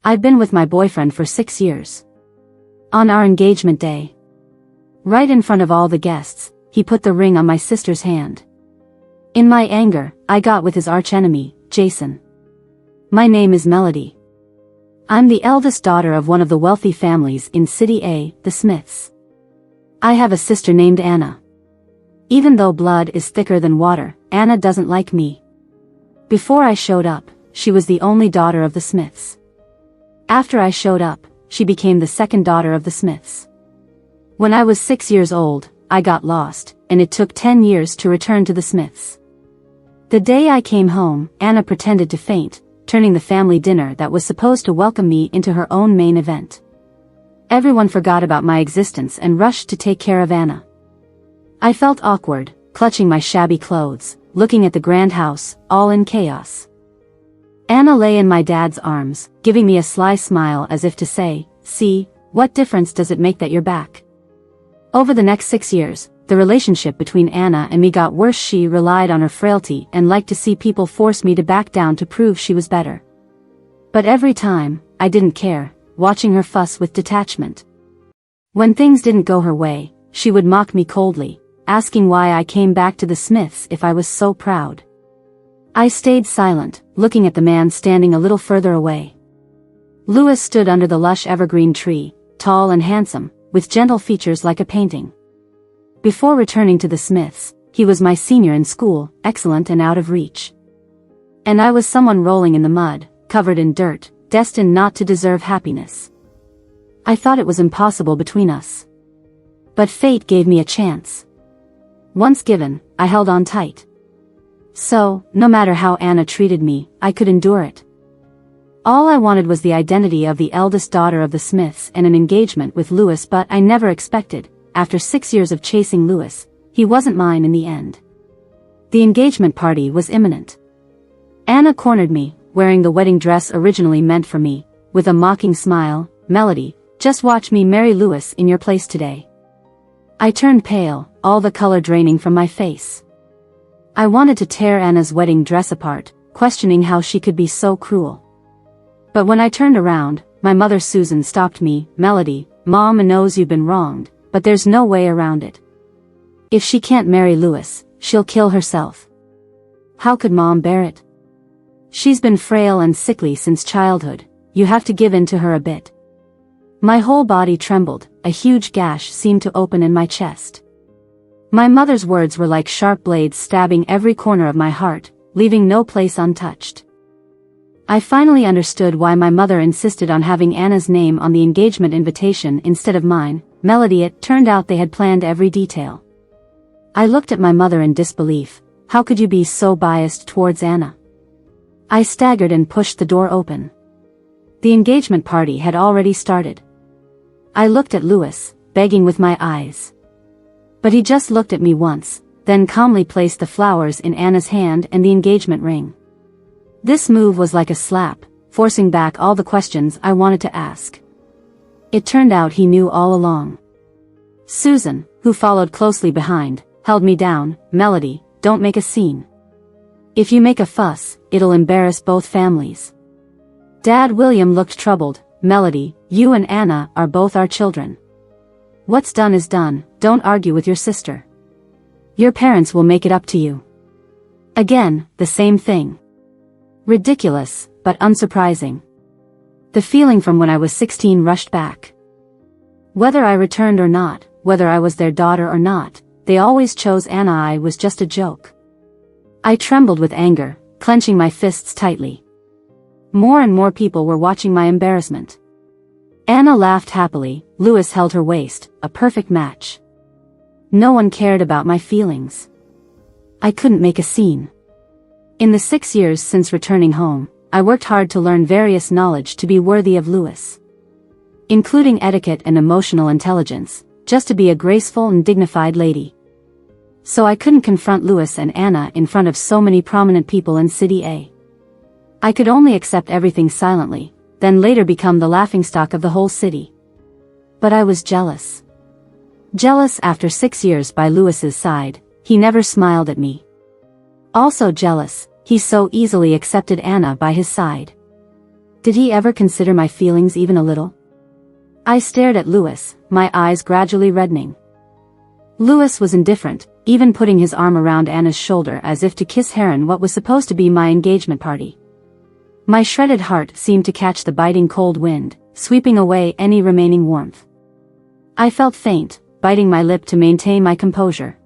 I'd been with my boyfriend for 6 years. On our engagement day, right in front of all the guests, he put the ring on my sister's hand. In my anger, I got with his archenemy, Jason. My name is Melody. I'm the eldest daughter of one of the wealthy families in City A, the Smiths. I have a sister named Anna. Even though blood is thicker than water, Anna doesn't like me. Before I showed up, she was the only daughter of the Smiths. After I showed up, she became the second daughter of the Smiths. When I was 6 years old, I got lost, and it took 10 years to return to the Smiths. The day I came home, Anna pretended to faint, turning the family dinner that was supposed to welcome me into her own main event. Everyone forgot about my existence and rushed to take care of Anna. I felt awkward, clutching my shabby clothes, looking at the grand house, all in chaos. Anna lay in my dad's arms, giving me a sly smile as if to say, "See, what difference does it make that you're back?" Over the next 6 years, the relationship between Anna and me got worse. She relied on her frailty and liked to see people force me to back down to prove she was better. But every time, I didn't care, watching her fuss with detachment. When things didn't go her way, she would mock me coldly, asking why I came back to the Smiths if I was so proud. I stayed silent, looking at the man standing a little further away. Lewis stood under the lush evergreen tree, tall and handsome, with gentle features like a painting. Before returning to the Smiths, he was my senior in school, excellent and out of reach. And I was someone rolling in the mud, covered in dirt, destined not to deserve happiness. I thought it was impossible between us. But fate gave me a chance. Once given, I held on tight. So, no matter how Anna treated me, I could endure it. All I wanted was the identity of the eldest daughter of the Smiths and an engagement with Lewis, but I never expected, after 6 years of chasing Lewis, he wasn't mine in the end. The engagement party was imminent. Anna cornered me, wearing the wedding dress originally meant for me, with a mocking smile, "Melody, just watch me marry Lewis in your place today." I turned pale, all the color draining from my face. I wanted to tear Anna's wedding dress apart, questioning how she could be so cruel. But when I turned around, my mother Susan stopped me. "Melody, Mom knows you've been wronged, but there's no way around it. If she can't marry Lewis, she'll kill herself." How could Mom bear it? "She's been frail and sickly since childhood, you have to give in to her a bit." My whole body trembled, a huge gash seemed to open in my chest. My mother's words were like sharp blades stabbing every corner of my heart, leaving no place untouched. I finally understood why my mother insisted on having Anna's name on the engagement invitation instead of mine. Melody, it turned out they had planned every detail. I looked at my mother in disbelief. How could you be so biased towards Anna? I staggered and pushed the door open. The engagement party had already started. I looked at Lewis, begging with my eyes. But he just looked at me once, then calmly placed the flowers in Anna's hand and the engagement ring. This move was like a slap, forcing back all the questions I wanted to ask. It turned out he knew all along. Susan, who followed closely behind, held me down. "Melody, don't make a scene. If you make a fuss, it'll embarrass both families." Dad William looked troubled. "Melody, you and Anna are both our children. What's done is done, don't argue with your sister. Your parents will make it up to you." Again, the same thing. Ridiculous, but unsurprising. The feeling from when I was 16 rushed back. Whether I returned or not, whether I was their daughter or not, they always chose Anna. I was just a joke. I trembled with anger, clenching my fists tightly. More and more people were watching my embarrassment. Anna laughed happily. Lewis held her waist, a perfect match. No one cared about my feelings. I couldn't make a scene. In the 6 years since returning home, I worked hard to learn various knowledge to be worthy of Lewis, including etiquette and emotional intelligence, just to be a graceful and dignified lady. So I couldn't confront Lewis and Anna in front of so many prominent people in City A. I could only accept everything silently, then later become the laughingstock of the whole city. But I was jealous. Jealous after 6 years by Lewis's side, he never smiled at me. Also jealous, he so easily accepted Anna by his side. Did he ever consider my feelings even a little? I stared at Lewis, my eyes gradually reddening. Lewis was indifferent, even putting his arm around Anna's shoulder as if to kiss her in what was supposed to be my engagement party. My shredded heart seemed to catch the biting cold wind, sweeping away any remaining warmth. I felt faint, biting my lip to maintain my composure.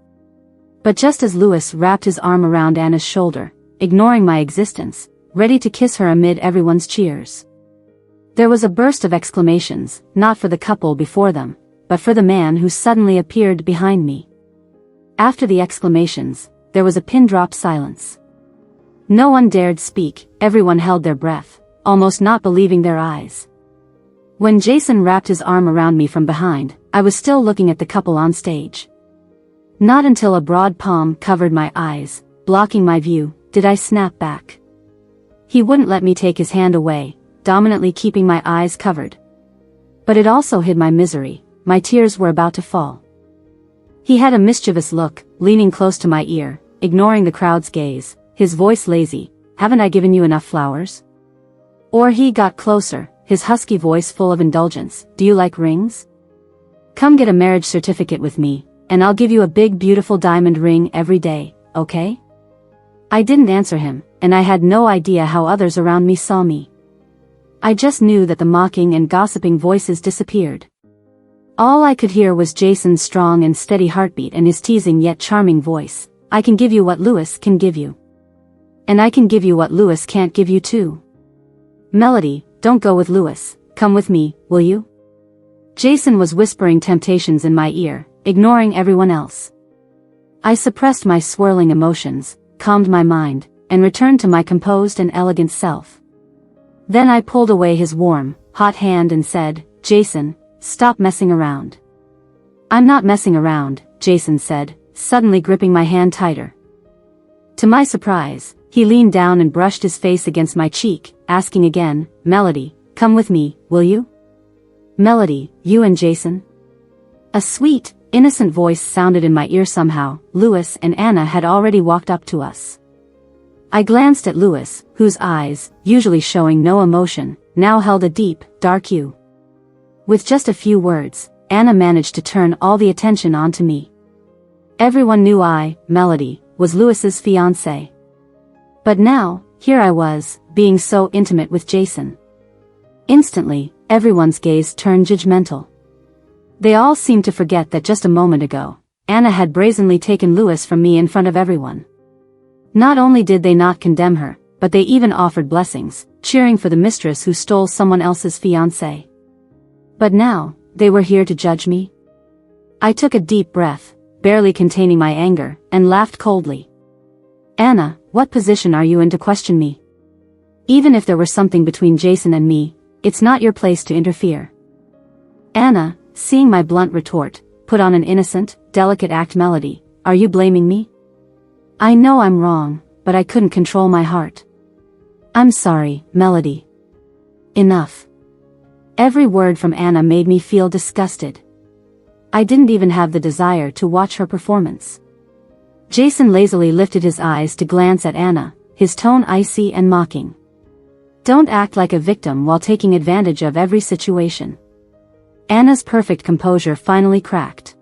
But just as Lewis wrapped his arm around Anna's shoulder, ignoring my existence, ready to kiss her amid everyone's cheers, there was a burst of exclamations, not for the couple before them, but for the man who suddenly appeared behind me. After the exclamations, there was a pin-drop silence. No one dared speak, everyone held their breath, almost not believing their eyes. When Jason wrapped his arm around me from behind, I was still looking at the couple on stage. Not until a broad palm covered my eyes, blocking my view, did I snap back. He wouldn't let me take his hand away, dominantly keeping my eyes covered. But it also hid my misery, my tears were about to fall. He had a mischievous look, leaning close to my ear, ignoring the crowd's gaze, his voice lazy, "Haven't I given you enough flowers?" Or he got closer, his husky voice full of indulgence, "Do you like rings? Come get a marriage certificate with me, and I'll give you a big beautiful diamond ring every day, okay?" I didn't answer him, and I had no idea how others around me saw me. I just knew that the mocking and gossiping voices disappeared. All I could hear was Jason's strong and steady heartbeat and his teasing yet charming voice, "I can give you what Lewis can give you. And I can give you what Lewis can't give you too. Melody, don't go with Lewis, come with me, will you?" Jason was whispering temptations in my ear, ignoring everyone else. I suppressed my swirling emotions, calmed my mind, and returned to my composed and elegant self. Then I pulled away his warm, hot hand and said, "Jason, stop messing around." "I'm not messing around," Jason said, suddenly gripping my hand tighter. To my surprise, he leaned down and brushed his face against my cheek, asking again, "Melody, come with me, will you?" "Melody, you and Jason?" A sweet, innocent voice sounded in my ear somehow. Lewis and Anna had already walked up to us. I glanced at Lewis, whose eyes, usually showing no emotion, now held a deep, dark hue. With just a few words, Anna managed to turn all the attention onto me. Everyone knew I, Melody, was Lewis's fiancée. But now, here I was, being so intimate with Jason. Instantly, everyone's gaze turned judgmental. They all seemed to forget that just a moment ago, Anna had brazenly taken Lewis from me in front of everyone. Not only did they not condemn her, but they even offered blessings, cheering for the mistress who stole someone else's fiancé. But now, they were here to judge me? I took a deep breath, barely containing my anger, and laughed coldly. "Anna, what position are you in to question me? Even if there were something between Jason and me, it's not your place to interfere." Anna, seeing my blunt retort, put on an innocent, delicate act. "Melody, are you blaming me? I know I'm wrong, but I couldn't control my heart." "I'm sorry, Melody." Enough. Every word from Anna made me feel disgusted. I didn't even have the desire to watch her performance. Jason lazily lifted his eyes to glance at Anna, his tone icy and mocking. "Don't act like a victim while taking advantage of every situation." Anna's perfect composure finally cracked.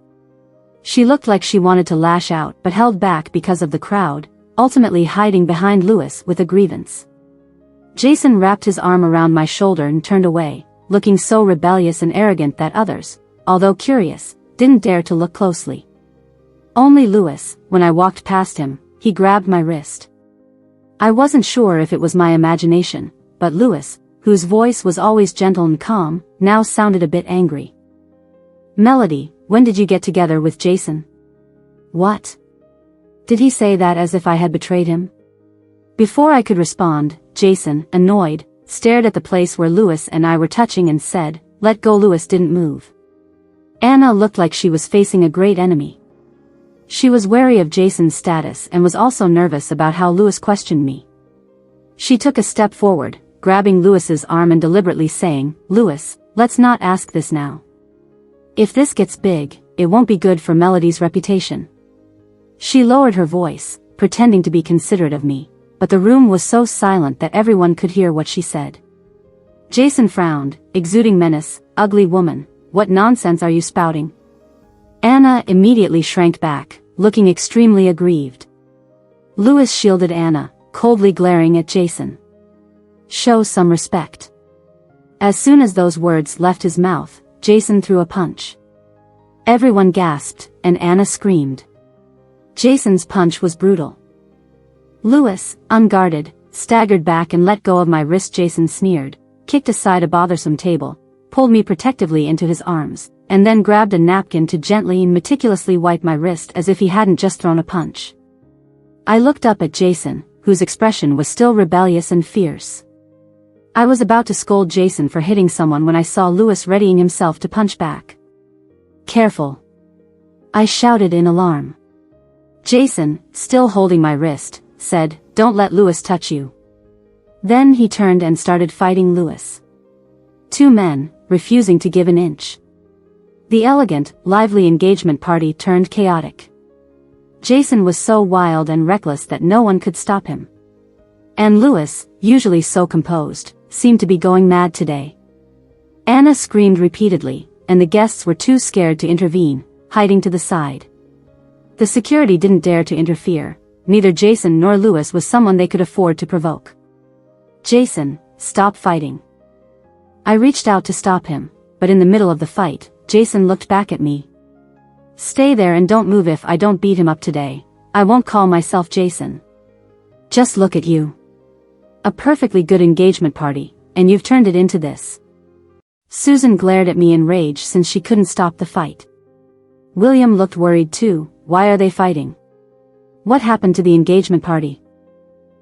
She looked like she wanted to lash out but held back because of the crowd, ultimately hiding behind Lewis with a grievance. Jason wrapped his arm around my shoulder and turned away, looking so rebellious and arrogant that others, although curious, didn't dare to look closely. Only Lewis, when I walked past him, he grabbed my wrist. I wasn't sure if it was my imagination, but Lewis, whose voice was always gentle and calm, now sounded a bit angry. "Melody, when did you get together with Jason?" "What? Did he say that as if I had betrayed him?" Before I could respond, Jason, annoyed, stared at the place where Lewis and I were touching and said, "Let go." Lewis didn't move. Anna looked like she was facing a great enemy. She was wary of Jason's status and was also nervous about how Lewis questioned me. She took a step forward, grabbing Lewis's arm and deliberately saying, "Lewis, let's not ask this now. If this gets big, it won't be good for Melody's reputation." She lowered her voice, pretending to be considerate of me, but the room was so silent that everyone could hear what she said. Jason frowned, exuding menace. Ugly woman, what nonsense are you spouting? Anna immediately shrank back, looking extremely aggrieved. Lewis shielded Anna, coldly glaring at Jason. Show some respect. As soon as those words left his mouth, Jason threw a punch. Everyone gasped, and Anna screamed. Jason's punch was brutal. Lewis, unguarded, staggered back and let go of my wrist. Jason sneered, kicked aside a bothersome table, pulled me protectively into his arms, and then grabbed a napkin to gently and meticulously wipe my wrist as if he hadn't just thrown a punch. I looked up at Jason, whose expression was still rebellious and fierce. I was about to scold Jason for hitting someone when I saw Lewis readying himself to punch back. Careful! I shouted in alarm. Jason, still holding my wrist, said, "Don't let Lewis touch you." Then he turned and started fighting Lewis. Two men, refusing to give an inch. The elegant, lively engagement party turned chaotic. Jason was so wild and reckless that no one could stop him. And Lewis, usually so composed, seemed to be going mad today. Anna screamed repeatedly, and the guests were too scared to intervene, hiding to the side. The security didn't dare to interfere. Neither Jason nor Lewis was someone they could afford to provoke. Jason, stop fighting. I reached out to stop him, but in the middle of the fight, Jason looked back at me. Stay there and don't move. If I don't beat him up today, I won't call myself Jason. Just look at you. A perfectly good engagement party, and you've turned it into this. Susan glared at me in rage since she couldn't stop the fight. William looked worried too. Why are they fighting? What happened to the engagement party?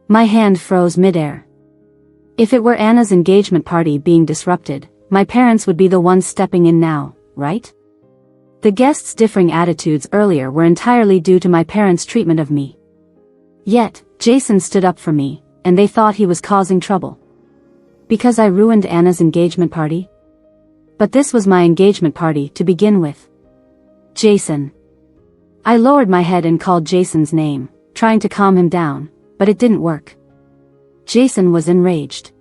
My hand froze midair. If it were Anna's engagement party being disrupted, my parents would be the ones stepping in now, right? The guests' differing attitudes earlier were entirely due to my parents' treatment of me. Yet, Jason stood up for me, and they thought he was causing trouble. Because I ruined Anna's engagement party? But this was my engagement party to begin with. Jason. I lowered my head and called Jason's name, trying to calm him down, but it didn't work. Jason was enraged.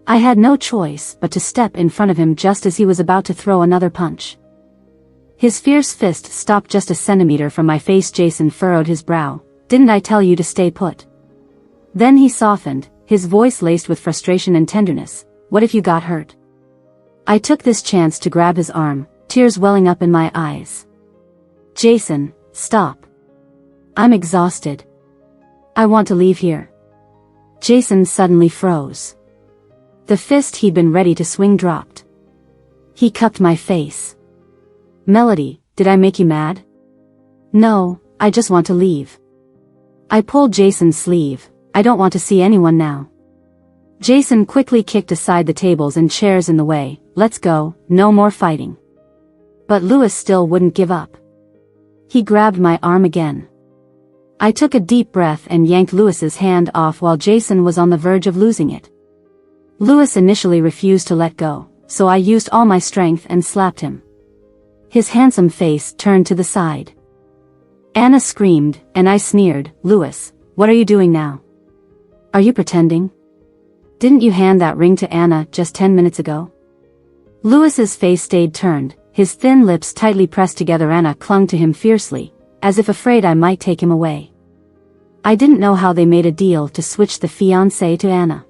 I had no choice but to step in front of him just as he was about to throw another punch. His fierce fist stopped just a centimeter from my face. Jason furrowed his brow. Didn't I tell you to stay put? Then he softened, his voice laced with frustration and tenderness. What if you got hurt? I took this chance to grab his arm, tears welling up in my eyes. Jason, stop. I'm exhausted. I want to leave here. Jason suddenly froze. The fist he'd been ready to swing dropped. He cupped my face. Melody, did I make you mad? No, I just want to leave. I pulled Jason's sleeve. I don't want to see anyone now. Jason quickly kicked aside the tables and chairs in the way. Let's go, no more fighting. But Lewis still wouldn't give up. He grabbed my arm again. I took a deep breath and yanked Lewis's hand off while Jason was on the verge of losing it. Lewis initially refused to let go, so I used all my strength and slapped him. His handsome face turned to the side. Anna screamed, and I sneered, Lewis, what are you doing now? Are you pretending? Didn't you hand that ring to Anna just 10 minutes ago? Lewis's face stayed turned, his thin lips tightly pressed together. Anna clung to him fiercely, as if afraid I might take him away. I didn't know how they made a deal to switch the fiancé to Anna.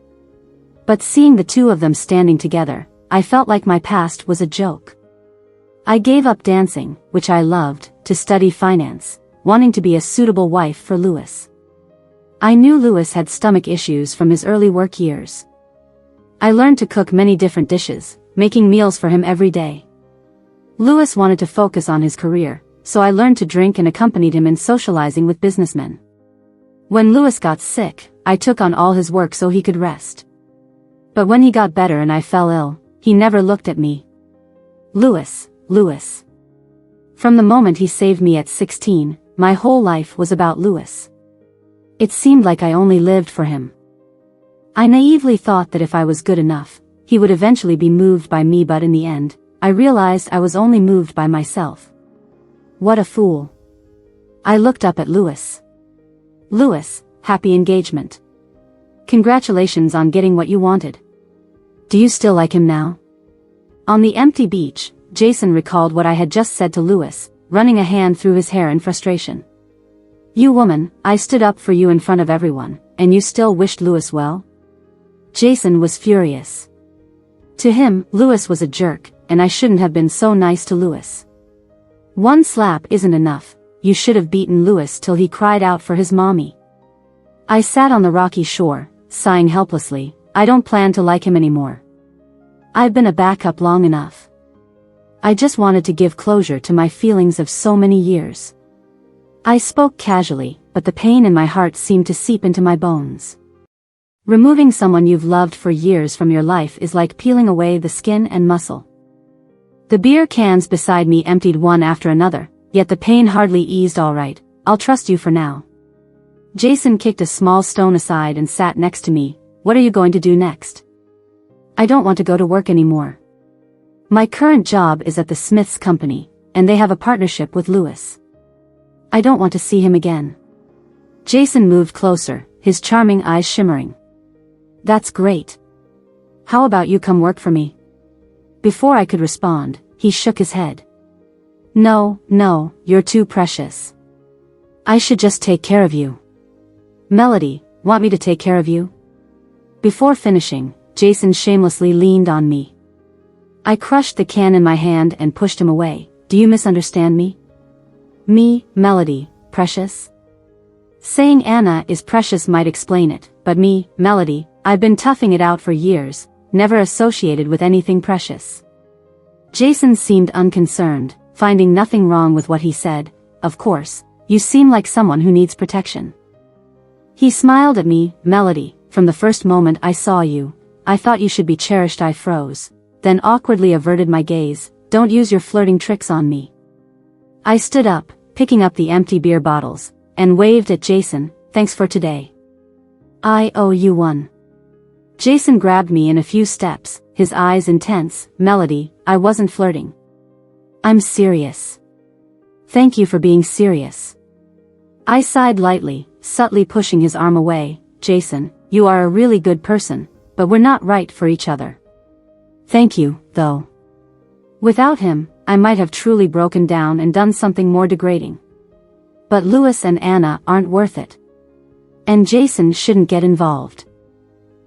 But seeing the two of them standing together, I felt like my past was a joke. I gave up dancing, which I loved, to study finance, wanting to be a suitable wife for Lewis. I knew Lewis had stomach issues from his early work years. I learned to cook many different dishes, making meals for him every day. Lewis wanted to focus on his career, so I learned to drink and accompanied him in socializing with businessmen. When Lewis got sick, I took on all his work so he could rest. But when he got better and I fell ill, he never looked at me. Lewis. From the moment he saved me at 16, my whole life was about Lewis. It seemed like I only lived for him. I naively thought that if I was good enough, he would eventually be moved by me, but in the end, I realized I was only moved by myself. What a fool. I looked up at Lewis. Lewis, happy engagement. Congratulations on getting what you wanted. Do you still like him now? On the empty beach, Jason recalled what I had just said to Lewis, running a hand through his hair in frustration. You woman, I stood up for you in front of everyone, and you still wished Lewis well? Jason was furious. To him, Lewis was a jerk, and I shouldn't have been so nice to Lewis. One slap isn't enough, you should have beaten Lewis till he cried out for his mommy. I sat on the rocky shore, sighing helplessly. I don't plan to like him anymore. I've been a backup long enough. I just wanted to give closure to my feelings of so many years. I spoke casually, but the pain in my heart seemed to seep into my bones. Removing someone you've loved for years from your life is like peeling away the skin and muscle. The beer cans beside me emptied one after another, yet the pain hardly eased. All right, I'll trust you for now. Jason kicked a small stone aside and sat next to me. What are you going to do next? I don't want to go to work anymore. My current job is at the Smith's company, and they have a partnership with Lewis. I don't want to see him again. Jason moved closer, his charming eyes shimmering. That's great. How about you come work for me? Before I could respond, he shook his head. No, you're too precious. I should just take care of you. Melody, want me to take care of you? Before finishing, Jason shamelessly leaned on me. I crushed the can in my hand and pushed him away. Do you misunderstand me? Me, Melody, precious? Saying Anna is precious might explain it, but me, Melody, I've been toughing it out for years, never associated with anything precious. Jason seemed unconcerned, finding nothing wrong with what he said. Of course, you seem like someone who needs protection. He smiled at me. Melody, from the first moment I saw you, I thought you should be cherished. I froze, then awkwardly averted my gaze. Don't use your flirting tricks on me. I stood up, picking up the empty beer bottles, and waved at Jason. Thanks for today. I owe you one. Jason grabbed me in a few steps, his eyes intense. Melody, I wasn't flirting. I'm serious. Thank you for being serious. I sighed lightly, subtly pushing his arm away. Jason, you are a really good person, but we're not right for each other. Thank you, though. Without him, I might have truly broken down and done something more degrading. But Lewis and Anna aren't worth it. And Jason shouldn't get involved.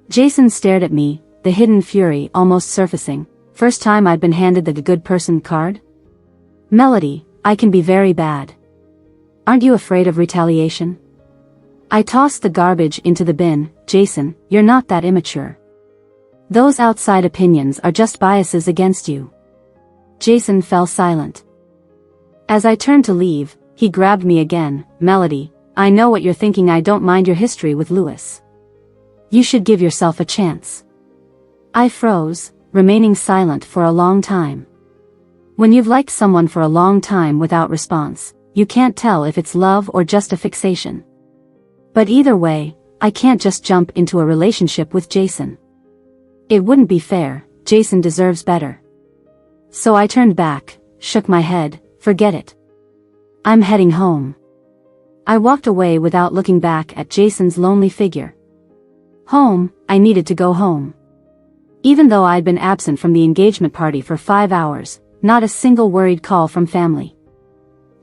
Jason stared at me, the hidden fury almost surfacing. First time I'd been handed the good person card? Melody, I can be very bad. Aren't you afraid of retaliation? I tossed the garbage into the bin. Jason, you're not that immature. Those outside opinions are just biases against you. Jason fell silent. As I turned to leave, he grabbed me again. Melody, I know what you're thinking. I don't mind your history with Lewis. You should give yourself a chance. I froze, remaining silent for a long time. When you've liked someone for a long time without response, you can't tell if it's love or just a fixation. But either way, I can't just jump into a relationship with Jason. It wouldn't be fair. Jason deserves better. So I turned back, shook my head. Forget it. I'm heading home. I walked away without looking back at Jason's lonely figure. Home, I needed to go home. Even though I'd been absent from the engagement party for 5 hours, not a single worried call from family.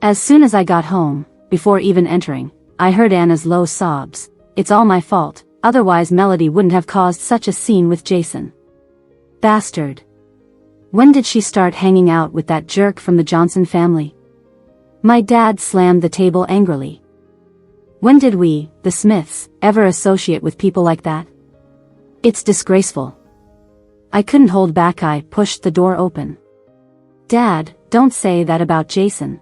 As soon as I got home, before even entering, I heard Anna's low sobs. It's all my fault, otherwise Melody wouldn't have caused such a scene with Jason. Bastard. When did she start hanging out with that jerk from the Johnson family? My dad slammed the table angrily. When did we, the Smiths, ever associate with people like that? It's disgraceful. I couldn't hold back. I pushed the door open. Dad, don't say that about Jason.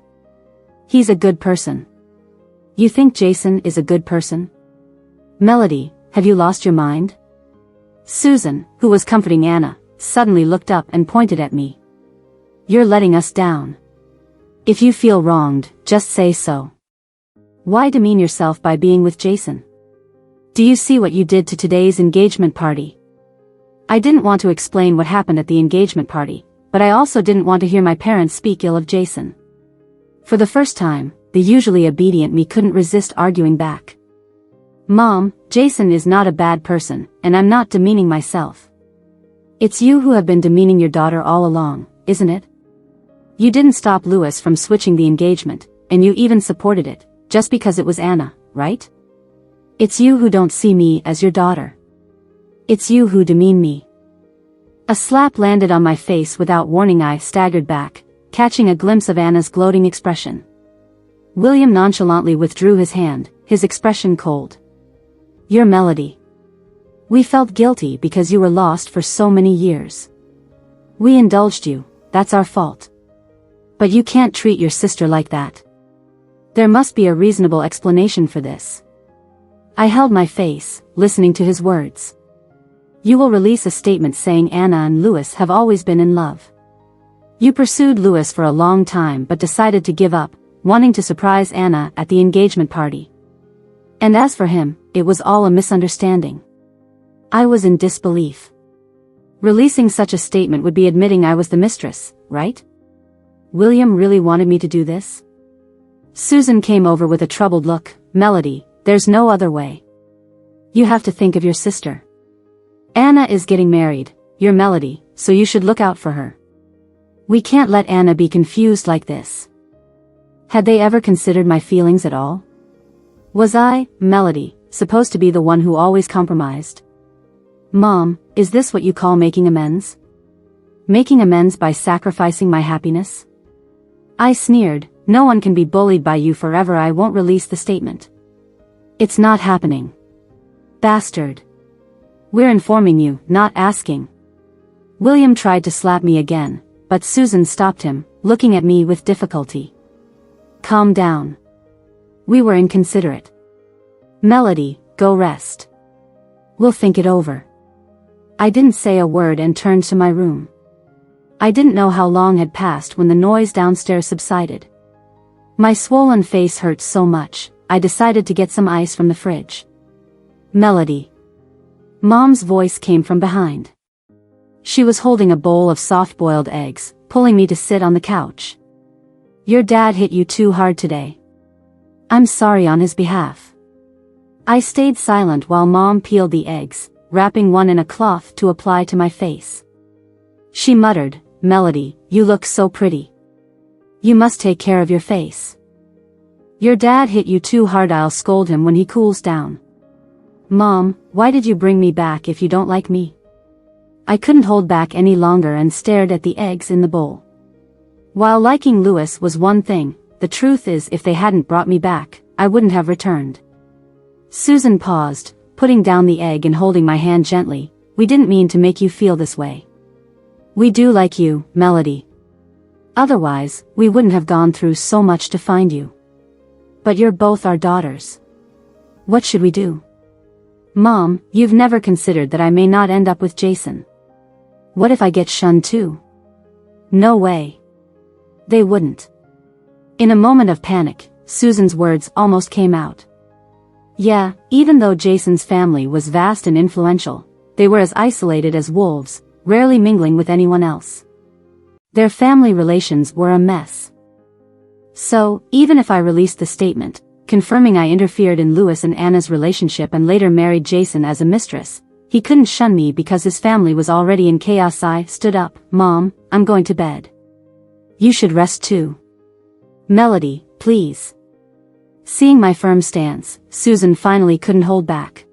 He's a good person. You think Jason is a good person? Melody, have you lost your mind? Susan, who was comforting Anna, suddenly looked up and pointed at me. You're letting us down. If you feel wronged, just say so. Why demean yourself by being with Jason? Do you see what you did to today's engagement party? I didn't want to explain what happened at the engagement party, but I also didn't want to hear my parents speak ill of Jason. For the first time, the usually obedient me couldn't resist arguing back. Mom, Jason is not a bad person, and I'm not demeaning myself. It's you who have been demeaning your daughter all along, isn't it? You didn't stop Lewis from switching the engagement, and you even supported it, just because it was Anna, right? It's you who don't see me as your daughter. It's you who demean me. A slap landed on my face without warning. I staggered back, catching a glimpse of Anna's gloating expression. William nonchalantly withdrew his hand, his expression cold. Your Melody. We felt guilty because you were lost for so many years. We indulged you, that's our fault. But you can't treat your sister like that. There must be a reasonable explanation for this. I held my face, listening to his words. You will release a statement saying Anna and Lewis have always been in love. You pursued Lewis for a long time but decided to give up, wanting to surprise Anna at the engagement party. And as for him, it was all a misunderstanding. I was in disbelief. Releasing such a statement would be admitting I was the mistress, right? William really wanted me to do this? Susan came over with a troubled look. Melody, there's no other way. You have to think of your sister. Anna is getting married, your Melody, so you should look out for her. We can't let Anna be confused like this. Had they ever considered my feelings at all? Was I, Melody, supposed to be the one who always compromised? Mom, is this what you call making amends? Making amends by sacrificing my happiness? I sneered. No one can be bullied by you forever. I won't release the statement. It's not happening. Bastard. We're informing you, not asking. William tried to slap me again, but Susan stopped him, looking at me with difficulty. Calm down. We were inconsiderate. Melody, go rest. We'll think it over. I didn't say a word and turned to my room. I didn't know how long had passed when the noise downstairs subsided. My swollen face hurt so much, I decided to get some ice from the fridge. Melody. Mom's voice came from behind. She was holding a bowl of soft-boiled eggs, pulling me to sit on the couch. Your dad hit you too hard today. I'm sorry on his behalf. I stayed silent while Mom peeled the eggs, wrapping one in a cloth to apply to my face. She muttered, Melody, you look so pretty. You must take care of your face. Your dad hit you too hard. I'll scold him when he cools down. Mom, why did you bring me back if you don't like me? I couldn't hold back any longer and stared at the eggs in the bowl. While liking Lewis was one thing, the truth is if they hadn't brought me back, I wouldn't have returned. Susan paused, putting down the egg and holding my hand gently. We didn't mean to make you feel this way. We do like you, Melody. Otherwise, we wouldn't have gone through so much to find you. But you're both our daughters. What should we do? Mom, you've never considered that I may not end up with Jason. What if I get shunned too? No way. They wouldn't. In a moment of panic, Susan's words almost came out. Yeah, even though Jason's family was vast and influential, they were as isolated as wolves, rarely mingling with anyone else. Their family relations were a mess. So, even if I released the statement, confirming I interfered in Lewis and Anna's relationship and later married Jason as a mistress, he couldn't shun me because his family was already in chaos. I stood up. Mom, I'm going to bed. You should rest too. Melody, please. Seeing my firm stance, Susan finally couldn't hold back.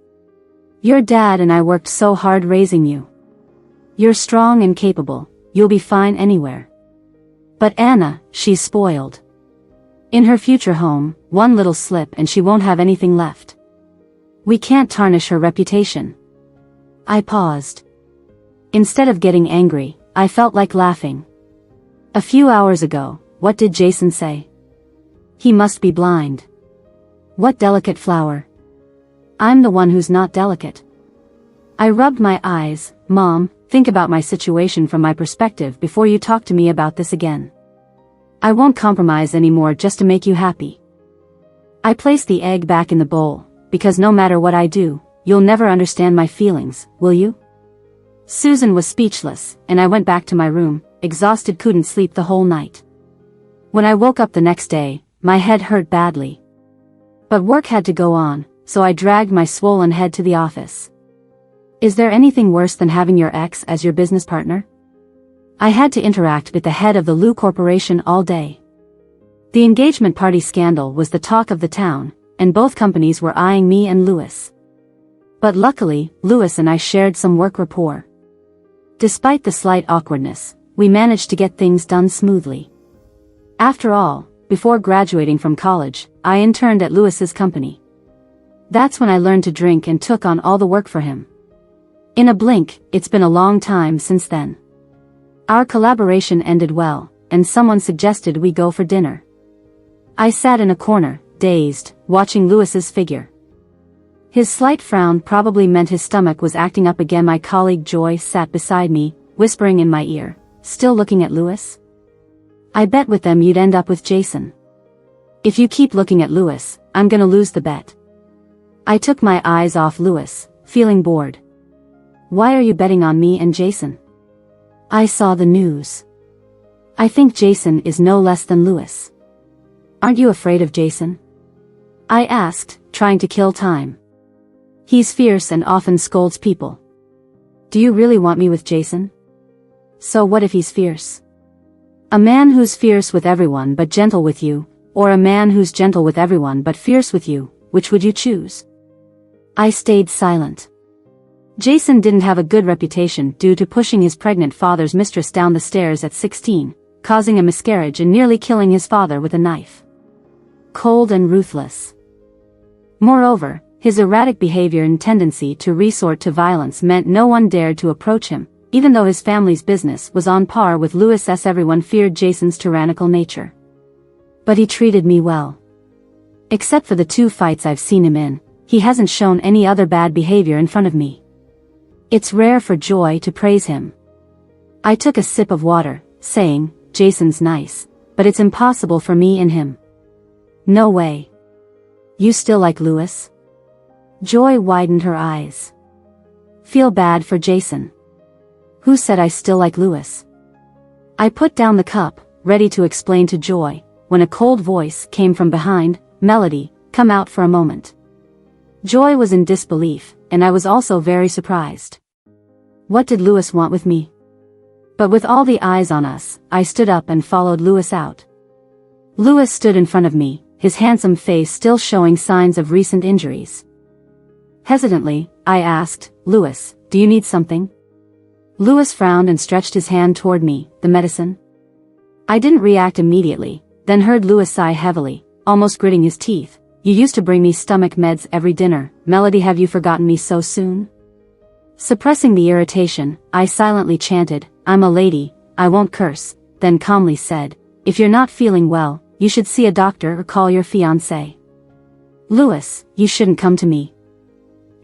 Your dad and I worked so hard raising you. You're strong and capable, you'll be fine anywhere. But Anna, she's spoiled. In her future home, one little slip and she won't have anything left. We can't tarnish her reputation. I paused. Instead of getting angry, I felt like laughing. A few hours ago, what did Jason say? He must be blind. What delicate flower. I'm the one who's not delicate. I rubbed my eyes. Mom, think about my situation from my perspective before you talk to me about this again. I won't compromise anymore just to make you happy. I placed the egg back in the bowl, because no matter what I do, you'll never understand my feelings, will you? Susan was speechless, and I went back to my room, exhausted, couldn't sleep the whole night. When I woke up the next day, my head hurt badly. But work had to go on, so I dragged my swollen head to the office. Is there anything worse than having your ex as your business partner? I had to interact with the head of the Lou Corporation all day. The engagement party scandal was the talk of the town, and both companies were eyeing me and Lewis. But luckily, Lewis and I shared some work rapport. Despite the slight awkwardness, we managed to get things done smoothly. After all, before graduating from college, I interned at Lewis's company. That's when I learned to drink and took on all the work for him. In a blink, it's been a long time since then. Our collaboration ended well, and someone suggested we go for dinner. I sat in a corner, dazed, watching Lewis's figure. His slight frown probably meant his stomach was acting up again. My colleague Joy sat beside me, whispering in my ear, "Still looking at Lewis? I bet with them you'd end up with Jason. If you keep looking at Lewis, I'm gonna lose the bet." I took my eyes off Lewis, feeling bored. "Why are you betting on me and Jason?" "I saw the news. I think Jason is no less than Lewis." "Aren't you afraid of Jason?" I asked, trying to kill time. "He's fierce and often scolds people." "Do you really want me with Jason?" "So what if he's fierce?" "A man who's fierce with everyone but gentle with you, or a man who's gentle with everyone but fierce with you, which would you choose?" I stayed silent. Jason didn't have a good reputation due to pushing his pregnant father's mistress down the stairs at 16, causing a miscarriage and nearly killing his father with a knife. Cold and ruthless. Moreover, his erratic behavior and tendency to resort to violence meant no one dared to approach him, even though his family's business was on par with Lewis's. Everyone feared Jason's tyrannical nature. But he treated me well. Except for the 2 fights I've seen him in, he hasn't shown any other bad behavior in front of me. It's rare for Joy to praise him. I took a sip of water, saying, "Jason's nice, but it's impossible for me and him." "No way. You still like Lewis?" Joy widened her eyes. "Feel bad for Jason." "Who said I still like Lewis?" I put down the cup, ready to explain to Joy, when a cold voice came from behind. "Melody, come out for a moment." Joy was in disbelief, and I was also very surprised. What did Lewis want with me? But with all the eyes on us, I stood up and followed Lewis out. Lewis stood in front of me, his handsome face still showing signs of recent injuries. Hesitantly, I asked, "Lewis, do you need something?" Lewis frowned and stretched his hand toward me. "The medicine?" I didn't react immediately, then heard Lewis sigh heavily, almost gritting his teeth. "You used to bring me stomach meds every dinner. Melody, have you forgotten me so soon?" Suppressing the irritation, I silently chanted, "I'm a lady, I won't curse," then calmly said, "If you're not feeling well, you should see a doctor or call your fiancé." "Lewis, you shouldn't come to me."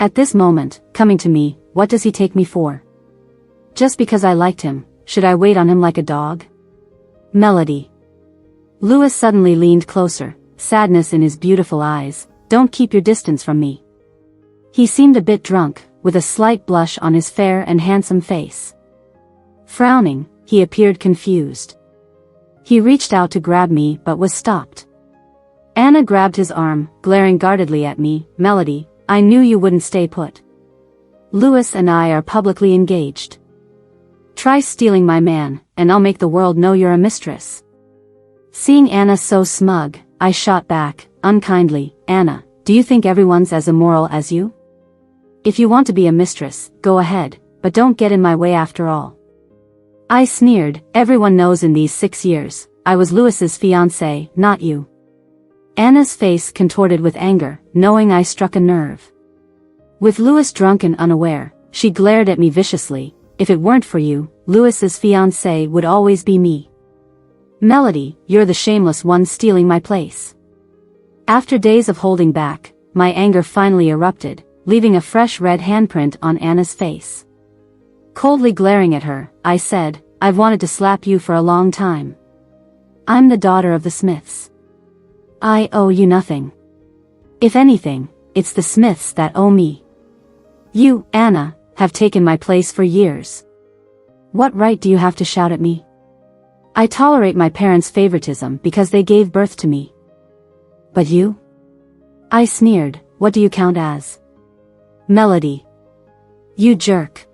At this moment, coming to me, what does he take me for? Just because I liked him, should I wait on him like a dog? Melody. Lewis suddenly leaned closer, sadness in his beautiful eyes. "Don't keep your distance from me." He seemed a bit drunk, with a slight blush on his fair and handsome face. Frowning, he appeared confused. He reached out to grab me but was stopped. Anna grabbed his arm, glaring guardedly at me. "Melody, I knew you wouldn't stay put. Lewis and I are publicly engaged. Try stealing my man, and I'll make the world know you're a mistress." Seeing Anna so smug, I shot back, unkindly, "Anna, do you think everyone's as immoral as you? If you want to be a mistress, go ahead, but don't get in my way after all." I sneered. "Everyone knows in these 6 years, I was Lewis's fiancé, not you." Anna's face contorted with anger, knowing I struck a nerve. With Lewis drunk and unaware, she glared at me viciously. "If it weren't for you, Lewis's fiancé would always be me. Melody, you're the shameless one stealing my place." After days of holding back, my anger finally erupted, leaving a fresh red handprint on Anna's face. Coldly glaring at her, I said, "I've wanted to slap you for a long time. I'm the daughter of the Smiths. I owe you nothing. If anything, it's the Smiths that owe me. You, Anna, have taken my place for years. What right do you have to shout at me? I tolerate my parents' favoritism because they gave birth to me. But you?" I sneered, "What do you count as?" "Melody. You jerk.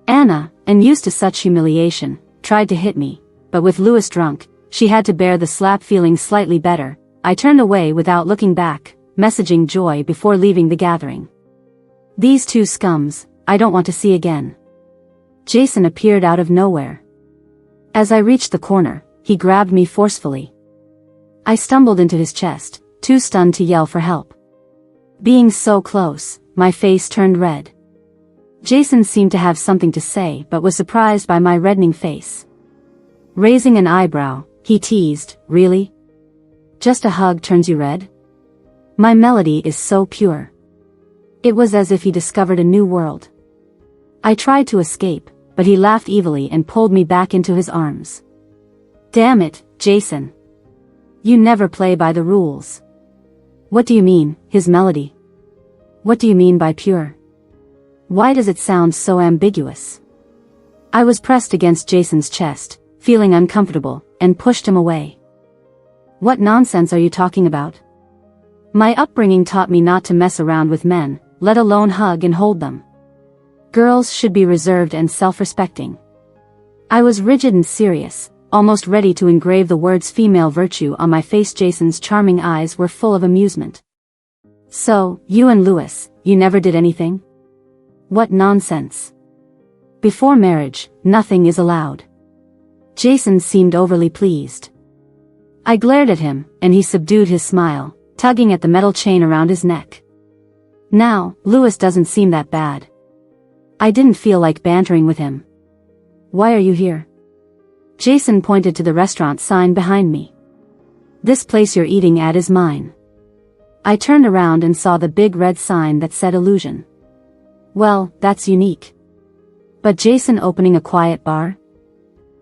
Anna, unused to such humiliation, tried to hit me, but with Lewis drunk, she had to bear the slap. Feeling slightly better, I turned away without looking back, messaging Joy before leaving the gathering. These two scums, I don't want to see again. Jason appeared out of nowhere. As I reached the corner, he grabbed me forcefully. I stumbled into his chest, too stunned to yell for help. Being so close, my face turned red. Jason seemed to have something to say but was surprised by my reddening face. Raising an eyebrow, he teased, "Really? Just a hug turns you red?" My melody is so pure. It was as if he discovered a new world. I tried to escape, but he laughed evilly and pulled me back into his arms. Damn it, Jason. You never play by the rules. What do you mean, his melody? What do you mean by pure? Why does it sound so ambiguous? I was pressed against Jason's chest, feeling uncomfortable, and pushed him away. What nonsense are you talking about? My upbringing taught me not to mess around with men, let alone hug and hold them. Girls should be reserved and self-respecting. I was rigid and serious, almost ready to engrave the words female virtue on my face. Jason's charming eyes were full of amusement. So, you and Lewis, you never did anything? What nonsense. Before marriage, nothing is allowed. Jason seemed overly pleased. I glared at him, and he subdued his smile, tugging at the metal chain around his neck. Now, Lewis doesn't seem that bad. I didn't feel like bantering with him. Why are you here? Jason pointed to the restaurant sign behind me. This place you're eating at is mine. I turned around and saw the big red sign that said Illusion. Well, that's unique. But Jason opening a quiet bar?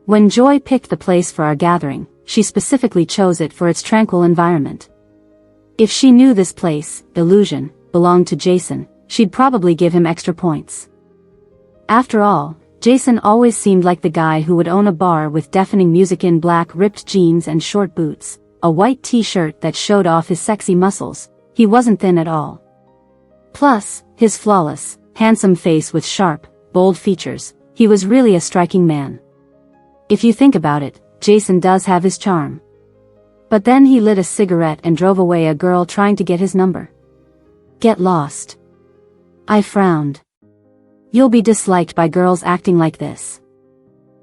When Joy picked the place for our gathering, she specifically chose it for its tranquil environment. If she knew this place, Illusion, belonged to Jason, she'd probably give him extra points. After all, Jason always seemed like the guy who would own a bar with deafening music in black ripped jeans and short boots, a white t-shirt that showed off his sexy muscles. He wasn't thin at all. Plus, his flawless, handsome face with sharp, bold features, he was really a striking man. If you think about it, Jason does have his charm. But then he lit a cigarette and drove away, a girl trying to get his number. Get lost. I frowned. You'll be disliked by girls acting like this.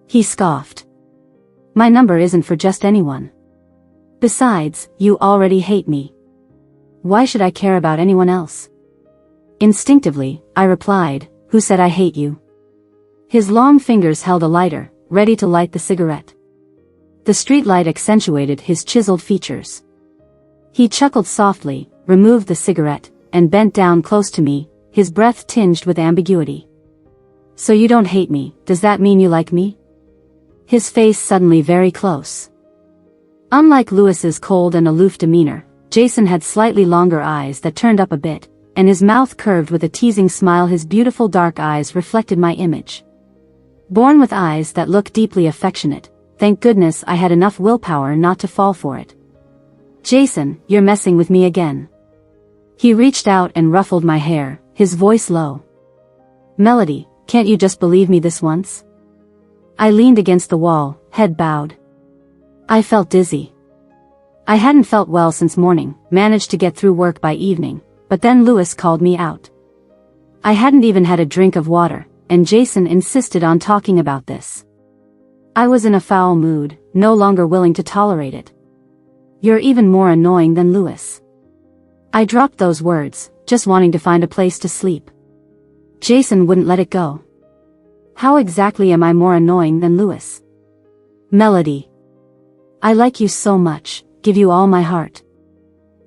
He scoffed. My number isn't for just anyone. Besides, you already hate me. Why should I care about anyone else? Instinctively, I replied, Who said I hate you? His long fingers held a lighter, ready to light the cigarette. The streetlight accentuated his chiseled features. He chuckled softly, removed the cigarette, and bent down close to me, his breath tinged with ambiguity. So you don't hate me, does that mean you like me? His face suddenly very close. Unlike Lewis's cold and aloof demeanor, Jason had slightly longer eyes that turned up a bit, and his mouth curved with a teasing smile. His beautiful dark eyes reflected my image. Born with eyes that look deeply affectionate, thank goodness I had enough willpower not to fall for it. Jason, you're messing with me again. He reached out and ruffled my hair, his voice low. Melody, can't you just believe me this once? I leaned against the wall, head bowed. I felt dizzy. I hadn't felt well since morning, managed to get through work by evening, but then Lewis called me out. I hadn't even had a drink of water, and Jason insisted on talking about this. I was in a foul mood, no longer willing to tolerate it. You're even more annoying than Lewis. I dropped those words, just wanting to find a place to sleep. Jason wouldn't let it go. How exactly am I more annoying than Lewis? Melody. I like you so much, give you all my heart.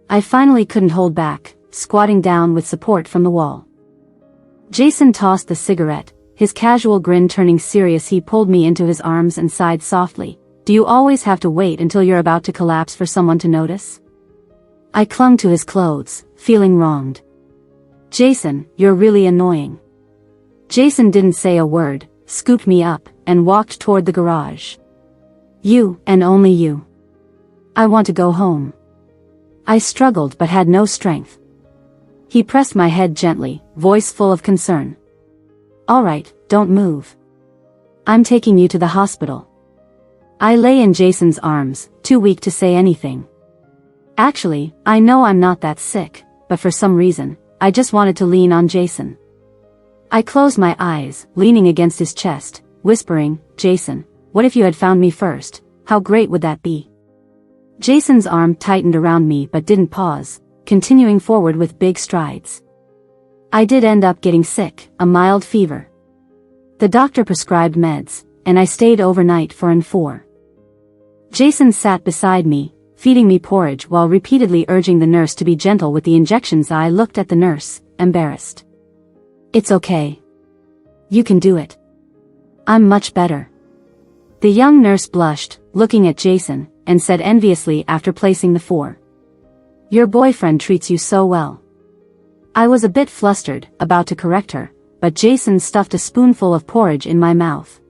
I finally couldn't hold back, squatting down with support from the wall. Jason tossed the cigarette, his casual grin turning serious. He pulled me into his arms and sighed softly. Do you always have to wait until you're about to collapse for someone to notice? I clung to his clothes, feeling wronged. Jason, you're really annoying. Jason didn't say a word, scooped me up, and walked toward the garage. You, and only you. I want to go home. I struggled but had no strength. He pressed my head gently, voice full of concern. Alright, don't move. I'm taking you to the hospital. I lay in Jason's arms, too weak to say anything. Actually, I know I'm not that sick, but for some reason, I just wanted to lean on Jason. I closed my eyes, leaning against his chest, whispering, Jason, what if you had found me first? How great would that be? Jason's arm tightened around me but didn't pause, continuing forward with big strides. I did end up getting sick, a mild fever. The doctor prescribed meds, and I stayed overnight for an 4. Jason sat beside me, feeding me porridge while repeatedly urging the nurse to be gentle with the injections. I looked at the nurse, embarrassed. It's okay. You can do it. I'm much better. The young nurse blushed, looking at Jason, and said enviously after placing the 4. Your boyfriend treats you so well. I was a bit flustered, about to correct her, but Jason stuffed a spoonful of porridge in my mouth.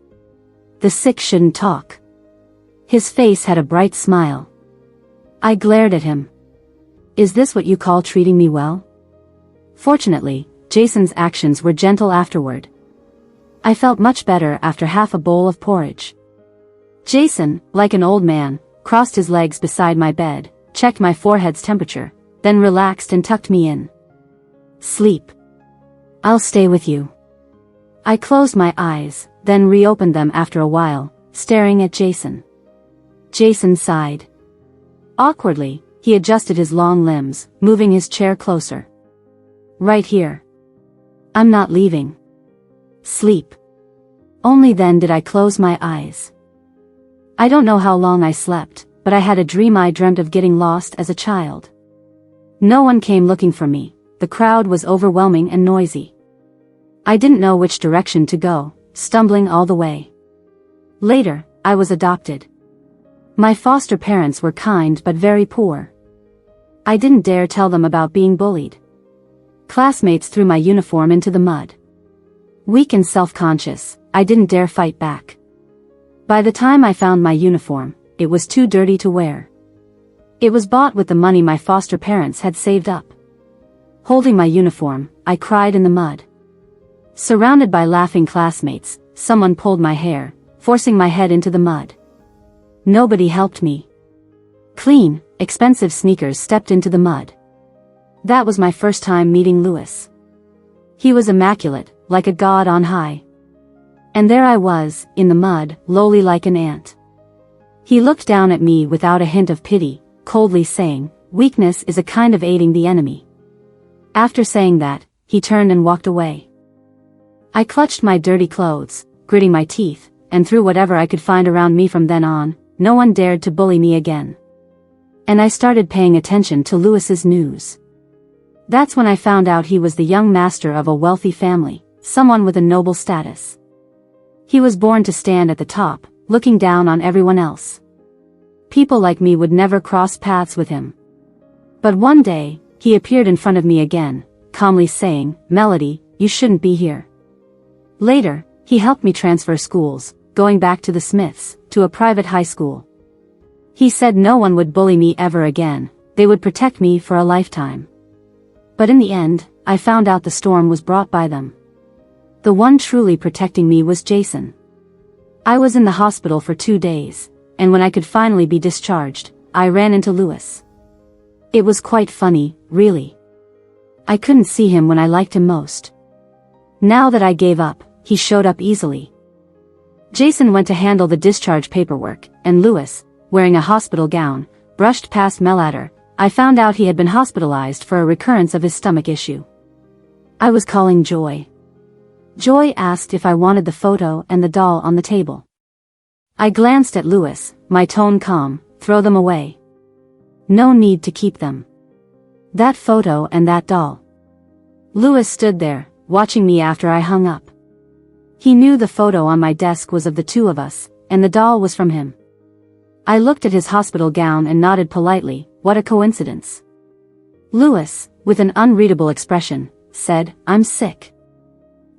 The sick shouldn't talk. His face had a bright smile. I glared at him. Is this what you call treating me well? Fortunately, Jason's actions were gentle afterward. I felt much better after half a bowl of porridge. Jason, like an old man, crossed his legs beside my bed, checked my forehead's temperature, then relaxed and tucked me in. Sleep. I'll stay with you. I closed my eyes, then reopened them after a while, staring at Jason. Jason sighed. Awkwardly, he adjusted his long limbs, moving his chair closer. Right here. I'm not leaving. Sleep. Only then did I close my eyes. I don't know how long I slept, but I had a dream I dreamt of getting lost as a child. No one came looking for me, the crowd was overwhelming and noisy. I didn't know which direction to go, stumbling all the way. Later, I was adopted. My foster parents were kind but very poor. I didn't dare tell them about being bullied. Classmates threw my uniform into the mud. Weak and self-conscious, I didn't dare fight back. By the time I found my uniform, it was too dirty to wear. It was bought with the money my foster parents had saved up. Holding my uniform, I cried in the mud. Surrounded by laughing classmates, someone pulled my hair, forcing my head into the mud. Nobody helped me. Clean, expensive sneakers stepped into the mud. That was my first time meeting Lewis. He was immaculate, like a god on high. And there I was, in the mud, lowly like an ant. He looked down at me without a hint of pity, coldly saying, weakness is a kind of aiding the enemy. After saying that, he turned and walked away. I clutched my dirty clothes, gritting my teeth, and threw whatever I could find around me. From then on, no one dared to bully me again. And I started paying attention to Lewis's news. That's when I found out he was the young master of a wealthy family, someone with a noble status. He was born to stand at the top, looking down on everyone else. People like me would never cross paths with him. But one day, he appeared in front of me again, calmly saying, Melody, you shouldn't be here. Later, he helped me transfer schools, going back to the Smiths, to a private high school. He said no one would bully me ever again, they would protect me for a lifetime. But in the end, I found out the storm was brought by them. The one truly protecting me was Jason. I was in the hospital for 2 days, and when I could finally be discharged, I ran into Lewis. It was quite funny, really. I couldn't see him when I liked him most. Now that I gave up, he showed up easily. Jason went to handle the discharge paperwork, and Lewis, wearing a hospital gown, brushed past Melatter. I found out he had been hospitalized for a recurrence of his stomach issue. I was calling Joy. Joy asked if I wanted the photo and the doll on the table. I glanced at Lewis, my tone calm, throw them away. No need to keep them. That photo and that doll. Lewis stood there, watching me after I hung up. He knew the photo on my desk was of the two of us, and the doll was from him. I looked at his hospital gown and nodded politely. What a coincidence. Lewis, with an unreadable expression, said, I'm sick.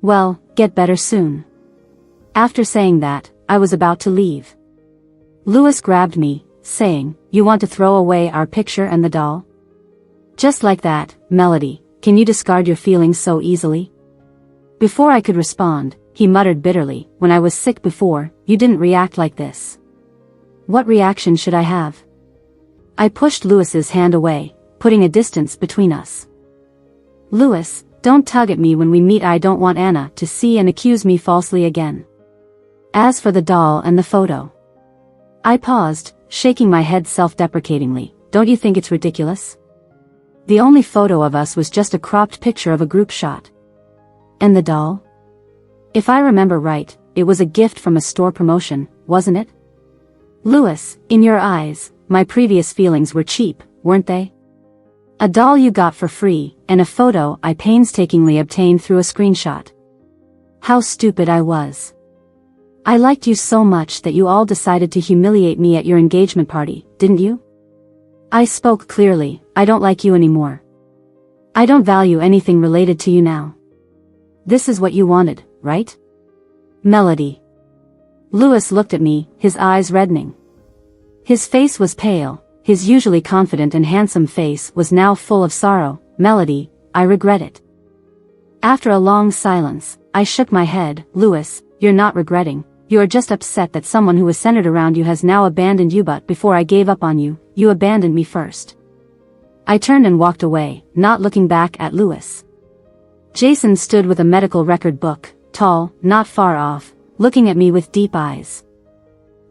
Well, get better soon. After saying that, I was about to leave. Lewis grabbed me, saying, You want to throw away our picture and the doll? Just like that, Melody, can you discard your feelings so easily? Before I could respond, he muttered bitterly, when I was sick before, you didn't react like this. What reaction should I have? I pushed Lewis's hand away, putting a distance between us. Lewis, don't tug at me when we meet. I don't want Anna to see and accuse me falsely again. As for the doll and the photo. I paused, shaking my head self-deprecatingly. Don't you think it's ridiculous? The only photo of us was just a cropped picture of a group shot. And the doll? If I remember right, it was a gift from a store promotion, wasn't it? Lewis, in your eyes, my previous feelings were cheap, weren't they? A doll you got for free, and a photo I painstakingly obtained through a screenshot. How stupid I was. I liked you so much that you all decided to humiliate me at your engagement party, didn't you? I spoke clearly. I don't like you anymore. I don't value anything related to you now. This is what you wanted, right? Melody. Lewis looked at me, his eyes reddening. His face was pale, his usually confident and handsome face was now full of sorrow. Melody, I regret it. After a long silence, I shook my head. Lewis, you're not regretting. You are just upset that someone who was centered around you has now abandoned you, but before I gave up on you, you abandoned me first. I turned and walked away, not looking back at Lewis. Jason stood with a medical record book, tall, not far off, looking at me with deep eyes.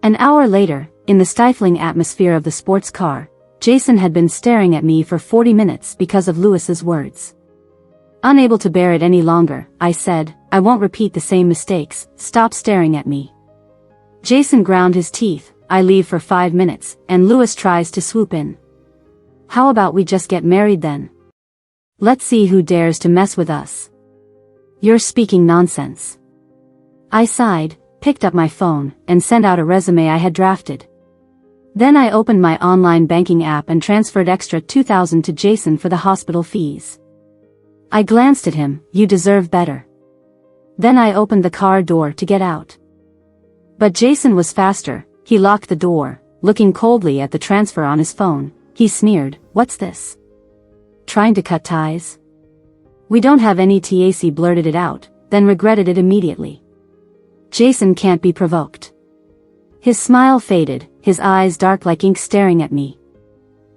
An hour later, in the stifling atmosphere of the sports car, Jason had been staring at me for 40 minutes because of Lewis's words. Unable to bear it any longer, I said, I won't repeat the same mistakes, stop staring at me. Jason ground his teeth. I leave for 5 minutes, and Lewis tries to swoop in. How about we just get married then? Let's see who dares to mess with us. You're speaking nonsense. I sighed, picked up my phone, and sent out a resume I had drafted. Then I opened my online banking app and transferred extra $2,000 to Jason for the hospital fees. I glanced at him. You deserve better. Then I opened the car door to get out. But Jason was faster. He locked the door, looking coldly at the transfer on his phone. He sneered, what's this? Trying to cut ties? We don't have any TAC. Blurted it out, then regretted it immediately. Jason can't be provoked. His smile faded, his eyes dark like ink staring at me.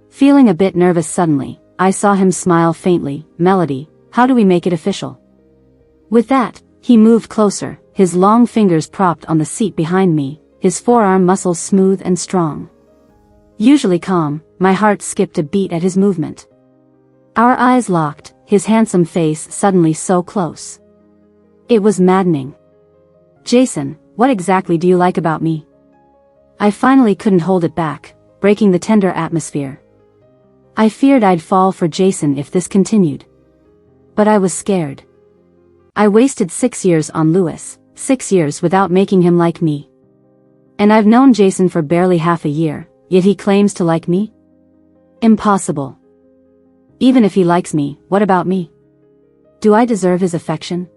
Feeling a bit nervous suddenly, I saw him smile faintly. Melody, how do we make it official? With that, he moved closer, his long fingers propped on the seat behind me, his forearm muscles smooth and strong. Usually calm, my heart skipped a beat at his movement. Our eyes locked, his handsome face suddenly so close. It was maddening. Jason, what exactly do you like about me? I finally couldn't hold it back, breaking the tender atmosphere. I feared I'd fall for Jason if this continued. But I was scared. I wasted 6 years on Lewis, 6 years without making him like me. And I've known Jason for barely half a year, yet he claims to like me? Impossible. Even if he likes me, what about me? Do I deserve his affection?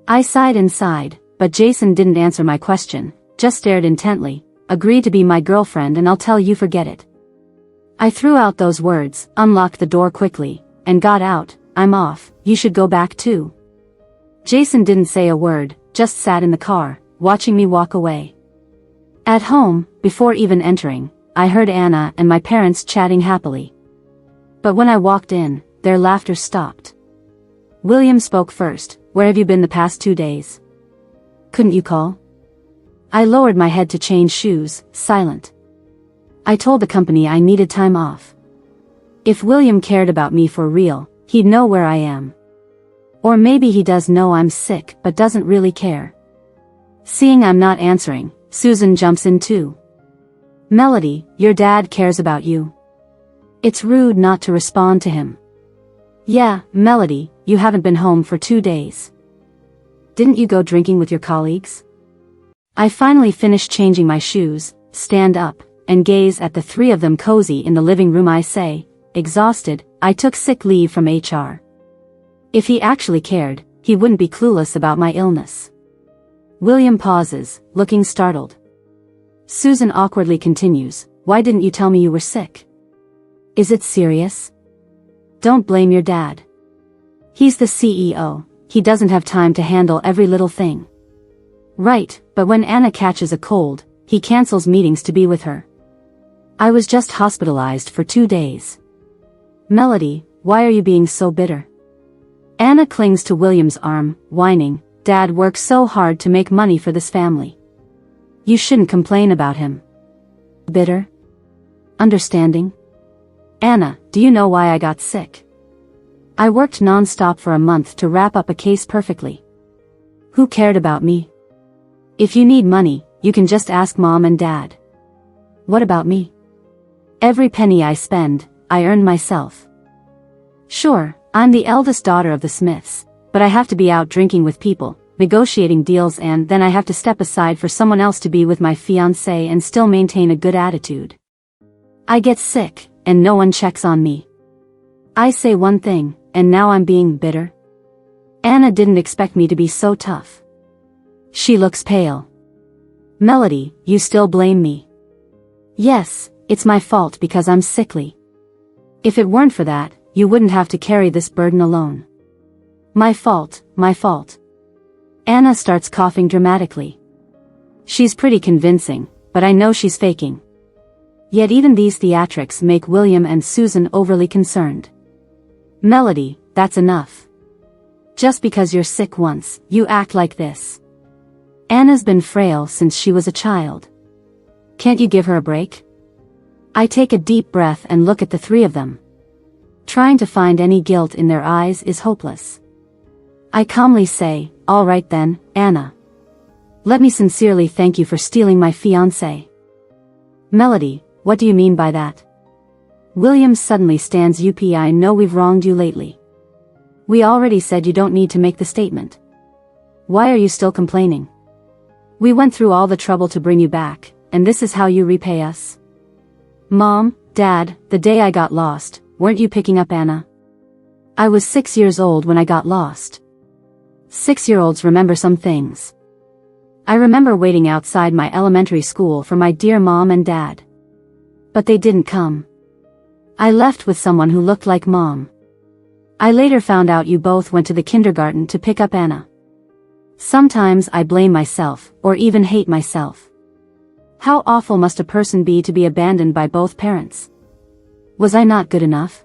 I sighed inside, but Jason didn't answer my question, just stared intently. Agree to be my girlfriend and I'll tell you forget it. I threw out those words, unlocked the door quickly, and got out. I'm off, you should go back too. Jason didn't say a word, just sat in the car, watching me walk away. At home, before even entering, I heard Anna and my parents chatting happily. But when I walked in, their laughter stopped. William spoke first. Where have you been the past 2 days? Couldn't you call? I lowered my head to change shoes, silent. I told the company I needed time off. If William cared about me for real, he'd know where I am. Or maybe he does know I'm sick but doesn't really care. Seeing I'm not answering, Susan jumps in too. Melody, your dad cares about you. It's rude not to respond to him. Yeah, Melody, you haven't been home for 2 days. Didn't you go drinking with your colleagues? I finally finished changing my shoes, stand up, and gaze at the 3 of them cozy in the living room. I say, exhausted, I took sick leave from HR. If he actually cared, he wouldn't be clueless about my illness. William pauses, looking startled. Susan awkwardly continues, why didn't you tell me you were sick? Is it serious? Don't blame your dad. He's the CEO, he doesn't have time to handle every little thing. Right, but when Anna catches a cold, he cancels meetings to be with her. I was just hospitalized for 2 days. Melody, why are you being so bitter? Anna clings to William's arm, whining, Dad works so hard to make money for this family. You shouldn't complain about him. Bitter? Understanding? Anna, do you know why I got sick? I worked non-stop for a month to wrap up a case perfectly. Who cared about me? If you need money, you can just ask Mom and Dad. What about me? Every penny I spend, I earn myself. Sure, I'm the eldest daughter of the Smiths, but I have to be out drinking with people, negotiating deals, and then I have to step aside for someone else to be with my fiancé and still maintain a good attitude. I get sick, and no one checks on me. I say one thing, and now I'm being bitter. Anna didn't expect me to be so tough. She looks pale. Melody, you still blame me. Yes, it's my fault because I'm sickly. If it weren't for that, you wouldn't have to carry this burden alone. My fault, my fault. Anna starts coughing dramatically. She's pretty convincing, but I know she's faking. Yet even these theatrics make William and Susan overly concerned. Melody, that's enough. Just because you're sick once, you act like this. Anna's been frail since she was a child. Can't you give her a break? I take a deep breath and look at the three of them. Trying to find any guilt in their eyes is hopeless. I calmly say, all right then, Anna. Let me sincerely thank you for stealing my fiancé. Melody, what do you mean by that? William suddenly stands up. I know we've wronged you lately. We already said you don't need to make the statement. Why are you still complaining? We went through all the trouble to bring you back, and this is how you repay us? Mom, Dad, the day I got lost, weren't you picking up Anna? I was 6 years old when I got lost. 6-year-olds remember some things. I remember waiting outside my elementary school for my dear Mom and Dad. But they didn't come. I left with someone who looked like Mom. I later found out you both went to the kindergarten to pick up Anna. Sometimes I blame myself, or even hate myself. How awful must a person be to be abandoned by both parents? Was I not good enough?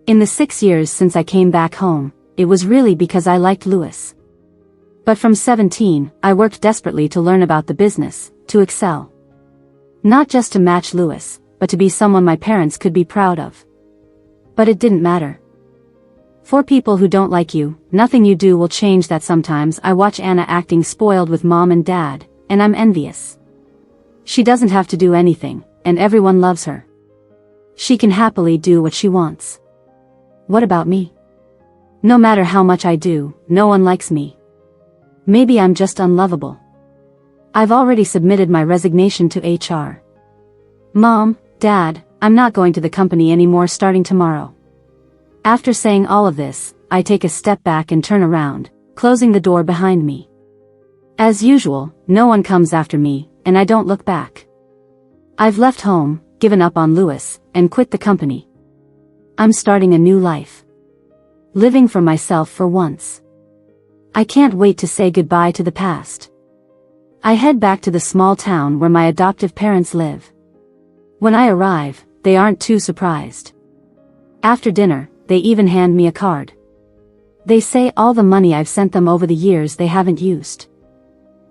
In the 6 years since I came back home, it was really because I liked Lewis. But from 17, I worked desperately to learn about the business, to excel. Not just to match Lewis, but to be someone my parents could be proud of. But it didn't matter. For people who don't like you, nothing you do will change that. Sometimes I watch Anna acting spoiled with Mom and Dad, and I'm envious. She doesn't have to do anything, and everyone loves her. She can happily do what she wants. What about me? No matter how much I do, no one likes me. Maybe I'm just unlovable. I've already submitted my resignation to HR. Mom, Dad, I'm not going to the company anymore starting tomorrow. After saying all of this, I take a step back and turn around, closing the door behind me. As usual, no one comes after me, and I don't look back. I've left home, given up on Lewis, and quit the company. I'm starting a new life. Living for myself for once. I can't wait to say goodbye to the past. I head back to the small town where my adoptive parents live. When I arrive, they aren't too surprised. After dinner, they even hand me a card. They say all the money I've sent them over the years they haven't used.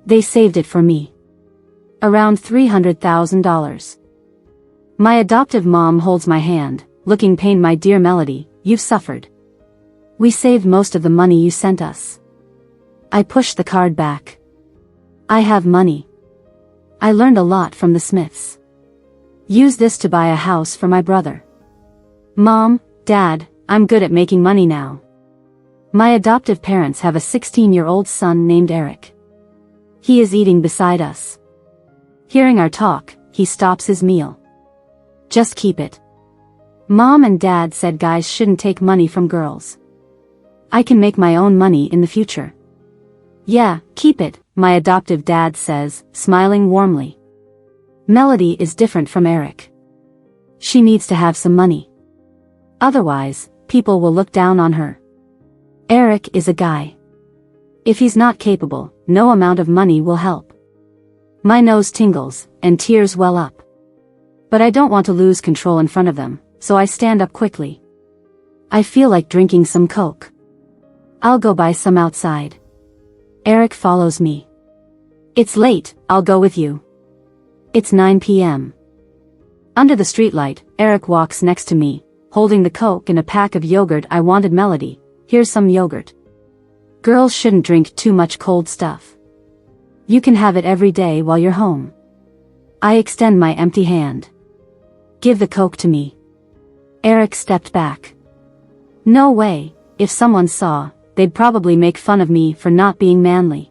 They saved it for me. Around $300,000. My adoptive mom holds my hand, looking pained. My dear Melody, you've suffered. We saved most of the money you sent us. I push the card back. I have money. I learned a lot from the Smiths. Use this to buy a house for my brother. Mom, Dad, I'm good at making money now. My adoptive parents have a 16-year-old son named Eric. He is eating beside us. Hearing our talk, he stops his meal. Just keep it. Mom and Dad said guys shouldn't take money from girls. I can make my own money in the future. Yeah, keep it, my adoptive dad says, smiling warmly. Melody is different from Eric. She needs to have some money. Otherwise, people will look down on her. Eric is a guy. If he's not capable, no amount of money will help. My nose tingles, and tears well up. But I don't want to lose control in front of them, so I stand up quickly. I feel like drinking some Coke. I'll go buy some outside. Eric follows me. It's late, I'll go with you. It's 9 p.m. Under the streetlight, Eric walks next to me, holding the Coke and a pack of yogurt. I wanted Melody, here's some yogurt. Girls shouldn't drink too much cold stuff. You can have it every day while you're home. I extend my empty hand. Give the Coke to me. Eric stepped back. No way, if someone saw, they'd probably make fun of me for not being manly.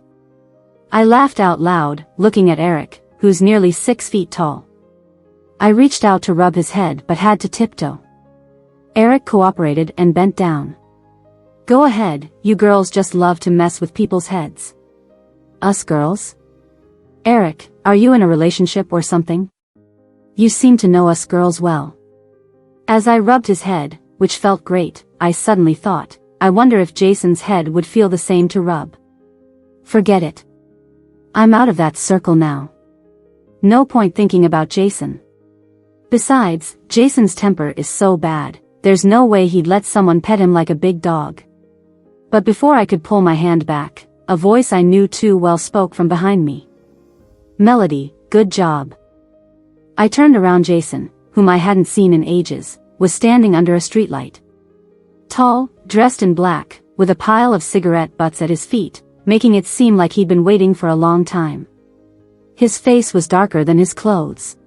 I laughed out loud, looking at Eric, who's nearly 6 feet tall. I reached out to rub his head but had to tiptoe. Eric cooperated and bent down. Go ahead, you girls just love to mess with people's heads. Us girls? Eric, are you in a relationship or something? You seem to know us girls well. As I rubbed his head, which felt great, I suddenly thought, I wonder if Jason's head would feel the same to rub. Forget it. I'm out of that circle now. No point thinking about Jason. Besides, Jason's temper is so bad, there's no way he'd let someone pet him like a big dog. But before I could pull my hand back, a voice I knew too well spoke from behind me. Melody, good job. I turned around. Jason, whom I hadn't seen in ages, was standing under a streetlight. Tall, dressed in black, with a pile of cigarette butts at his feet, making it seem like he'd been waiting for a long time. His face was darker than his clothes.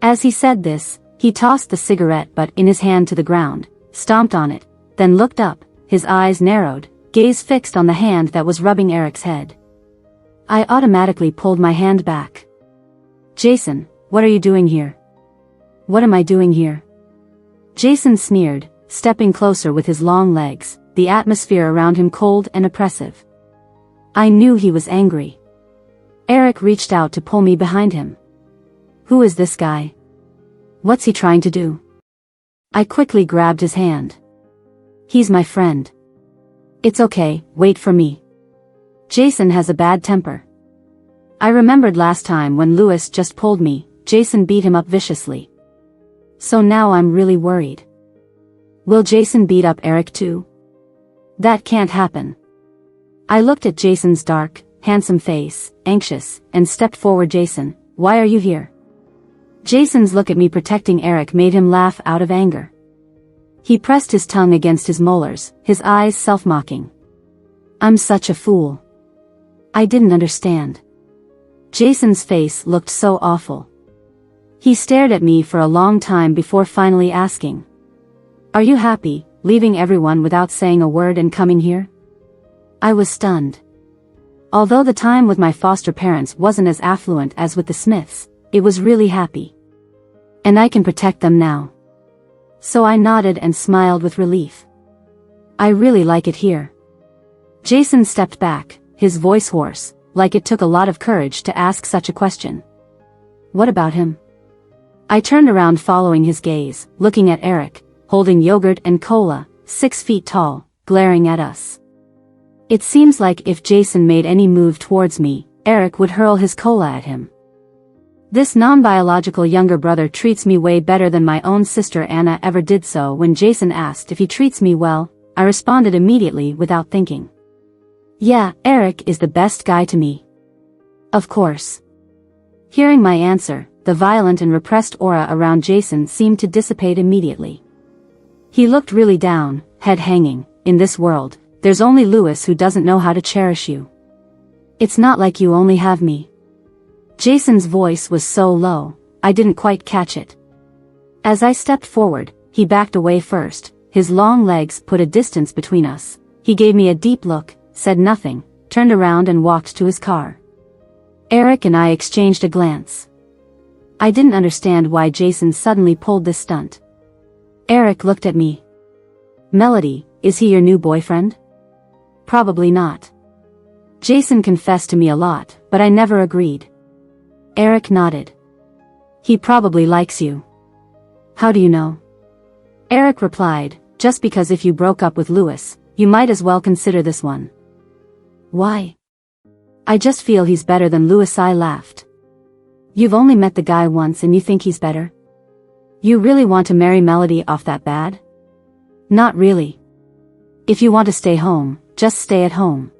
As he said this, he tossed the cigarette butt in his hand to the ground, stomped on it, then looked up, his eyes narrowed, gaze fixed on the hand that was rubbing Eric's head. I automatically pulled my hand back. Jason, what are you doing here? What am I doing here? Jason sneered, stepping closer with his long legs, the atmosphere around him cold and oppressive. I knew he was angry. Eric reached out to pull me behind him. Who is this guy? What's he trying to do? I quickly grabbed his hand. He's my friend. It's okay, wait for me. Jason has a bad temper. I remembered last time when Lewis just pulled me, Jason beat him up viciously. So now I'm really worried. Will Jason beat up Eric too? That can't happen. I looked at Jason's dark, handsome face, anxious, and stepped forward. Jason, why are you here? Jason's look at me protecting Eric made him laugh out of anger. He pressed his tongue against his molars, his eyes self-mocking. I'm such a fool. I didn't understand. Jason's face looked so awful. He stared at me for a long time before finally asking. Are you happy, leaving everyone without saying a word and coming here? I was stunned. Although the time with my foster parents wasn't as affluent as with the Smiths, it was really happy. And I can protect them now. So I nodded and smiled with relief. I really like it here. Jason stepped back, his voice hoarse, like it took a lot of courage to ask such a question. What about him? I turned around following his gaze, looking at Eric, holding yogurt and cola, 6 feet tall, glaring at us. It seems like if Jason made any move towards me, Eric would hurl his cola at him. This non-biological younger brother treats me way better than my own sister Anna ever did. So when Jason asked if he treats me well, I responded immediately without thinking. Yeah, Eric is the best guy to me. Of course. Hearing my answer, the violent and repressed aura around Jason seemed to dissipate immediately. He looked really down, head hanging. In this world, there's only Lewis who doesn't know how to cherish you. It's not like you only have me. Jason's voice was so low, I didn't quite catch it. As I stepped forward, he backed away first, his long legs put a distance between us. He gave me a deep look, said nothing, turned around and walked to his car. Eric and I exchanged a glance. I didn't understand why Jason suddenly pulled this stunt. Eric looked at me. Melody, is he your new boyfriend? Probably not. Jason confessed to me a lot, but I never agreed. Eric nodded. He probably likes you. How do you know? Eric replied, just because if you broke up with Lewis, you might as well consider this one. Why? I just feel he's better than Lewis. I laughed. You've only met the guy once and you think he's better? You really want to marry Melody off that bad? Not really. If you want to stay home, just stay at home.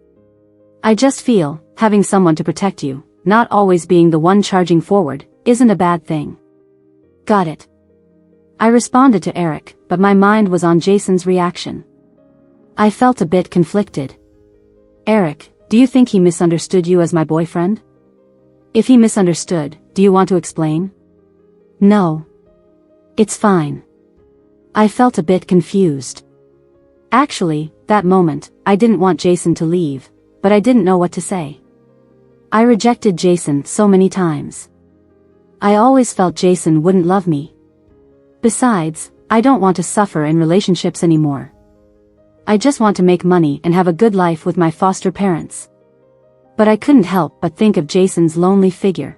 I just feel, having someone to protect you, not always being the one charging forward, isn't a bad thing. Got it. I responded to Eric, but my mind was on Jason's reaction. I felt a bit conflicted. Eric, do you think he misunderstood you as my boyfriend? If he misunderstood, do you want to explain? No. It's fine. I felt a bit confused. Actually, that moment, I didn't want Jason to leave, but I didn't know what to say. I rejected Jason so many times. I always felt Jason wouldn't love me. Besides, I don't want to suffer in relationships anymore. I just want to make money and have a good life with my foster parents. But I couldn't help but think of Jason's lonely figure.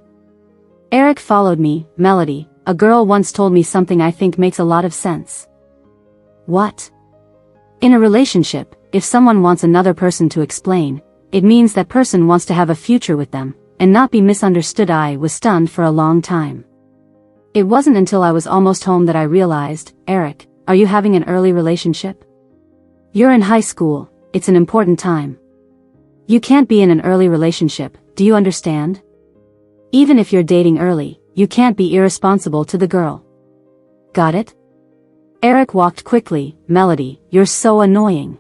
Eric followed me. Melody, a girl once told me something I think makes a lot of sense. What? In a relationship, if someone wants another person to explain, it means that person wants to have a future with them, and not be misunderstood. I was stunned for a long time. It wasn't until I was almost home that I realized, Eric, are you having an early relationship? You're in high school, it's an important time. You can't be in an early relationship, do you understand? Even if you're dating early, you can't be irresponsible to the girl. Got it? Eric walked quickly. Melody, you're so annoying.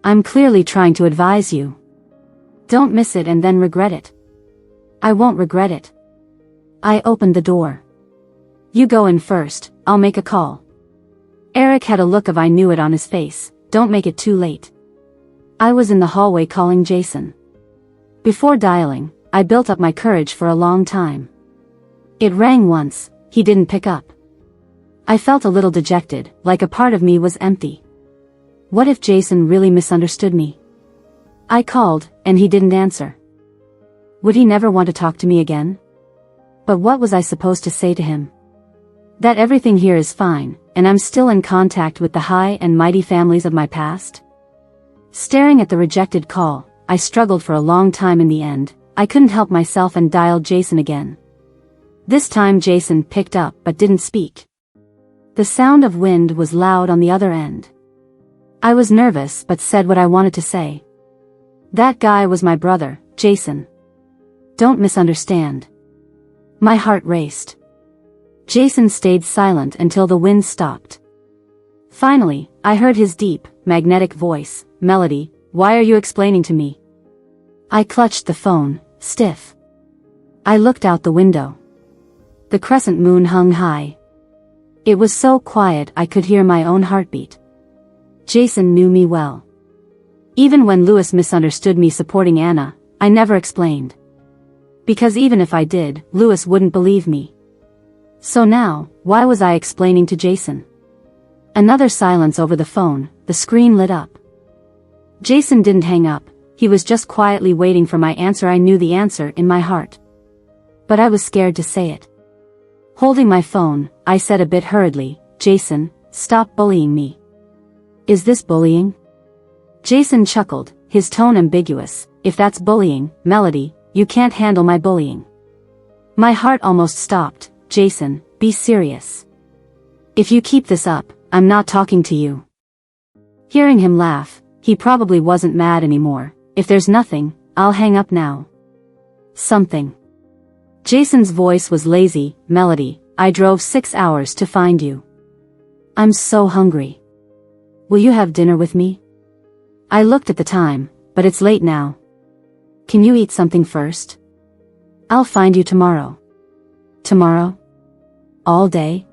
I'm clearly trying to advise you. Don't miss it and then regret it. I won't regret it. I opened the door. You go in first, I'll make a call. Eric had a look of I knew it on his face. Don't make it too late. I was in the hallway calling Jason. Before dialing, I built up my courage for a long time. It rang once, he didn't pick up. I felt a little dejected, like a part of me was empty. What if Jason really misunderstood me? I called, and he didn't answer. Would he never want to talk to me again? But what was I supposed to say to him? That everything here is fine, and I'm still in contact with the high and mighty families of my past? Staring at the rejected call, I struggled for a long time. In the end, I couldn't help myself and dialed Jason again. This time Jason picked up but didn't speak. The sound of wind was loud on the other end. I was nervous but said what I wanted to say. That guy was my brother, Jason. Don't misunderstand. My heart raced. Jason stayed silent until the wind stopped. Finally, I heard his deep, magnetic voice. Melody, why are you explaining to me? I clutched the phone, stiff. I looked out the window. The crescent moon hung high. It was so quiet I could hear my own heartbeat. Jason knew me well. Even when Lewis misunderstood me supporting Anna, I never explained. Because even if I did, Lewis wouldn't believe me. So now, why was I explaining to Jason? Another silence over the phone. The screen lit up. Jason didn't hang up, he was just quietly waiting for my answer. I knew the answer in my heart. But I was scared to say it. Holding my phone, I said a bit hurriedly, Jason, stop bullying me. Is this bullying? Jason chuckled, his tone ambiguous. If that's bullying, Melody, you can't handle my bullying. My heart almost stopped. Jason, be serious. If you keep this up, I'm not talking to you. Hearing him laugh, he probably wasn't mad anymore. If there's nothing, I'll hang up now. Something. Jason's voice was lazy. Melody, I drove 6 hours to find you. I'm so hungry. Will you have dinner with me? I looked at the time, but it's late now. Can you eat something first? I'll find you tomorrow. Tomorrow? All day?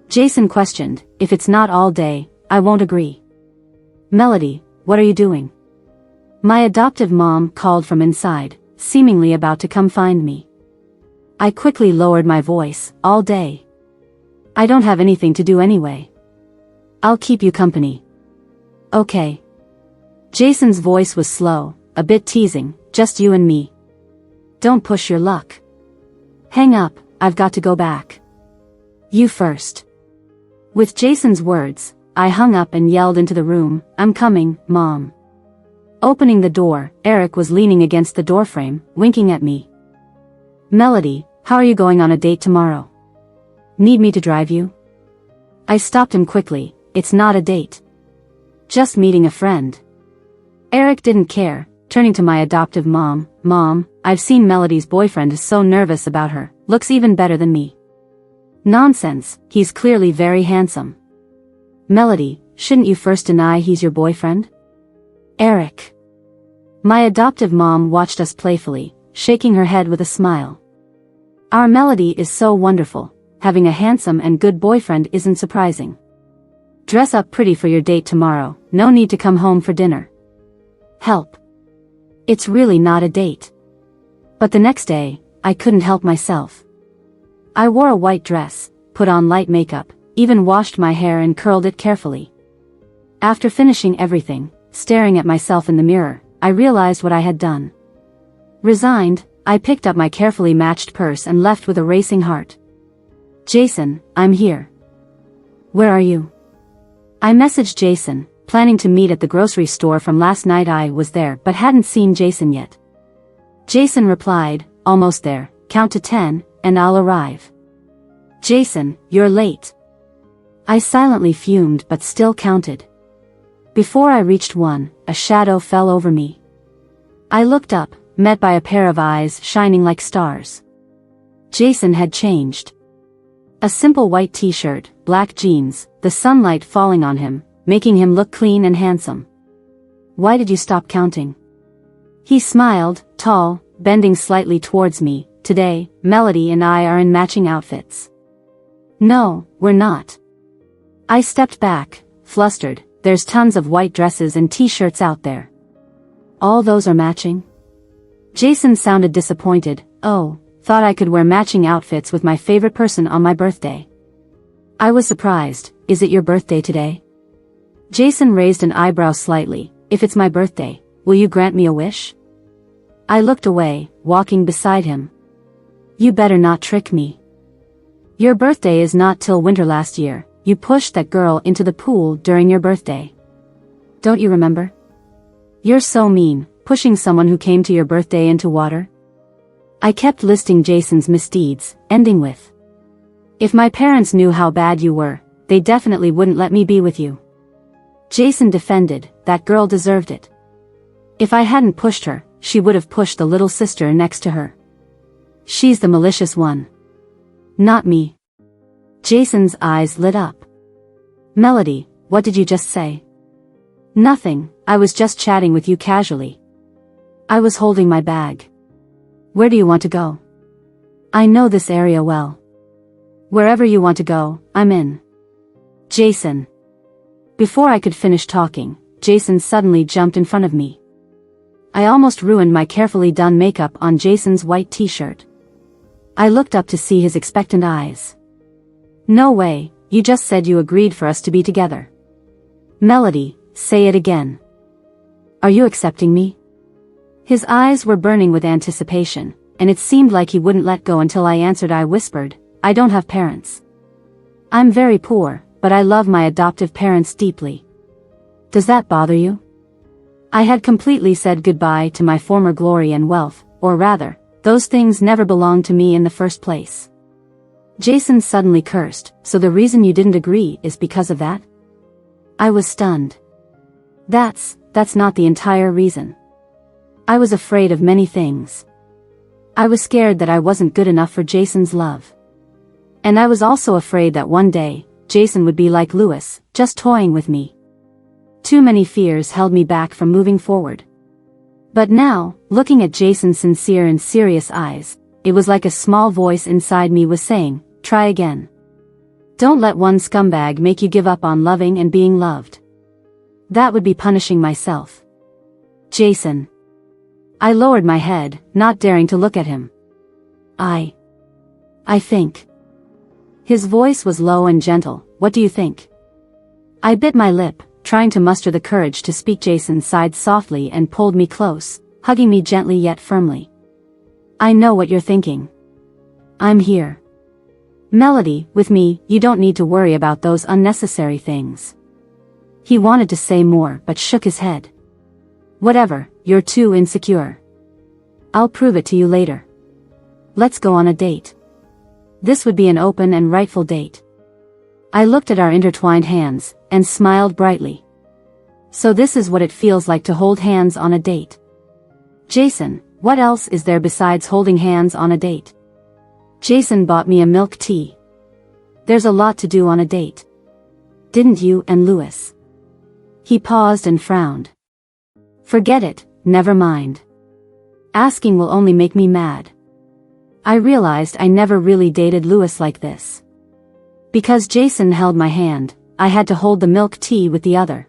Jason questioned. If it's not all day, I won't agree. Melody, what are you doing? My adoptive mom called from inside, seemingly about to come find me. I quickly lowered my voice. All day. I don't have anything to do anyway. I'll keep you company. Okay. Jason's voice was slow, a bit teasing. Just you and me. Don't push your luck. Hang up, I've got to go back. You first. With Jason's words, I hung up and yelled into the room, I'm coming, Mom. Opening the door, Eric was leaning against the doorframe, winking at me. Melody, how are you going on a date tomorrow? Need me to drive you? I stopped him quickly. It's not a date. Just meeting a friend. Eric didn't care, turning to my adoptive mom. Mom, I've seen Melody's boyfriend is so nervous about her, looks even better than me. Nonsense, he's clearly very handsome. Melody, shouldn't you first deny he's your boyfriend? Eric. My adoptive mom watched us playfully, shaking her head with a smile. Our Melody is so wonderful, having a handsome and good boyfriend isn't surprising. Dress up pretty for your date tomorrow, no need to come home for dinner. Help. It's really not a date. But the next day, I couldn't help myself. I wore a white dress, put on light makeup, even washed my hair and curled it carefully. After finishing everything, staring at myself in the mirror, I realized what I had done. Resigned, I picked up my carefully matched purse and left with a racing heart. Jason, I'm here. Where are you? I messaged Jason, planning to meet at the grocery store from last night. I was there but hadn't seen Jason yet. Jason replied, almost there, count to 10, and I'll arrive. Jason, you're late. I silently fumed but still counted. Before I reached 1, a shadow fell over me. I looked up, met by a pair of eyes shining like stars. Jason had changed. A simple white t-shirt, black jeans, the sunlight falling on him, making him look clean and handsome. Why did you stop counting? He smiled, tall, bending slightly towards me. Today, Melody and I are in matching outfits. No, we're not. I stepped back, flustered. There's tons of white dresses and t-shirts out there. All those are matching? Jason sounded disappointed. Oh, thought I could wear matching outfits with my favorite person on my birthday. I was surprised. Is it your birthday today? Jason raised an eyebrow slightly. If it's my birthday, will you grant me a wish? I looked away, walking beside him. You better not trick me. Your birthday is not till winter. Last year, you pushed that girl into the pool during your birthday. Don't you remember? You're so mean, pushing someone who came to your birthday into water. I kept listing Jason's misdeeds, ending with, if my parents knew how bad you were, they definitely wouldn't let me be with you. Jason defended, that girl deserved it. If I hadn't pushed her, she would have pushed the little sister next to her. She's the malicious one. Not me. Jason's eyes lit up. Melody, what did you just say? Nothing, I was just chatting with you casually. I was holding my bag. Where do you want to go? I know this area well. Wherever you want to go, I'm in. Jason. Before I could finish talking, Jason suddenly jumped in front of me. I almost ruined my carefully done makeup on Jason's white t-shirt. I looked up to see his expectant eyes. No way, you just said you agreed for us to be together. Melody, say it again. Are you accepting me? His eyes were burning with anticipation, and it seemed like he wouldn't let go until I answered. I whispered, I don't have parents. I'm very poor, but I love my adoptive parents deeply. Does that bother you? I had completely said goodbye to my former glory and wealth, or rather, those things never belonged to me in the first place. Jason suddenly cursed, so the reason you didn't agree is because of that? I was stunned. That's not the entire reason. I was afraid of many things. I was scared that I wasn't good enough for Jason's love. And I was also afraid that one day, Jason would be like Lewis, just toying with me. Too many fears held me back from moving forward. But now, looking at Jason's sincere and serious eyes, it was like a small voice inside me was saying, try again. Don't let one scumbag make you give up on loving and being loved. That would be punishing myself. Jason. I lowered my head, not daring to look at him. I think. His voice was low and gentle. What do you think? I bit my lip, trying to muster the courage to speak. Jason sighed softly and pulled me close, hugging me gently yet firmly. I know what you're thinking. I'm here. Melody, with me, you don't need to worry about those unnecessary things. He wanted to say more but shook his head. Whatever, you're too insecure. I'll prove it to you later. Let's go on a date. This would be an open and rightful date. I looked at our intertwined hands, and smiled brightly. So this is what it feels like to hold hands on a date. Jason, what else is there besides holding hands on a date? Jason bought me a milk tea. There's a lot to do on a date. Didn't you and Lewis? He paused and frowned. Forget it, never mind. Asking will only make me mad. I realized I never really dated Lewis like this. Because Jason held my hand, I had to hold the milk tea with the other.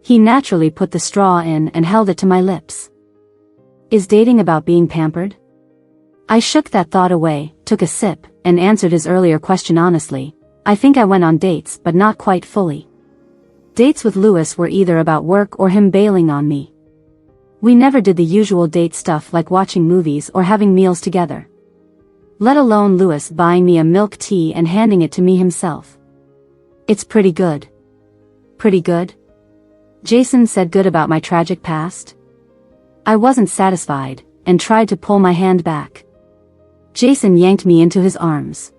He naturally put the straw in and held it to my lips. Is dating about being pampered? I shook that thought away, took a sip, and answered his earlier question honestly. I think I went on dates but not quite fully. Dates with Lewis were either about work or him bailing on me. We never did the usual date stuff like watching movies or having meals together. Let alone Lewis buying me a milk tea and handing it to me himself. It's pretty good. Pretty good? Jason said good about my tragic past? I wasn't satisfied, and tried to pull my hand back. Jason yanked me into his arms.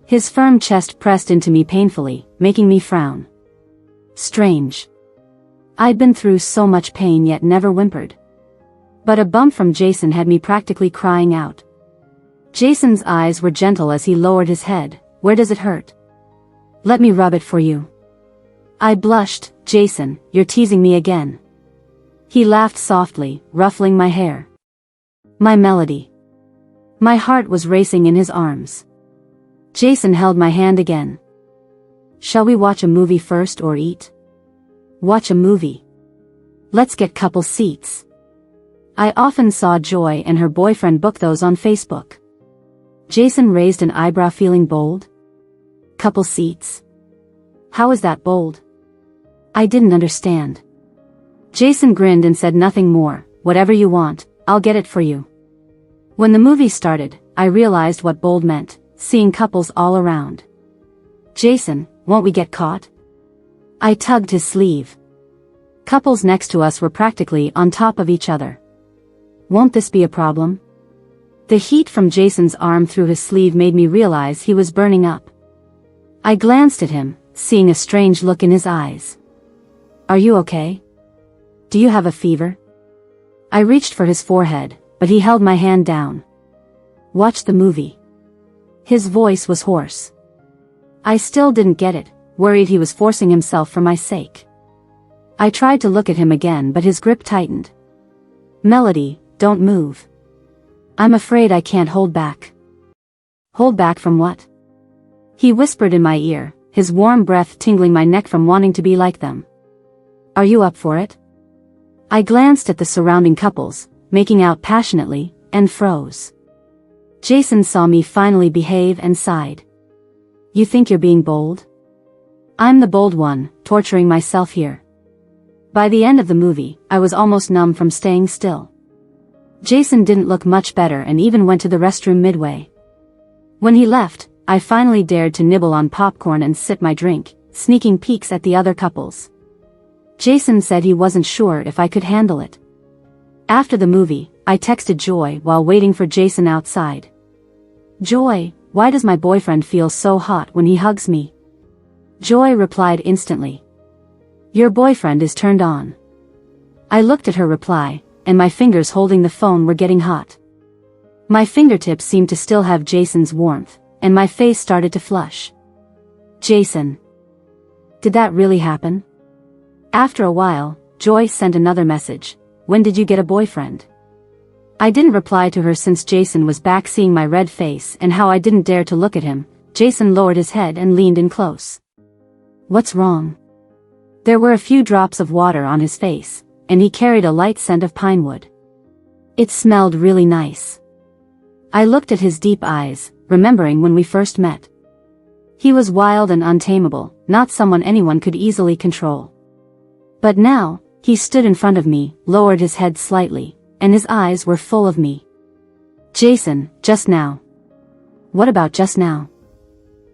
His firm chest pressed into me painfully, making me frown. Strange. I'd been through so much pain yet never whimpered. But a bump from Jason had me practically crying out. Jason's eyes were gentle as he lowered his head. Where does it hurt? Let me rub it for you. I blushed. Jason, you're teasing me again. He laughed softly, ruffling my hair. My melody. My heart was racing in his arms. Jason held my hand again. Shall we watch a movie first or eat? Watch a movie. Let's get couple seats. I often saw Joy and her boyfriend book those on Facebook. Jason raised an eyebrow, feeling bold. Couple seats? How is that bold? I didn't understand. Jason grinned and said nothing more. Whatever you want, I'll get it for you. When the movie started, I realized what bold meant, seeing couples all around. Jason, won't we get caught? I tugged his sleeve. Couples next to us were practically on top of each other. Won't this be a problem? The heat from Jason's arm through his sleeve made me realize he was burning up. I glanced at him, seeing a strange look in his eyes. Are you okay? Do you have a fever? I reached for his forehead, but he held my hand down. Watch the movie. His voice was hoarse. I still didn't get it, worried he was forcing himself for my sake. I tried to look at him again, but his grip tightened. Melody, don't move. I'm afraid I can't hold back. Hold back from what? He whispered in my ear, his warm breath tingling my neck from wanting to be like them. Are you up for it? I glanced at the surrounding couples, making out passionately, and froze. Jason saw me finally behave and sighed. You think you're being bold? I'm the bold one, torturing myself here. By the end of the movie, I was almost numb from staying still. Jason didn't look much better and even went to the restroom midway. When he left, I finally dared to nibble on popcorn and sip my drink, sneaking peeks at the other couples. Jason said he wasn't sure if I could handle it. After the movie, I texted Joy while waiting for Jason outside. Joy, why does my boyfriend feel so hot when he hugs me? Joy replied instantly. Your boyfriend is turned on. I looked at her reply, and my fingers holding the phone were getting hot. My fingertips seemed to still have Jason's warmth, and my face started to flush. Jason. Did that really happen? After a while, Joy sent another message. When did you get a boyfriend? I didn't reply to her since Jason was back, seeing my red face and how I didn't dare to look at him. Jason lowered his head and leaned in close. What's wrong? There were a few drops of water on his face, and he carried a light scent of pine wood. It smelled really nice. I looked at his deep eyes, remembering when we first met. He was wild and untamable, not someone anyone could easily control. But now, he stood in front of me, lowered his head slightly, and his eyes were full of me. Jason, just now. What about just now?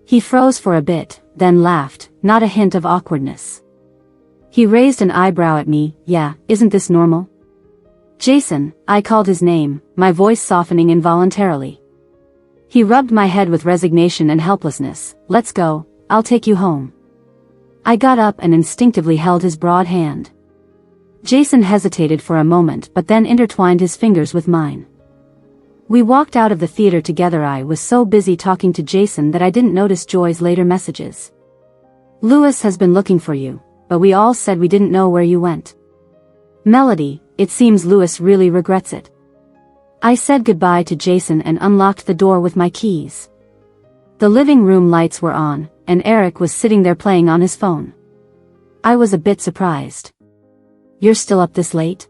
He froze for a bit, then laughed, not a hint of awkwardness. He raised an eyebrow at me. Yeah, isn't this normal? Jason, I called his name, my voice softening involuntarily. He rubbed my head with resignation and helplessness. Let's go, I'll take you home. I got up and instinctively held his broad hand. Jason hesitated for a moment but then intertwined his fingers with mine. We walked out of the theater together. I was so busy talking to Jason that I didn't notice Joy's later messages. Lewis has been looking for you, but we all said we didn't know where you went. Melody, it seems Lewis really regrets it. I said goodbye to Jason and unlocked the door with my keys. The living room lights were on, and Eric was sitting there playing on his phone. I was a bit surprised. You're still up this late?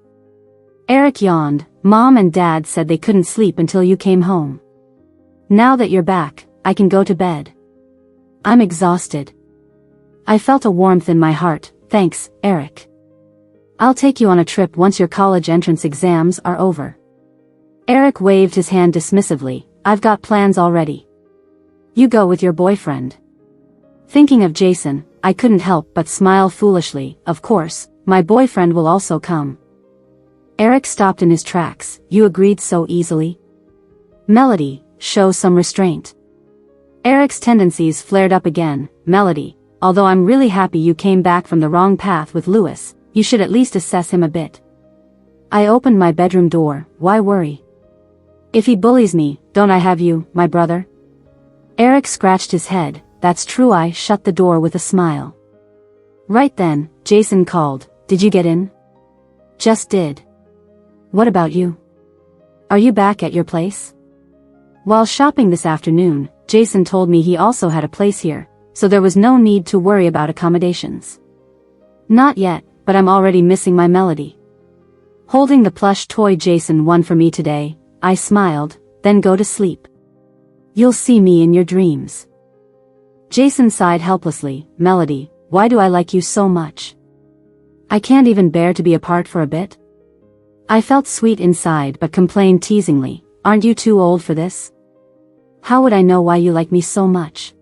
Eric yawned. Mom and Dad said they couldn't sleep until you came home. Now that you're back, I can go to bed. I'm exhausted. I felt a warmth in my heart. Thanks, Eric. I'll take you on a trip once your college entrance exams are over. Eric waved his hand dismissively. I've got plans already. You go with your boyfriend. Thinking of Jason, I couldn't help but smile foolishly. Of course, my boyfriend will also come. Eric stopped in his tracks. You agreed so easily? Melody, show some restraint. Eric's tendencies flared up again. Melody, although I'm really happy you came back from the wrong path with Lewis, you should at least assess him a bit. I opened my bedroom door. Why worry? If he bullies me, don't I have you, my brother? Eric scratched his head. That's true. I shut the door with a smile. Right then, Jason called. Did you get in? Just did. What about you? Are you back at your place? While shopping this afternoon, Jason told me he also had a place here, so there was no need to worry about accommodations. Not yet, but I'm already missing my Melody. Holding the plush toy Jason won for me today, I smiled. Then go to sleep. You'll see me in your dreams. Jason sighed helplessly. Melody, why do I like you so much? I can't even bear to be apart for a bit. I felt sweet inside but complained teasingly. Aren't you too old for this? How would I know why you like me so much?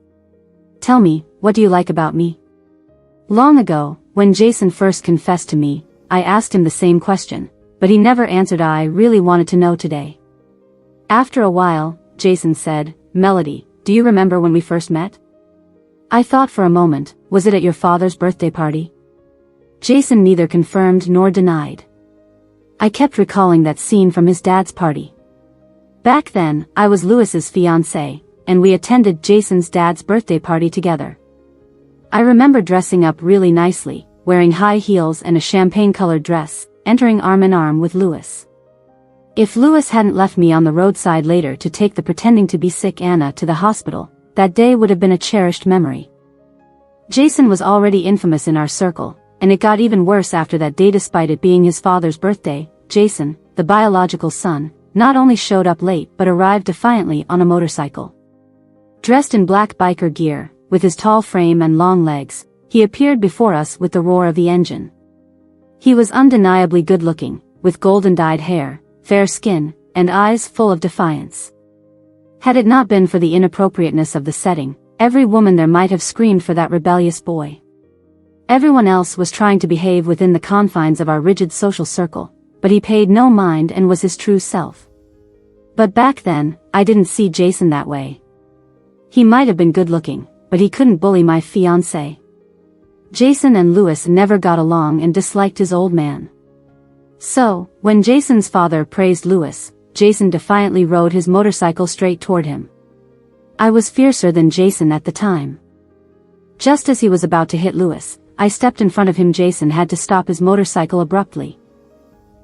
Tell me, what do you like about me? Long ago, when Jason first confessed to me, I asked him the same question, but he never answered. I really wanted to know today. After a while, Jason said, Melody, do you remember when we first met? I thought for a moment. Was it at your father's birthday party? Jason neither confirmed nor denied. I kept recalling that scene from his dad's party. Back then, I was Lewis's fiancée, and we attended Jason's dad's birthday party together. I remember dressing up really nicely, wearing high heels and a champagne-colored dress, entering arm in arm with Lewis. If Lewis hadn't left me on the roadside later to take the pretending to be sick Anna to the hospital, that day would have been a cherished memory. Jason was already infamous in our circle, and it got even worse after that day. Despite it being his father's birthday, Jason, the biological son, not only showed up late but arrived defiantly on a motorcycle. Dressed in black biker gear, with his tall frame and long legs, he appeared before us with the roar of the engine. He was undeniably good-looking, with golden-dyed hair, fair skin, and eyes full of defiance. Had it not been for the inappropriateness of the setting, every woman there might have screamed for that rebellious boy. Everyone else was trying to behave within the confines of our rigid social circle, but he paid no mind and was his true self. But back then, I didn't see Jason that way. He might have been good-looking, but he couldn't bully my fiancé. Jason and Lewis never got along and disliked his old man. So, when Jason's father praised Lewis, Jason defiantly rode his motorcycle straight toward him. I was fiercer than Jason at the time. Just as he was about to hit Lewis, I stepped in front of him. Jason had to stop his motorcycle abruptly.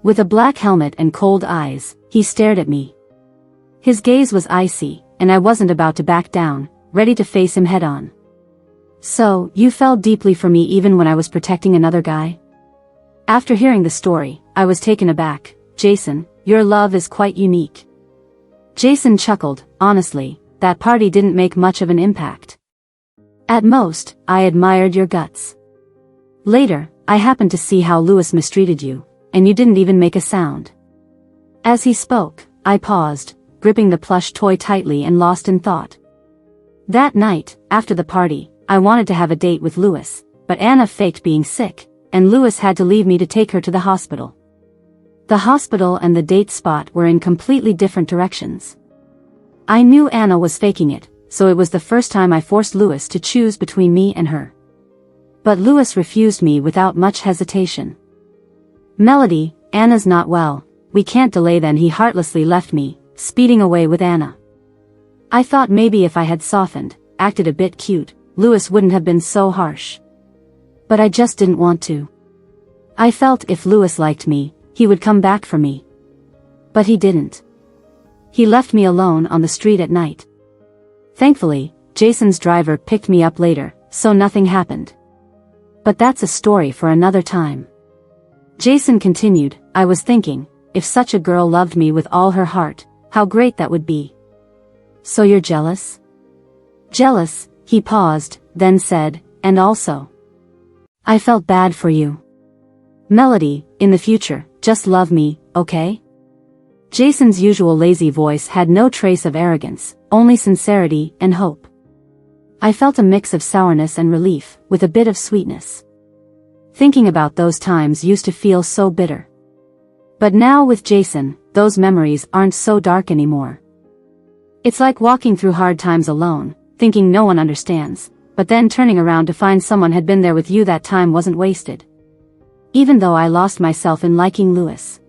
With a black helmet and cold eyes, he stared at me. His gaze was icy, and I wasn't about to back down, ready to face him head-on. So, you fell deeply for me even when I was protecting another guy? After hearing the story, I was taken aback. Jason, your love is quite unique. Jason chuckled. Honestly, that party didn't make much of an impact. At most, I admired your guts. Later, I happened to see how Lewis mistreated you, and you didn't even make a sound. As he spoke, I paused, gripping the plush toy tightly and lost in thought. That night, after the party, I wanted to have a date with Lewis, but Anna faked being sick, and Lewis had to leave me to take her to the hospital. The hospital and the date spot were in completely different directions. I knew Anna was faking it, so it was the first time I forced Lewis to choose between me and her. But Lewis refused me without much hesitation. "Melody, Anna's not well, we can't delay." Then he heartlessly left me, speeding away with Anna. I thought maybe if I had softened, acted a bit cute, Lewis wouldn't have been so harsh. But I just didn't want to. I felt if Lewis liked me, he would come back for me. But he didn't. He left me alone on the street at night. Thankfully, Jason's driver picked me up later, so nothing happened. But that's a story for another time. Jason continued, "I was thinking, if such a girl loved me with all her heart, how great that would be." "So you're jealous?" "Jealous," he paused, then said, "and also, I felt bad for you. Melody, in the future, just love me, okay?" Jason's usual lazy voice had no trace of arrogance, only sincerity and hope. I felt a mix of sourness and relief, with a bit of sweetness. Thinking about those times used to feel so bitter. But now with Jason, those memories aren't so dark anymore. It's like walking through hard times alone, thinking no one understands, but then turning around to find someone had been there with you. That time wasn't wasted. Even though I lost myself in liking Lewis.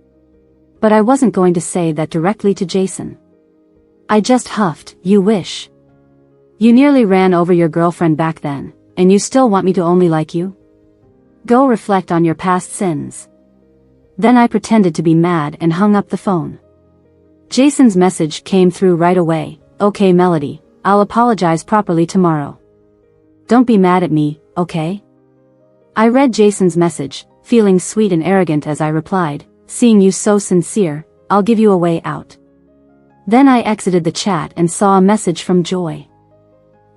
But I wasn't going to say that directly to Jason. I just huffed, "You wish. You nearly ran over your girlfriend back then, and you still want me to only like you? Go reflect on your past sins." Then I pretended to be mad and hung up the phone. Jason's message came through right away, "Okay Melody, I'll apologize properly tomorrow. Don't be mad at me, okay?" I read Jason's message, feeling sweet and arrogant as I replied, "Seeing you so sincere, I'll give you a way out." Then I exited the chat and saw a message from Joy.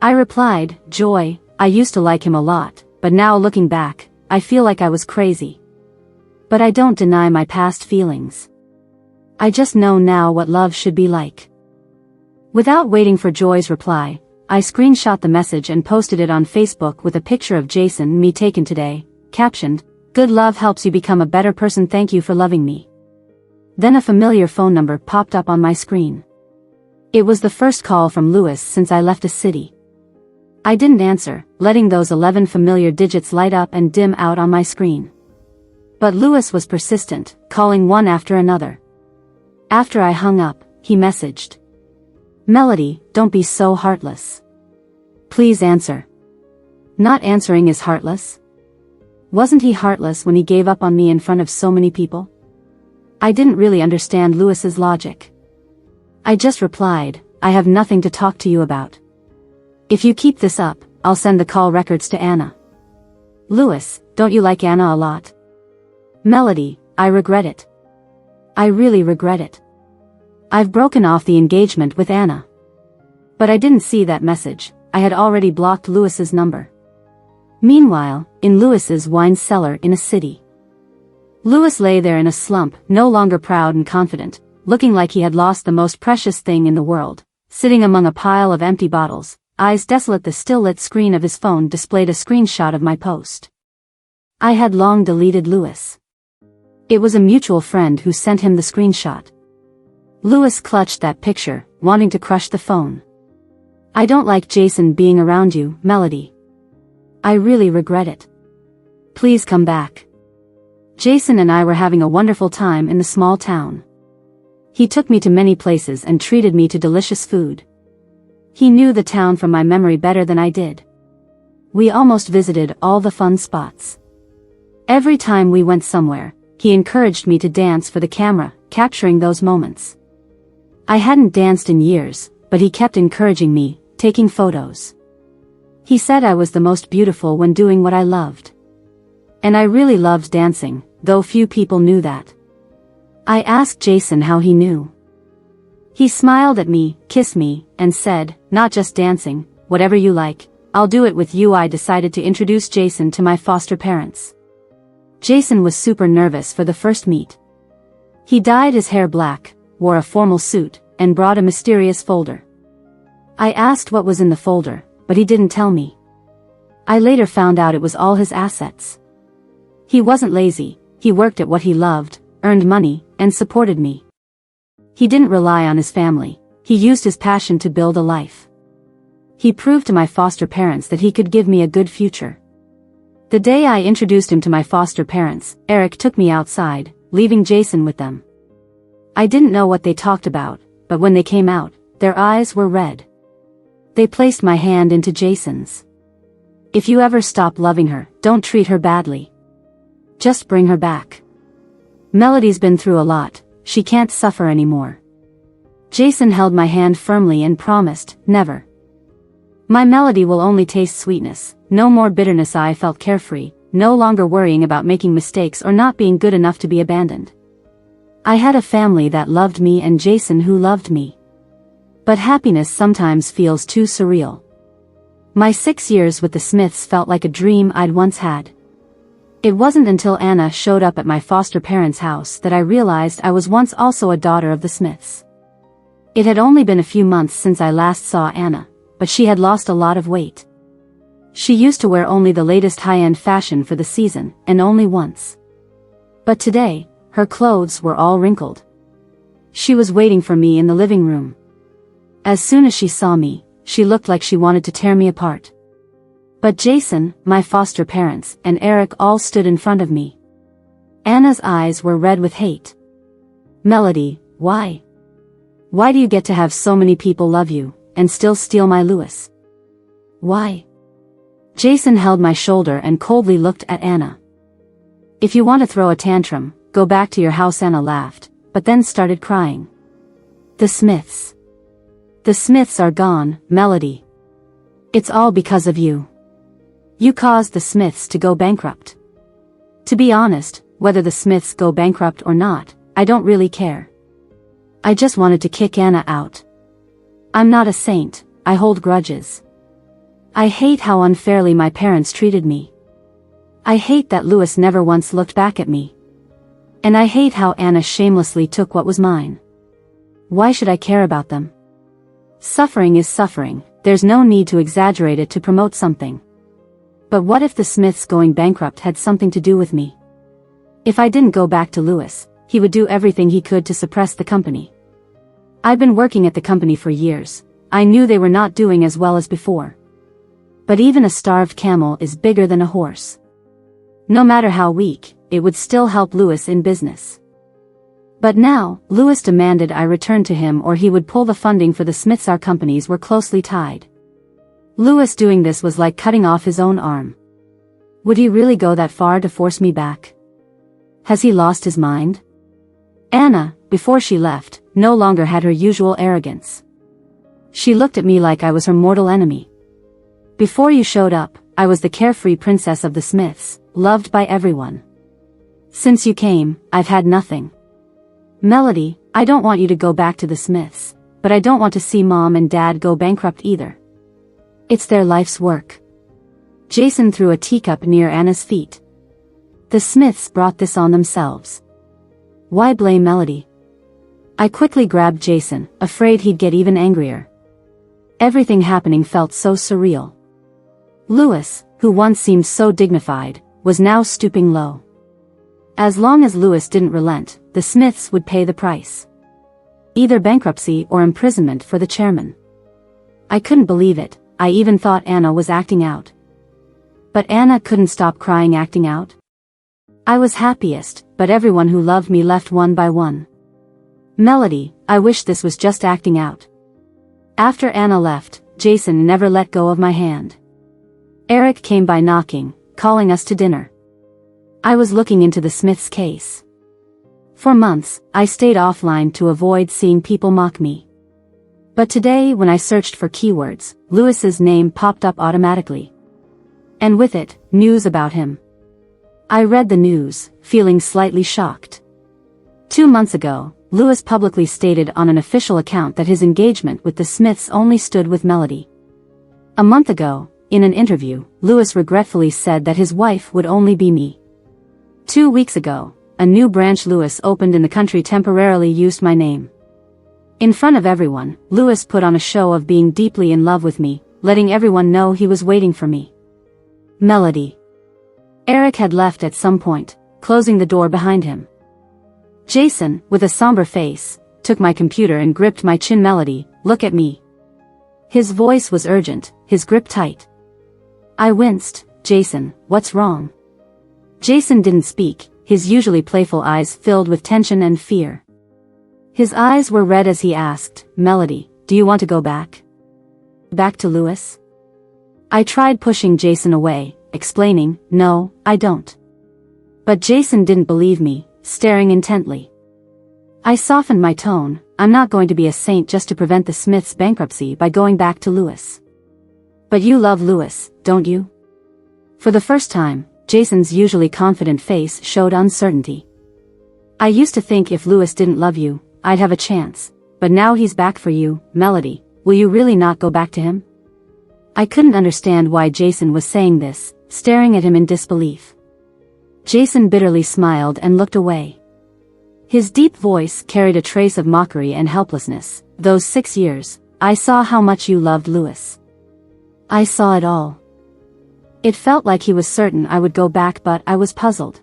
I replied, "Joy, I used to like him a lot, but now looking back, I feel like I was crazy. But I don't deny my past feelings. I just know now what love should be like." Without waiting for Joy's reply, I screenshot the message and posted it on Facebook with a picture of Jason and me taken today, captioned, "Good love helps you become a better person, thank you for loving me." Then a familiar phone number popped up on my screen. It was the first call from Lewis since I left the city. I didn't answer, letting those 11 familiar digits light up and dim out on my screen. But Lewis was persistent, calling one after another. After I hung up, he messaged, "Melody, don't be so heartless. Please answer." Not answering is heartless? Wasn't he heartless when he gave up on me in front of so many people? I didn't really understand Lewis's logic. I just replied, "I have nothing to talk to you about. If you keep this up, I'll send the call records to Anna." "Lewis, don't you like Anna a lot?" "Melody, I regret it. I really regret it. I've broken off the engagement with Anna." But I didn't see that message, I had already blocked Lewis's number. Meanwhile, in Lewis's wine cellar in a city. Lewis lay there in a slump, no longer proud and confident, looking like he had lost the most precious thing in the world, sitting among a pile of empty bottles, eyes desolate. The still-lit screen of his phone displayed a screenshot of my post. I had long deleted Lewis. It was a mutual friend who sent him the screenshot. Lewis clutched that picture, wanting to crush the phone. "I don't like Jason being around you, Melody. I really regret it. Please come back." Jason and I were having a wonderful time in the small town. He took me to many places and treated me to delicious food. He knew the town from my memory better than I did. We almost visited all the fun spots. Every time we went somewhere, he encouraged me to dance for the camera, capturing those moments. I hadn't danced in years, but he kept encouraging me, taking photos. He said I was the most beautiful when doing what I loved. And I really loved dancing, though few people knew that. I asked Jason how he knew. He smiled at me, kissed me, and said, "Not just dancing, whatever you like, I'll do it with you." I decided to introduce Jason to my foster parents. Jason was super nervous for the first meet. He dyed his hair black, wore a formal suit, and brought a mysterious folder. I asked what was in the folder, but he didn't tell me. I later found out it was all his assets. He wasn't lazy, he worked at what he loved, earned money, and supported me. He didn't rely on his family, he used his passion to build a life. He proved to my foster parents that he could give me a good future. The day I introduced him to my foster parents, Eric took me outside, leaving Jason with them. I didn't know what they talked about, but when they came out, their eyes were red. They placed my hand into Jason's. If you ever stop loving her, don't treat her badly. Just bring her back. Melody's been through a lot, she can't suffer anymore. Jason held my hand firmly and promised, never. My Melody will only taste sweetness, no more bitterness. I felt carefree, no longer worrying about making mistakes or not being good enough to be abandoned. I had a family that loved me and Jason who loved me. But happiness sometimes feels too surreal. My 6 years with the Smiths felt like a dream I'd once had. It wasn't until Anna showed up at my foster parents' house that I realized I was once also a daughter of the Smiths. It had only been a few months since I last saw Anna, but she had lost a lot of weight. She used to wear only the latest high-end fashion for the season, and only once. But today, her clothes were all wrinkled. She was waiting for me in the living room. As soon as she saw me, she looked like she wanted to tear me apart. But Jason, my foster parents, and Eric all stood in front of me. Anna's eyes were red with hate. Melody, why? Why do you get to have so many people love you, and still steal my Lewis? Why? Jason held my shoulder and coldly looked at Anna. If you want to throw a tantrum, go back to your house. Anna laughed, but then started crying. The Smiths. The Smiths are gone, Melody. It's all because of you. You caused the Smiths to go bankrupt. To be honest, whether the Smiths go bankrupt or not, I don't really care. I just wanted to kick Anna out. I'm not a saint, I hold grudges. I hate how unfairly my parents treated me. I hate that Lewis never once looked back at me. And I hate how Anna shamelessly took what was mine. Why should I care about them? Suffering is suffering, there's no need to exaggerate it to promote something. But what if the Smiths going bankrupt had something to do with me? If I didn't go back to Lewis, he would do everything he could to suppress the company. I've been working at the company for years, I knew they were not doing as well as before. But even a starved camel is bigger than a horse. No matter how weak, it would still help Lewis in business. But now, Lewis demanded I return to him or he would pull the funding for the Smiths. Our companies were closely tied. Lewis doing this was like cutting off his own arm. Would he really go that far to force me back? Has he lost his mind? Anna, before she left, no longer had her usual arrogance. She looked at me like I was her mortal enemy. Before you showed up, I was the carefree princess of the Smiths, loved by everyone. Since you came, I've had nothing. Melody, I don't want you to go back to the Smiths, but I don't want to see Mom and Dad go bankrupt either. It's their life's work. Jason threw a teacup near Anna's feet. The Smiths brought this on themselves. Why blame Melody? I quickly grabbed Jason, afraid he'd get even angrier. Everything happening felt so surreal. Lewis, who once seemed so dignified, was now stooping low. As long as Lewis didn't relent, the Smiths would pay the price. Either bankruptcy or imprisonment for the chairman. I couldn't believe it, I even thought Anna was acting out. But Anna couldn't stop crying. Acting out? I was happiest, but everyone who loved me left one by one. Melody, I wish this was just acting out. After Anna left, Jason never let go of my hand. Eric came by knocking, calling us to dinner. I was looking into the Smiths case. For months, I stayed offline to avoid seeing people mock me. But today when I searched for keywords, Lewis's name popped up automatically. And with it, news about him. I read the news, feeling slightly shocked. 2 months ago, Lewis publicly stated on an official account that his engagement with the Smiths only stood with Melody. A month ago, in an interview, Lewis regretfully said that his wife would only be me. 2 weeks ago, a new branch Lewis opened in the country temporarily used my name. In front of everyone, Lewis put on a show of being deeply in love with me, letting everyone know he was waiting for me. Melody. Eric had left at some point, closing the door behind him. Jason, with a somber face, took my computer and gripped my chin. Melody, look at me. His voice was urgent, his grip tight. I winced. Jason, what's wrong? Jason didn't speak, his usually playful eyes filled with tension and fear. His eyes were red as he asked, Melody, do you want to go back? Back to Lewis? I tried pushing Jason away, explaining, no, I don't. But Jason didn't believe me, staring intently. I softened my tone, I'm not going to be a saint just to prevent the Smiths' bankruptcy by going back to Lewis. But you love Lewis, don't you? For the first time, Jason's usually confident face showed uncertainty. I used to think if Lewis didn't love you, I'd have a chance, but now he's back for you. Melody, will you really not go back to him? I couldn't understand why Jason was saying this, staring at him in disbelief. Jason bitterly smiled and looked away. His deep voice carried a trace of mockery and helplessness. Those 6 years, I saw how much you loved Lewis. I saw it all. It felt like he was certain I would go back, but I was puzzled.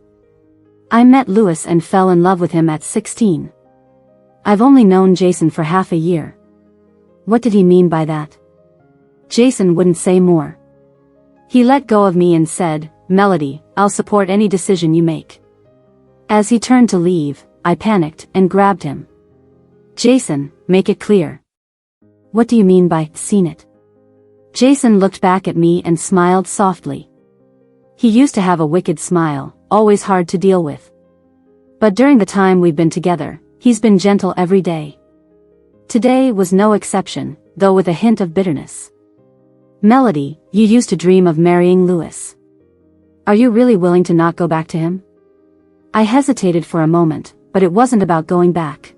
I met Lewis and fell in love with him at 16. I've only known Jason for half a year. What did he mean by that? Jason wouldn't say more. He let go of me and said, Melody, I'll support any decision you make. As he turned to leave, I panicked and grabbed him. Jason, make it clear. What do you mean by seen it? Jason looked back at me and smiled softly. He used to have a wicked smile, always hard to deal with. But during the time we've been together, he's been gentle every day. Today was no exception, though with a hint of bitterness. Melody, you used to dream of marrying Lewis. Are you really willing to not go back to him? I hesitated for a moment, but it wasn't about going back.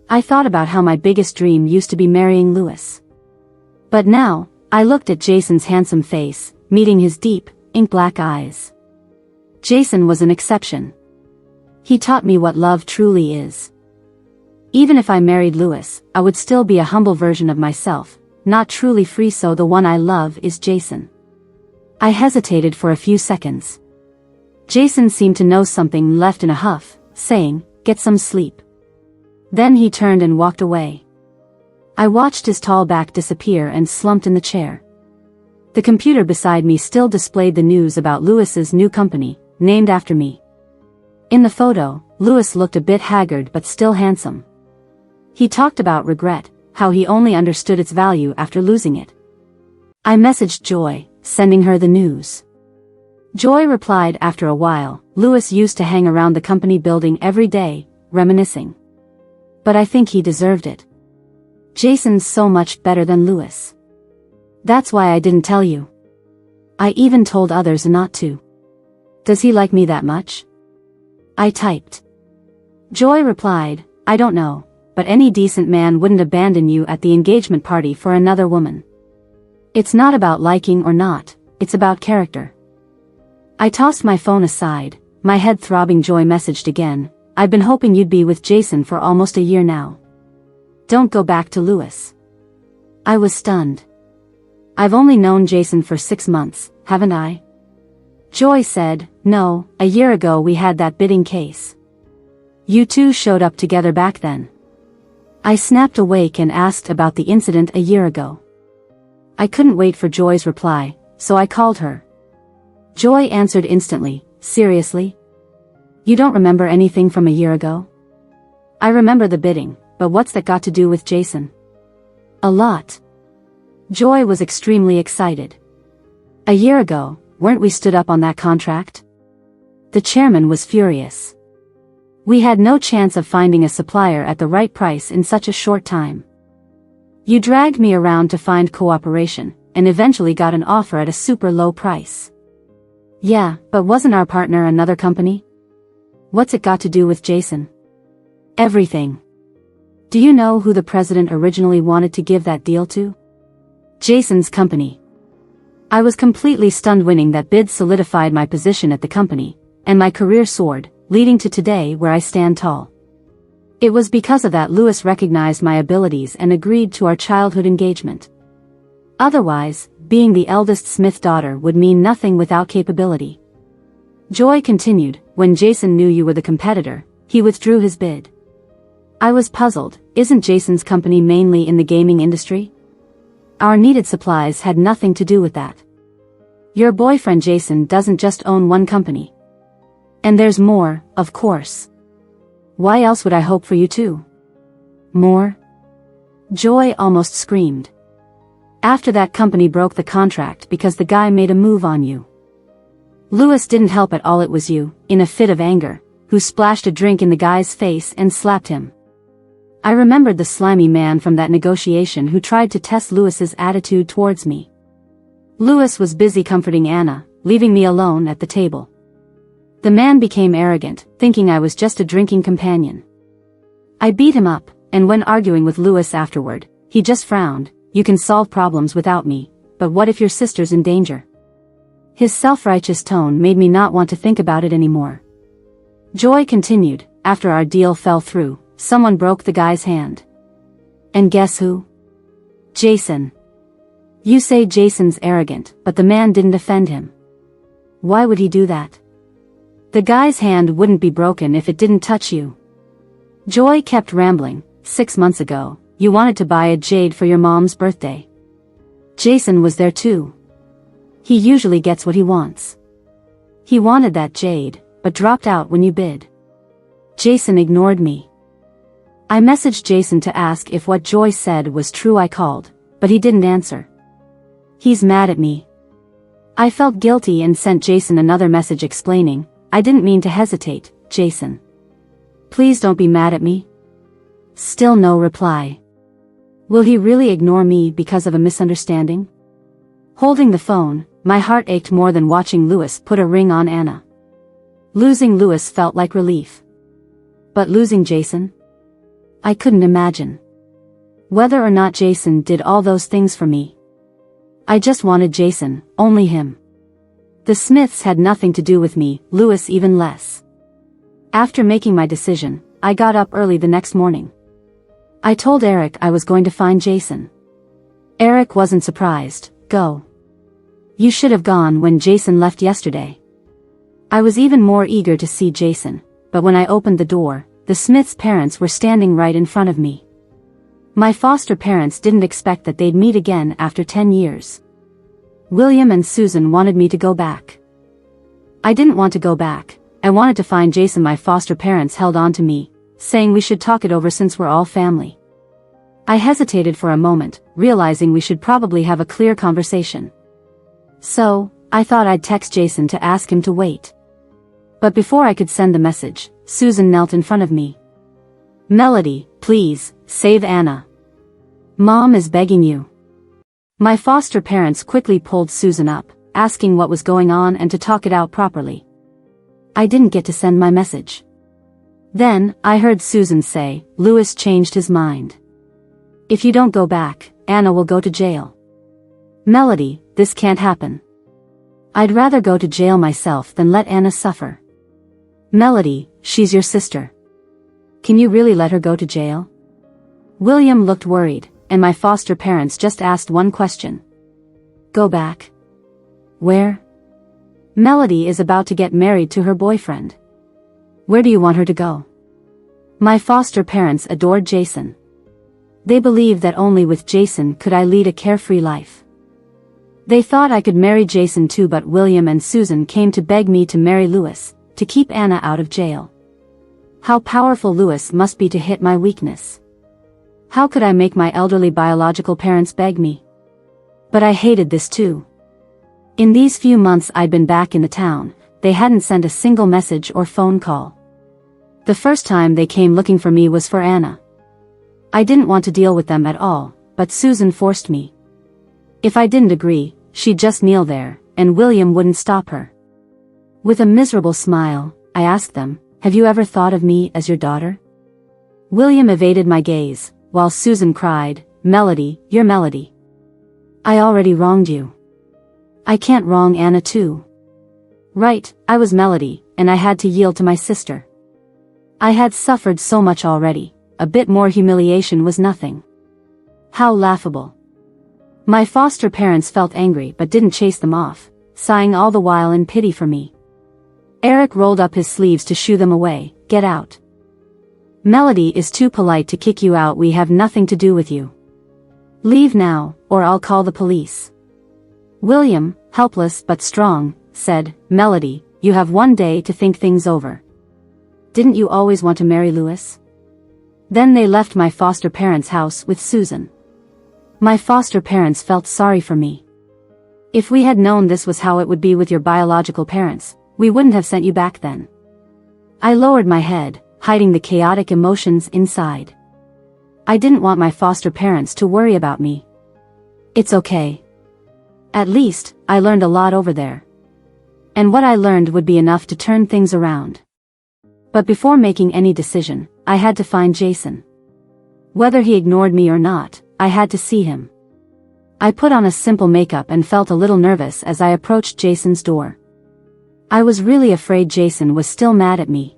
I thought about how my biggest dream used to be marrying Lewis. But now, I looked at Jason's handsome face, meeting his deep, ink-black eyes. Jason was an exception. He taught me what love truly is. Even if I married Lewis, I would still be a humble version of myself, not truly free. So the one I love is Jason. I hesitated for a few seconds. Jason seemed to know something, left in a huff, saying, get some sleep. Then he turned and walked away. I watched his tall back disappear and slumped in the chair. The computer beside me still displayed the news about Lewis's new company, named after me. In the photo, Lewis looked a bit haggard but still handsome. He talked about regret, how he only understood its value after losing it. I messaged Joy, sending her the news. Joy replied after a while, Lewis used to hang around the company building every day, reminiscing. But I think he deserved it. Jason's so much better than Lewis. That's why I didn't tell you. I even told others not to. Does he like me that much? I typed. Joy replied, I don't know, but any decent man wouldn't abandon you at the engagement party for another woman. It's not about liking or not, it's about character. I tossed my phone aside, my head throbbing. Joy messaged again, I've been hoping you'd be with Jason for almost a year now. Don't go back to Lewis. I was stunned. I've only known Jason for 6 months, haven't I? Joy said, no, a year ago we had that bidding case. You two showed up together back then. I snapped awake and asked about the incident a year ago. I couldn't wait for Joy's reply, so I called her. Joy answered instantly, seriously? You don't remember anything from a year ago? I remember the bidding, but what's that got to do with Jason? A lot. Joy was extremely excited. A year ago, weren't we stood up on that contract? The chairman was furious. We had no chance of finding a supplier at the right price in such a short time. You dragged me around to find cooperation, and eventually got an offer at a super low price. Yeah, but wasn't our partner another company? What's it got to do with Jason? Everything. Do you know who the president originally wanted to give that deal to? Jason's company. I was completely stunned. Winning that bid solidified my position at the company, and my career soared, leading to today where I stand tall. It was because of that Lewis recognized my abilities and agreed to our childhood engagement. Otherwise, being the eldest Smith daughter would mean nothing without capability. Joy continued, when Jason knew you were the competitor, he withdrew his bid. I was puzzled. Isn't Jason's company mainly in the gaming industry? Our needed supplies had nothing to do with that. Your boyfriend Jason doesn't just own one company. And there's more, of course. Why else would I hope for you too? More? Joy almost screamed. After that company broke the contract because the guy made a move on you. Lewis didn't help at all. It was you, in a fit of anger, who splashed a drink in the guy's face and slapped him. I remembered the slimy man from that negotiation who tried to test Lewis's attitude towards me. Lewis was busy comforting Anna, leaving me alone at the table. The man became arrogant, thinking I was just a drinking companion. I beat him up, and when arguing with Lewis afterward, he just frowned. You can solve problems without me, but what if your sister's in danger? His self-righteous tone made me not want to think about it anymore. Joy continued, after our deal fell through, someone broke the guy's hand. And guess who? Jason. You say Jason's arrogant, but the man didn't offend him. Why would he do that? The guy's hand wouldn't be broken if it didn't touch you. Joy kept rambling. 6 months ago, you wanted to buy a jade for your mom's birthday. Jason was there too. He usually gets what he wants. He wanted that jade, but dropped out when you bid. Jason ignored me. I messaged Jason to ask if what Joy said was true. I called, but he didn't answer. He's mad at me. I felt guilty and sent Jason another message explaining, I didn't mean to hesitate, Jason. Please don't be mad at me. Still no reply. Will he really ignore me because of a misunderstanding? Holding the phone, my heart ached more than watching Lewis put a ring on Anna. Losing Lewis felt like relief. But losing Jason? I couldn't imagine. Whether or not Jason did all those things for me. I just wanted Jason, only him. The Smiths had nothing to do with me, Lewis even less. After making my decision, I got up early the next morning. I told Eric I was going to find Jason. Eric wasn't surprised. Go. You should have gone when Jason left yesterday. I was even more eager to see Jason, but when I opened the door, the Smiths' parents were standing right in front of me. My foster parents didn't expect that they'd meet again after 10 years. William and Susan wanted me to go back. I didn't want to go back. I wanted to find Jason. My foster parents held on to me, saying we should talk it over since we're all family. I hesitated for a moment, realizing we should probably have a clear conversation. So, I thought I'd text Jason to ask him to wait. But before I could send the message, Susan knelt in front of me. Melody, please, save Anna. Mom is begging you. My foster parents quickly pulled Susan up, asking what was going on and to talk it out properly. I didn't get to send my message. Then, I heard Susan say, Lewis changed his mind. If you don't go back, Anna will go to jail. Melody, this can't happen. I'd rather go to jail myself than let Anna suffer. Melody, she's your sister. Can you really let her go to jail? William looked worried, and my foster parents just asked one question. Go back? Where? Melody is about to get married to her boyfriend. Where do you want her to go? My foster parents adored Jason. They believed that only with Jason could I lead a carefree life. They thought I could marry Jason too, but William and Susan came to beg me to marry Lewis, to keep Anna out of jail. How powerful Lewis must be to hit my weakness. How could I make my elderly biological parents beg me? But I hated this too. In these few months I'd been back in the town, they hadn't sent a single message or phone call. The first time they came looking for me was for Anna. I didn't want to deal with them at all, but Susan forced me. If I didn't agree, she'd just kneel there, and William wouldn't stop her. With a miserable smile, I asked them, have you ever thought of me as your daughter? William evaded my gaze, while Susan cried, Melody, you're Melody. I already wronged you. I can't wrong Anna too. Right, I was Melody, and I had to yield to my sister. I had suffered so much already, a bit more humiliation was nothing. How laughable. My foster parents felt angry but didn't chase them off, sighing all the while in pity for me. Eric rolled up his sleeves to shoo them away. Get out. Melody is too polite to kick you out. We have nothing to do with you. Leave now, or I'll call the police. William, helpless but strong, said, Melody, you have one day to think things over. Didn't you always want to marry Lewis? Then they left my foster parents' house with Susan. My foster parents felt sorry for me. If we had known this was how it would be with your biological parents, we wouldn't have sent you back then. I lowered my head, hiding the chaotic emotions inside. I didn't want my foster parents to worry about me. It's okay. At least, I learned a lot over there. And what I learned would be enough to turn things around. But before making any decision, I had to find Jason. Whether he ignored me or not, I had to see him. I put on a simple makeup and felt a little nervous as I approached Jason's door. I was really afraid Jason was still mad at me.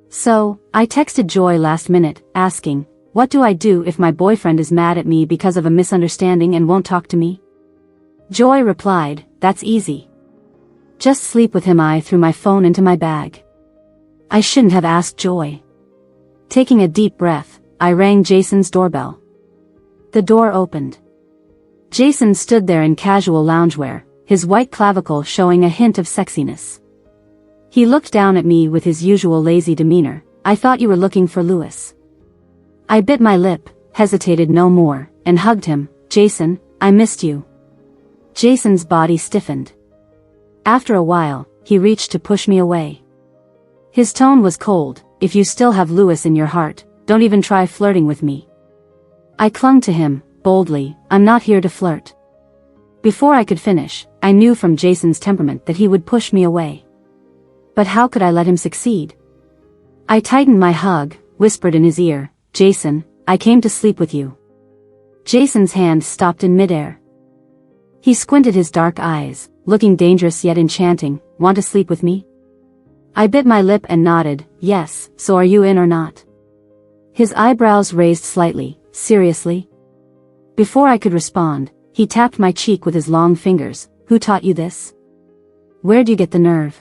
So, I texted Joy last minute, asking, what do I do if my boyfriend is mad at me because of a misunderstanding and won't talk to me? Joy replied, that's easy. Just sleep with him. I threw my phone into my bag. I shouldn't have asked Joy. Taking a deep breath, I rang Jason's doorbell. The door opened. Jason stood there in casual loungewear, his white clavicle showing a hint of sexiness. He looked down at me with his usual lazy demeanor. I thought you were looking for Lewis. I bit my lip, hesitated no more, and hugged him. Jason, I missed you. Jason's body stiffened. After a while, he reached to push me away. His tone was cold. If you still have Lewis in your heart, don't even try flirting with me. I clung to him, boldly. I'm not here to flirt. Before I could finish, I knew from Jason's temperament that he would push me away. But how could I let him succeed? I tightened my hug, whispered in his ear, Jason, I came to sleep with you. Jason's hand stopped in midair. He squinted his dark eyes, looking dangerous yet enchanting. Want to sleep with me? I bit my lip and nodded, yes, so are you in or not? His eyebrows raised slightly. Seriously? Before I could respond, he tapped my cheek with his long fingers. Who taught you this? Where'd you get the nerve?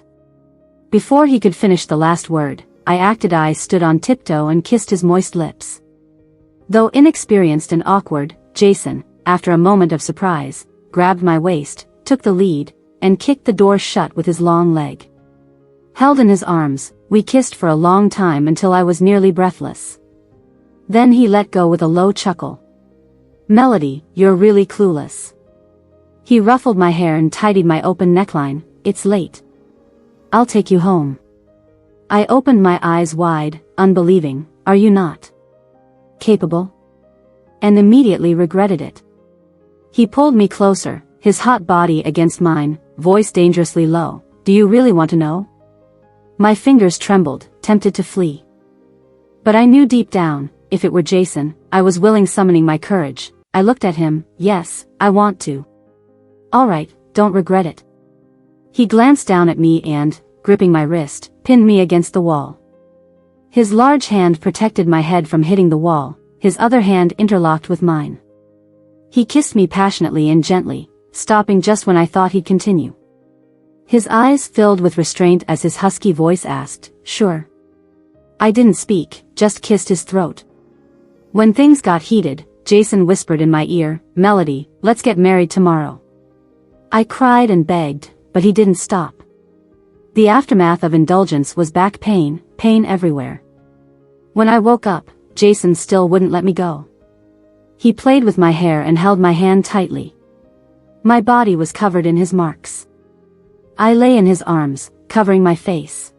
Before he could finish the last word, I stood on tiptoe and kissed his moist lips. Though inexperienced and awkward, Jason, after a moment of surprise, grabbed my waist, took the lead, and kicked the door shut with his long leg. Held in his arms, we kissed for a long time until I was nearly breathless. Then he let go with a low chuckle. Melody, you're really clueless. He ruffled my hair and tidied my open neckline. It's late. I'll take you home. I opened my eyes wide, unbelieving. Are you not capable? And immediately regretted it. He pulled me closer, his hot body against mine, voice dangerously low. Do you really want to know? My fingers trembled, tempted to flee. But I knew deep down, if it were Jason, I was willing. Summoning my courage, I looked at him. Yes, I want to. All right, don't regret it. He glanced down at me and, gripping my wrist, pinned me against the wall. His large hand protected my head from hitting the wall, his other hand interlocked with mine. He kissed me passionately and gently, stopping just when I thought he'd continue. His eyes filled with restraint as his husky voice asked, Sure? I didn't speak, just kissed his throat. When things got heated, Jason whispered in my ear, Melody, let's get married tomorrow. I cried and begged, but he didn't stop. The aftermath of indulgence was back pain, pain everywhere. When I woke up, Jason still wouldn't let me go. He played with my hair and held my hand tightly. My body was covered in his marks. I lay in his arms, covering my face.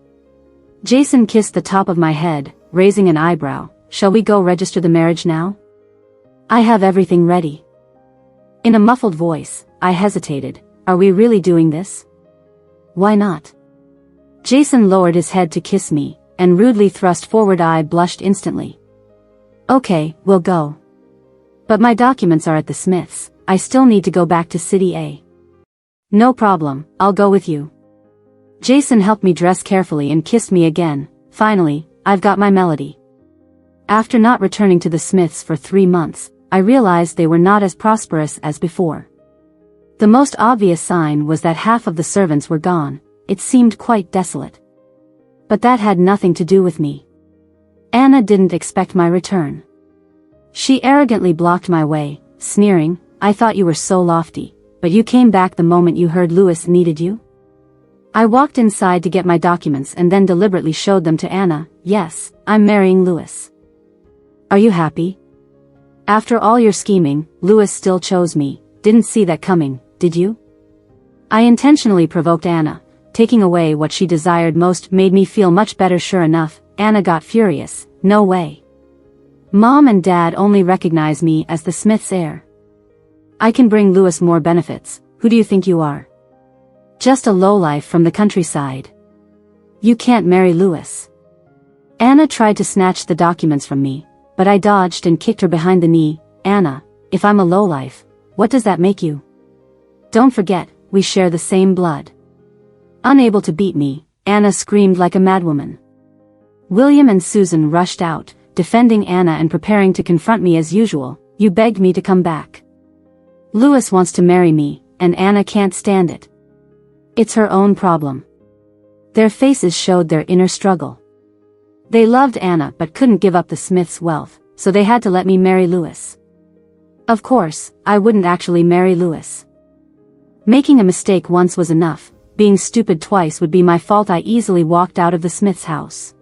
Jason kissed the top of my head, raising an eyebrow. Shall we go register the marriage now? I have everything ready. In a muffled voice, I hesitated. Are we really doing this? Why not? Jason lowered his head to kiss me, and rudely thrust forward. I blushed instantly. Okay, we'll go. But my documents are at the Smiths. I still need to go back to City A. No problem, I'll go with you. Jason helped me dress carefully and kissed me again. Finally, I've got my Melody. After not returning to the Smiths for 3 months, I realized they were not as prosperous as before. The most obvious sign was that half of the servants were gone, it seemed quite desolate. But that had nothing to do with me. Anna didn't expect my return. She arrogantly blocked my way, sneering, "I thought you were so lofty, but you came back the moment you heard Lewis needed you?" I walked inside to get my documents and then deliberately showed them to Anna. "Yes, I'm marrying Lewis. Are you happy? After all your scheming, Lewis still chose me. Didn't see that coming, did you?" I intentionally provoked Anna. Taking away what she desired most made me feel much better. Sure enough, Anna got furious. "No way. Mom and Dad only recognize me as the Smith's heir. I can bring Lewis more benefits. Who do you think you are? Just a lowlife from the countryside. You can't marry Lewis." Anna tried to snatch the documents from me, but I dodged and kicked her behind the knee. "Anna, if I'm a lowlife, what does that make you? Don't forget, we share the same blood." Unable to beat me, Anna screamed like a madwoman. William and Susan rushed out, defending Anna and preparing to confront me as usual. "You begged me to come back. Lewis wants to marry me, and Anna can't stand it. It's her own problem." Their faces showed their inner struggle. They loved Anna but couldn't give up the Smiths' wealth, so they had to let me marry Lewis. Of course, I wouldn't actually marry Lewis. Making a mistake once was enough. Being stupid twice would be my fault. I easily walked out of the Smith's house.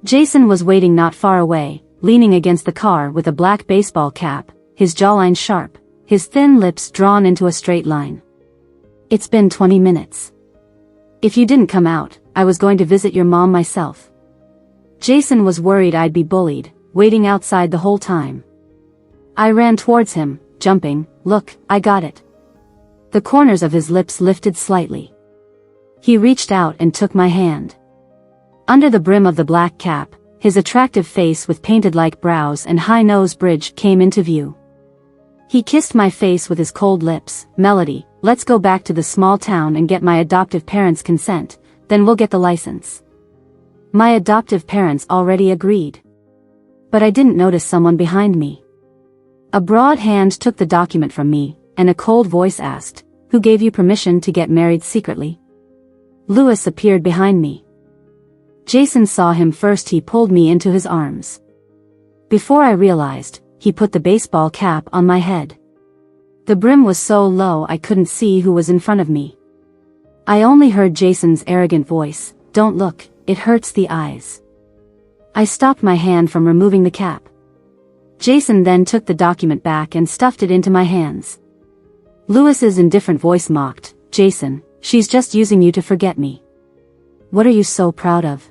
Jason was waiting not far away, leaning against the car with a black baseball cap, his jawline sharp, his thin lips drawn into a straight line. "It's been 20 minutes. If you didn't come out, I was going to visit your mom myself." Jason was worried I'd be bullied, waiting outside the whole time. I ran towards him, jumping. "Look, I got it." The corners of his lips lifted slightly. He reached out and took my hand. Under the brim of the black cap, his attractive face with painted-like brows and high nose bridge came into view. He kissed my face with his cold lips. "Melody, let's go back to the small town and get my adoptive parents' consent, then we'll get the license." My adoptive parents already agreed. But I didn't notice someone behind me. A broad hand took the document from me, and a cold voice asked, "Who gave you permission to get married secretly?" Lewis appeared behind me. Jason saw him first. He pulled me into his arms. Before I realized, he put the baseball cap on my head. The brim was so low I couldn't see who was in front of me. I only heard Jason's arrogant voice, "Don't look, it hurts the eyes." I stopped my hand from removing the cap. Jason then took the document back and stuffed it into my hands. Lewis's indifferent voice mocked, "Jason, she's just using you to forget me. What are you so proud of?"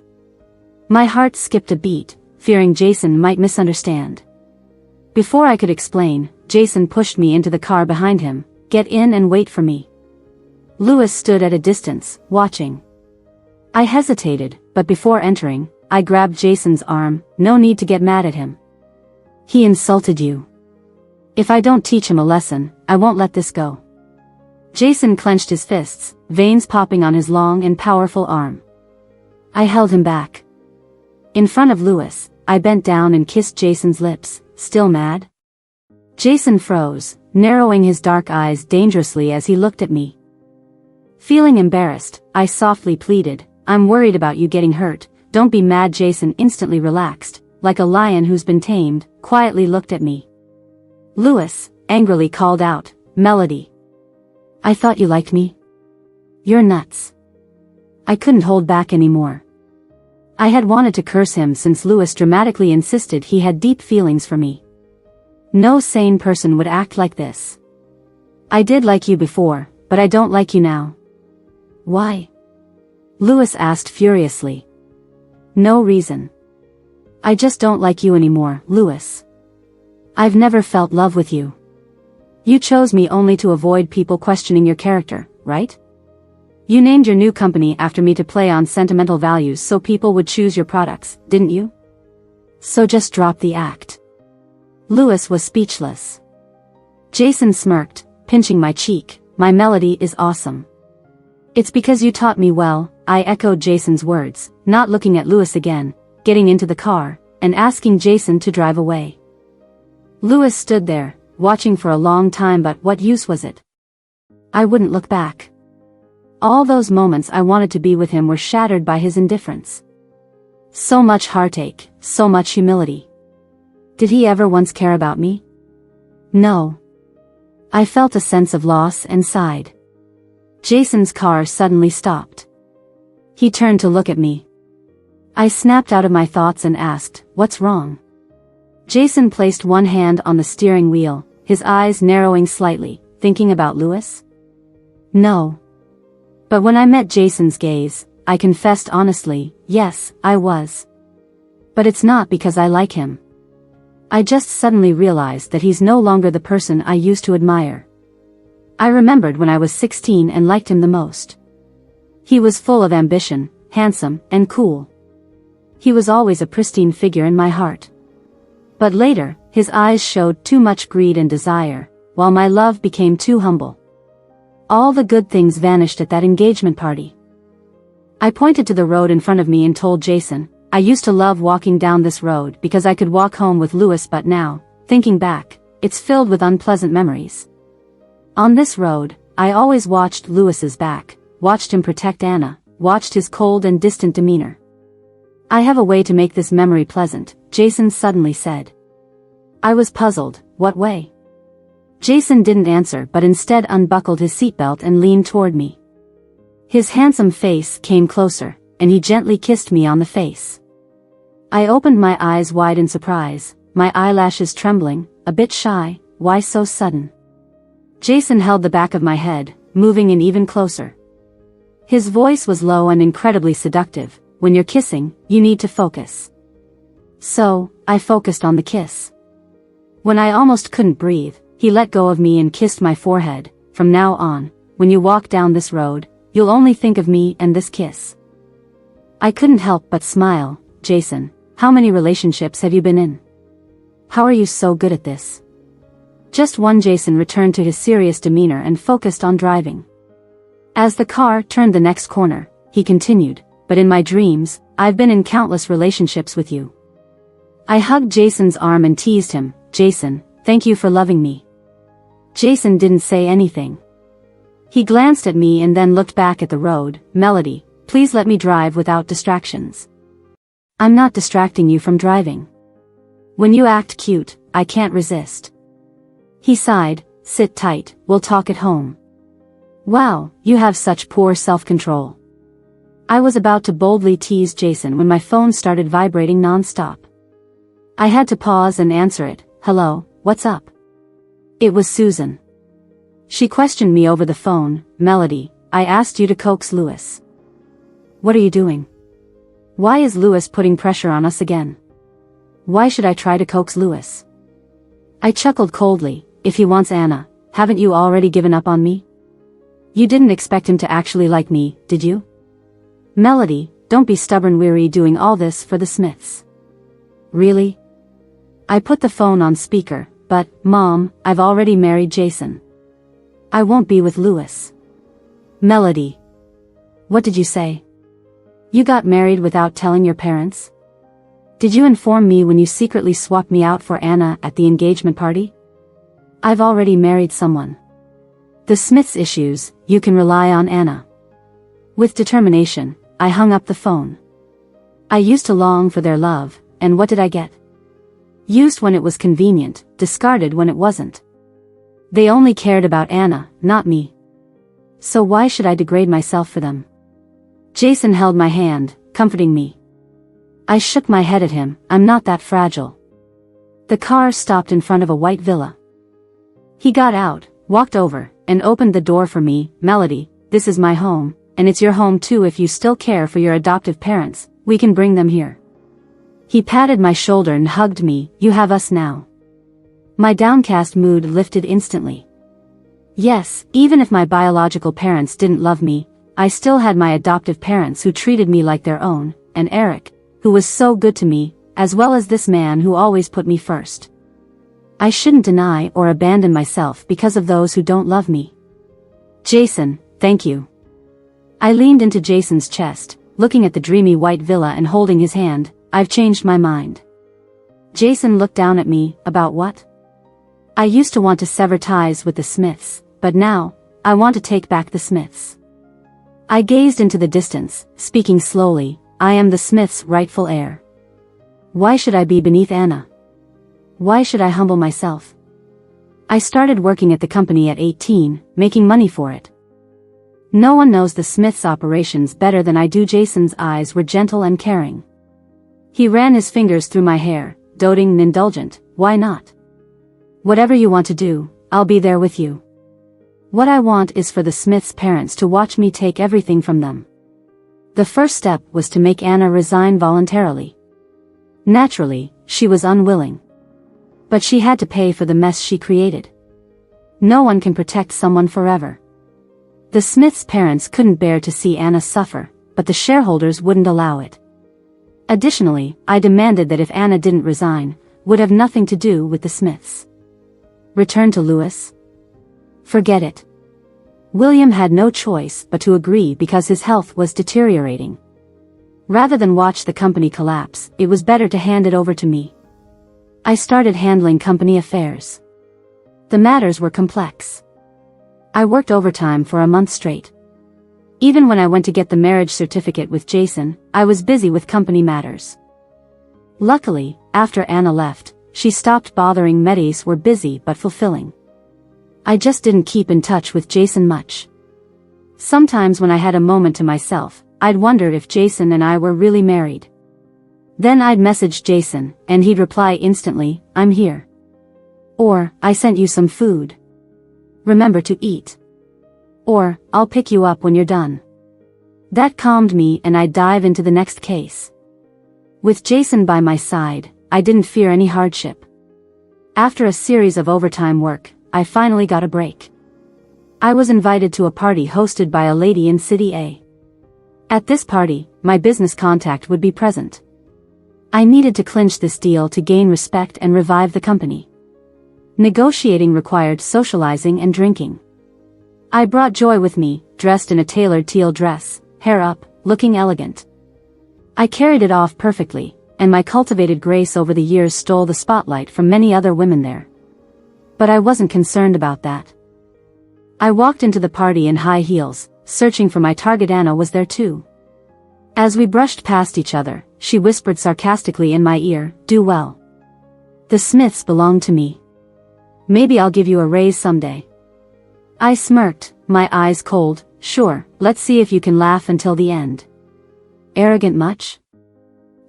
My heart skipped a beat, fearing Jason might misunderstand. Before I could explain, Jason pushed me into the car behind him. "Get in and wait for me." Lewis stood at a distance, watching. I hesitated, but before entering, I grabbed Jason's arm. "No need to get mad at him. He insulted you. If I don't teach him a lesson, I won't let this go." Jason clenched his fists, veins popping on his long and powerful arm. I held him back. In front of Lewis, I bent down and kissed Jason's lips. "Still mad?" Jason froze, narrowing his dark eyes dangerously as he looked at me. Feeling embarrassed, I softly pleaded, "I'm worried about you getting hurt. Don't be mad." Jason instantly relaxed, like a lion who's been tamed, quietly looked at me. Lewis angrily called out, "Melody, I thought you liked me? You're nuts." I couldn't hold back anymore. I had wanted to curse him since Lewis dramatically insisted he had deep feelings for me. No sane person would act like this. "I did like you before, but I don't like you now." "Why?" Lewis asked furiously. "No reason. I just don't like you anymore, Lewis. I've never felt love with you. You chose me only to avoid people questioning your character, right? You named your new company after me to play on sentimental values so people would choose your products, didn't you? So just drop the act." Lewis was speechless. Jason smirked, pinching my cheek. "My Melody is awesome." "It's because you taught me well," I echoed Jason's words, not looking at Lewis again, getting into the car, and asking Jason to drive away. Lewis stood there, watching for a long time, but what use was it? I wouldn't look back. All those moments I wanted to be with him were shattered by his indifference. So much heartache, so much humility. Did he ever once care about me? No. I felt a sense of loss and sighed. Jason's car suddenly stopped. He turned to look at me. I snapped out of my thoughts and asked, "What's wrong?" Jason placed one hand on the steering wheel, his eyes narrowing slightly. "Thinking about Lewis?" "No." But when I met Jason's gaze, I confessed honestly, yes, I was. But it's not because I like him. I just suddenly realized that he's no longer the person I used to admire. I remembered when I was 16 and liked him the most. He was full of ambition, handsome, and cool. He was always a pristine figure in my heart. But later, his eyes showed too much greed and desire, while my love became too humble. All the good things vanished at that engagement party. I pointed to the road in front of me and told Jason, "I used to love walking down this road because I could walk home with Lewis, but now, thinking back, it's filled with unpleasant memories. On this road, I always watched Lewis's back, watched him protect Anna, watched his cold and distant demeanor." "I have a way to make this memory pleasant," Jason suddenly said. I was puzzled. What way? Jason didn't answer but instead unbuckled his seatbelt and leaned toward me. His handsome face came closer, and he gently kissed me on the face. I opened my eyes wide in surprise, my eyelashes trembling, a bit shy. "Why so sudden?" Jason held the back of my head, moving in even closer. His voice was low and incredibly seductive. "When you're kissing, you need to focus." So, I focused on the kiss. When I almost couldn't breathe, he let go of me and kissed my forehead. "From now on, when you walk down this road, you'll only think of me and this kiss." I couldn't help but smile. "Jason, how many relationships have you been in? How are you so good at this?" "Just one." Jason returned to his serious demeanor and focused on driving. As the car turned the next corner, he continued, "But in my dreams, I've been in countless relationships with you." I hugged Jason's arm and teased him, "Jason, thank you for loving me." Jason didn't say anything. He glanced at me and then looked back at the road. "Melody, please let me drive without distractions." "I'm not distracting you from driving. When you act cute, I can't resist." He sighed. "Sit tight, we'll talk at home." "Wow, you have such poor self-control." I was about to boldly tease Jason when my phone started vibrating non-stop. I had to pause and answer it. "Hello, what's up?" It was Susan. She questioned me over the phone. "Melody, I asked you to coax Lewis." "What are you doing? Why is Lewis putting pressure on us again? Why should I try to coax Lewis?" I chuckled coldly. "If he wants Anna, haven't you already given up on me? You didn't expect him to actually like me, did you?" "Melody, don't be stubborn. We're doing all this for the Smiths." "Really?" I put the phone on speaker. "But, Mom, I've already married Jason. I won't be with Lewis." "Melody. What did you say? You got married without telling your parents? Did you inform me when you secretly swapped me out for Anna at the engagement party?" "I've already married someone. The Smiths' issues, you can rely on Anna." With determination, I hung up the phone. I used to long for their love, and what did I get? Used when it was convenient, discarded when it wasn't. They only cared about Anna, not me. So why should I degrade myself for them? Jason held my hand, comforting me. I shook my head at him. "I'm not that fragile." The car stopped in front of a white villa. He got out, walked over, and opened the door for me. "Melody, this is my home, and it's your home too. If you still care for your adoptive parents, we can bring them here." He patted my shoulder and hugged me. "You have us now." My downcast mood lifted instantly. Yes, even if my biological parents didn't love me, I still had my adoptive parents who treated me like their own, and Eric, who was so good to me, as well as this man who always put me first. I shouldn't deny or abandon myself because of those who don't love me. "Jason, thank you." I leaned into Jason's chest, looking at the dreamy white villa and holding his hand. "I've changed my mind." Jason looked down at me. "About what?" "I used to want to sever ties with the Smiths, but now, I want to take back the Smiths." I gazed into the distance, speaking slowly. I am the Smiths' rightful heir. Why should I be beneath Anna? Why should I humble myself? I started working at the company at 18, making money for it. No one knows the Smiths' operations better than I do. Jason's eyes were gentle and caring. He ran his fingers through my hair, doting and indulgent. Why not? Whatever you want to do, I'll be there with you. What I want is for the Smiths' parents to watch me take everything from them. The first step was to make Anna resign voluntarily. Naturally, she was unwilling. But she had to pay for the mess she created. No one can protect someone forever. The Smiths' parents couldn't bear to see Anna suffer, but the shareholders wouldn't allow it. Additionally, I demanded that if Anna didn't resign, would have nothing to do with the Smiths. Return to Lewis? Forget it. William had no choice but to agree because his health was deteriorating. Rather than watch the company collapse, it was better to hand it over to me. I started handling company affairs. The matters were complex. I worked overtime for a month straight. Even when I went to get the marriage certificate with Jason, I was busy with company matters. Luckily, after Anna left, she stopped bothering. Meetings were busy but fulfilling. I just didn't keep in touch with Jason much. Sometimes when I had a moment to myself, I'd wonder if Jason and I were really married. Then I'd message Jason, and he'd reply instantly, "I'm here." Or, "I sent you some food. Remember to eat." Or, "I'll pick you up when you're done." That calmed me and I'd dive into the next case. With Jason by my side, I didn't fear any hardship. After a series of overtime work, I finally got a break. I was invited to a party hosted by a lady in City A. At this party, my business contact would be present. I needed to clinch this deal to gain respect and revive the company. Negotiating required socializing and drinking. I brought Joy with me, dressed in a tailored teal dress, hair up, looking elegant. I carried it off perfectly, and my cultivated grace over the years stole the spotlight from many other women there. But I wasn't concerned about that. I walked into the party in high heels, searching for my target. Anna was there too. As we brushed past each other, she whispered sarcastically in my ear, "Do well. The Smiths belong to me. Maybe I'll give you a raise someday." I smirked, my eyes cold. "Sure, let's see if you can laugh until the end." Arrogant much?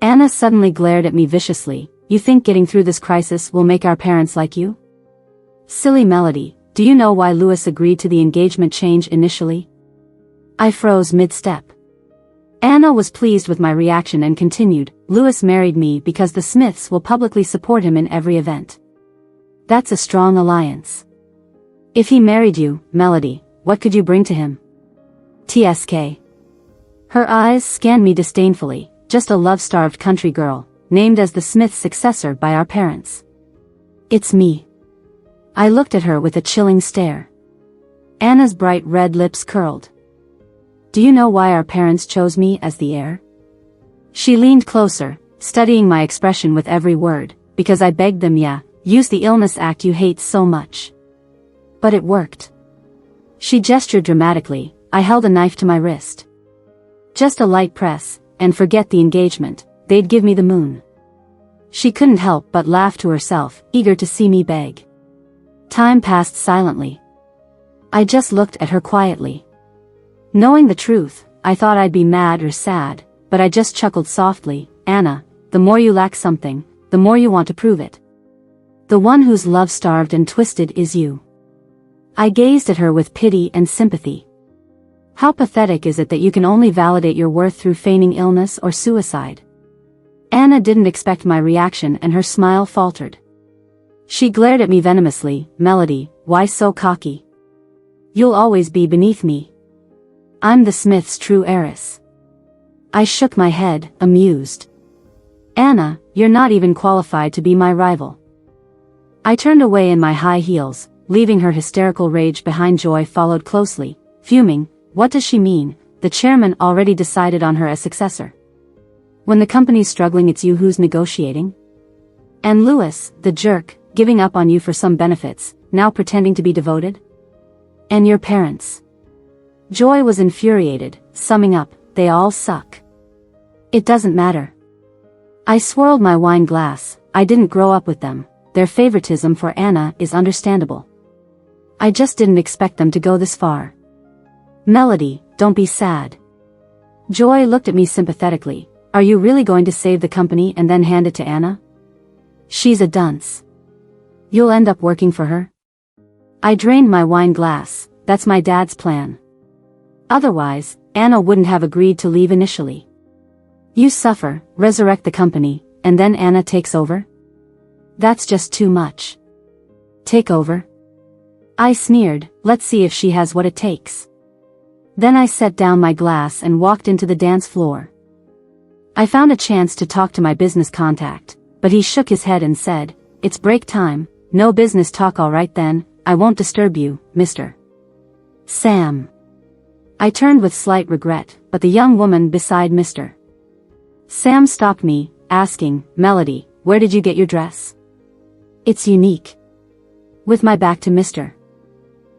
Anna suddenly glared at me viciously. "You think getting through this crisis will make our parents like you?" Silly Melody, do you know why Lewis agreed to the engagement change initially? I froze mid-step. Anna was pleased with my reaction and continued, "Lewis married me because the Smiths will publicly support him in every event. That's a strong alliance. If he married you, Melody, what could you bring to him?" TSK. Her eyes scanned me disdainfully, just a love-starved country girl, named as the Smiths' successor by our parents. "It's me." I looked at her with a chilling stare. Anna's bright red lips curled. "Do you know why our parents chose me as the heir?" She leaned closer, studying my expression with every word. "Because I begged them, yeah, use the illness act you hate so much." But it worked. She gestured dramatically. I held a knife to my wrist. Just a light press, and forget the engagement, they'd give me the moon. She couldn't help but laugh to herself, eager to see me beg. Time passed silently. I just looked at her quietly. Knowing the truth, I thought I'd be mad or sad, but I just chuckled softly. "Anna, the more you lack something, the more you want to prove it. The one who's love-starved and twisted is you." I gazed at her with pity and sympathy. How pathetic is it that you can only validate your worth through feigning illness or suicide? Anna didn't expect my reaction and her smile faltered. She glared at me venomously. "Melody, why so cocky? You'll always be beneath me. I'm the Smiths' true heiress." I shook my head, amused. "Anna, you're not even qualified to be my rival." I turned away in my high heels, leaving her hysterical rage behind. Joy followed closely, fuming. What does she mean? The chairman already decided on her as successor. When the company's struggling, it's you who's negotiating? And Lewis, the jerk, giving up on you for some benefits, now pretending to be devoted? And your parents? Joy was infuriated, summing up, "They all suck. It doesn't matter." I swirled my wine glass. I didn't grow up with them. Their favoritism for Anna is understandable. I just didn't expect them to go this far. "Melody, don't be sad." Joy looked at me sympathetically. "Are you really going to save the company and then hand it to Anna? She's a dunce. You'll end up working for her." I drained my wine glass. "That's my dad's plan. Otherwise, Anna wouldn't have agreed to leave initially. You suffer, resurrect the company, and then Anna takes over? That's just too much." "Take over?" I sneered. "Let's see if she has what it takes." Then I set down my glass and walked into the dance floor. I found a chance to talk to my business contact, but he shook his head and said, "It's break time. No business talk. All right then, I won't disturb you, Mr. Sam." I turned with slight regret, but the young woman beside Mr. Sam stopped me, asking, "Melody, where did you get your dress? It's unique." With my back to Mr.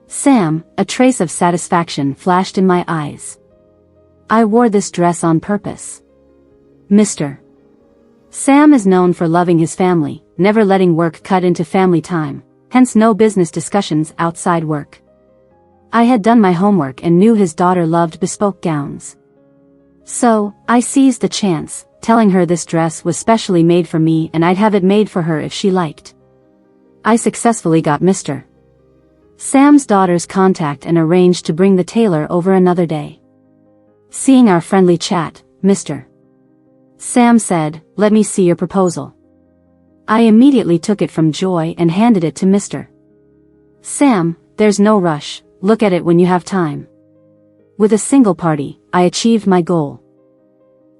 Sam, a trace of satisfaction flashed in my eyes. "I wore this dress on purpose. Mr. Sam is known for loving his family, never letting work cut into family time, hence no business discussions outside work. I had done my homework and knew his daughter loved bespoke gowns. So, I seized the chance, telling her this dress was specially made for me and I'd have it made for her if she liked. I successfully got Mr. Sam's daughter's contact and arranged to bring the tailor over another day. Seeing our friendly chat, Mr. Sam said, "Let me see your proposal." I immediately took it from Joy and handed it to Mr. Sam. "There's no rush, look at it when you have time." With a single party, I achieved my goal.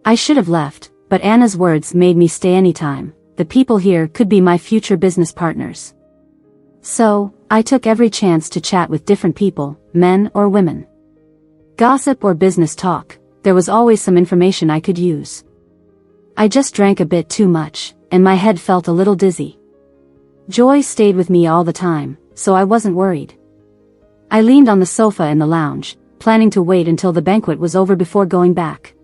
I should have left, but Anna's words made me stay anytime. The people here could be my future business partners. So, I took every chance to chat with different people, men or women. Gossip or business talk, there was always some information I could use. I just drank a bit too much, and my head felt a little dizzy. Joy stayed with me all the time, so I wasn't worried. I leaned on the sofa in the lounge, planning to wait until the banquet was over before going back.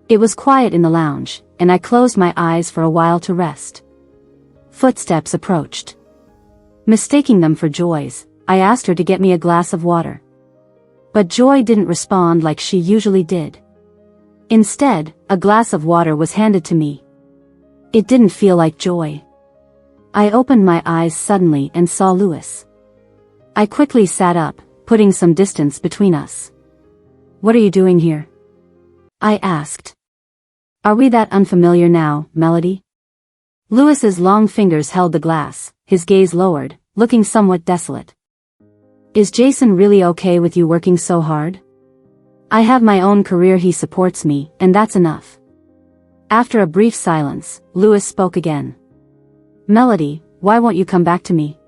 It was quiet in the lounge, and I closed my eyes for a while to rest. Footsteps approached. Mistaking them for Joy's, I asked her to get me a glass of water. But Joy didn't respond like she usually did. Instead, a glass of water was handed to me. It didn't feel like Joy. I opened my eyes suddenly and saw Lewis. I quickly sat up, putting some distance between us. "What are you doing here?" I asked. "Are we that unfamiliar now, Melody?" Lewis's long fingers held the glass, his gaze lowered, looking somewhat desolate. "Is Jason really okay with you working so hard?" "I have my own career, he supports me, and that's enough." After a brief silence, Lewis spoke again. "Melody, why won't you come back to me?"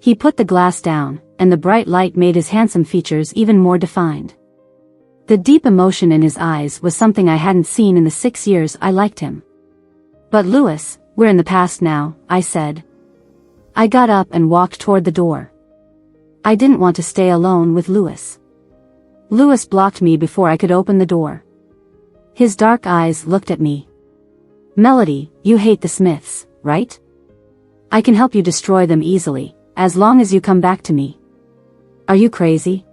He put the glass down, and the bright light made his handsome features even more defined. The deep emotion in his eyes was something I hadn't seen in the 6 years I liked him. "But Lewis, we're in the past now," I said. I got up and walked toward the door. I didn't want to stay alone with Lewis. Lewis blocked me before I could open the door. His dark eyes looked at me. "Melody, you hate the Smiths, right? I can help you destroy them easily, as long as you come back to me. Are you crazy?"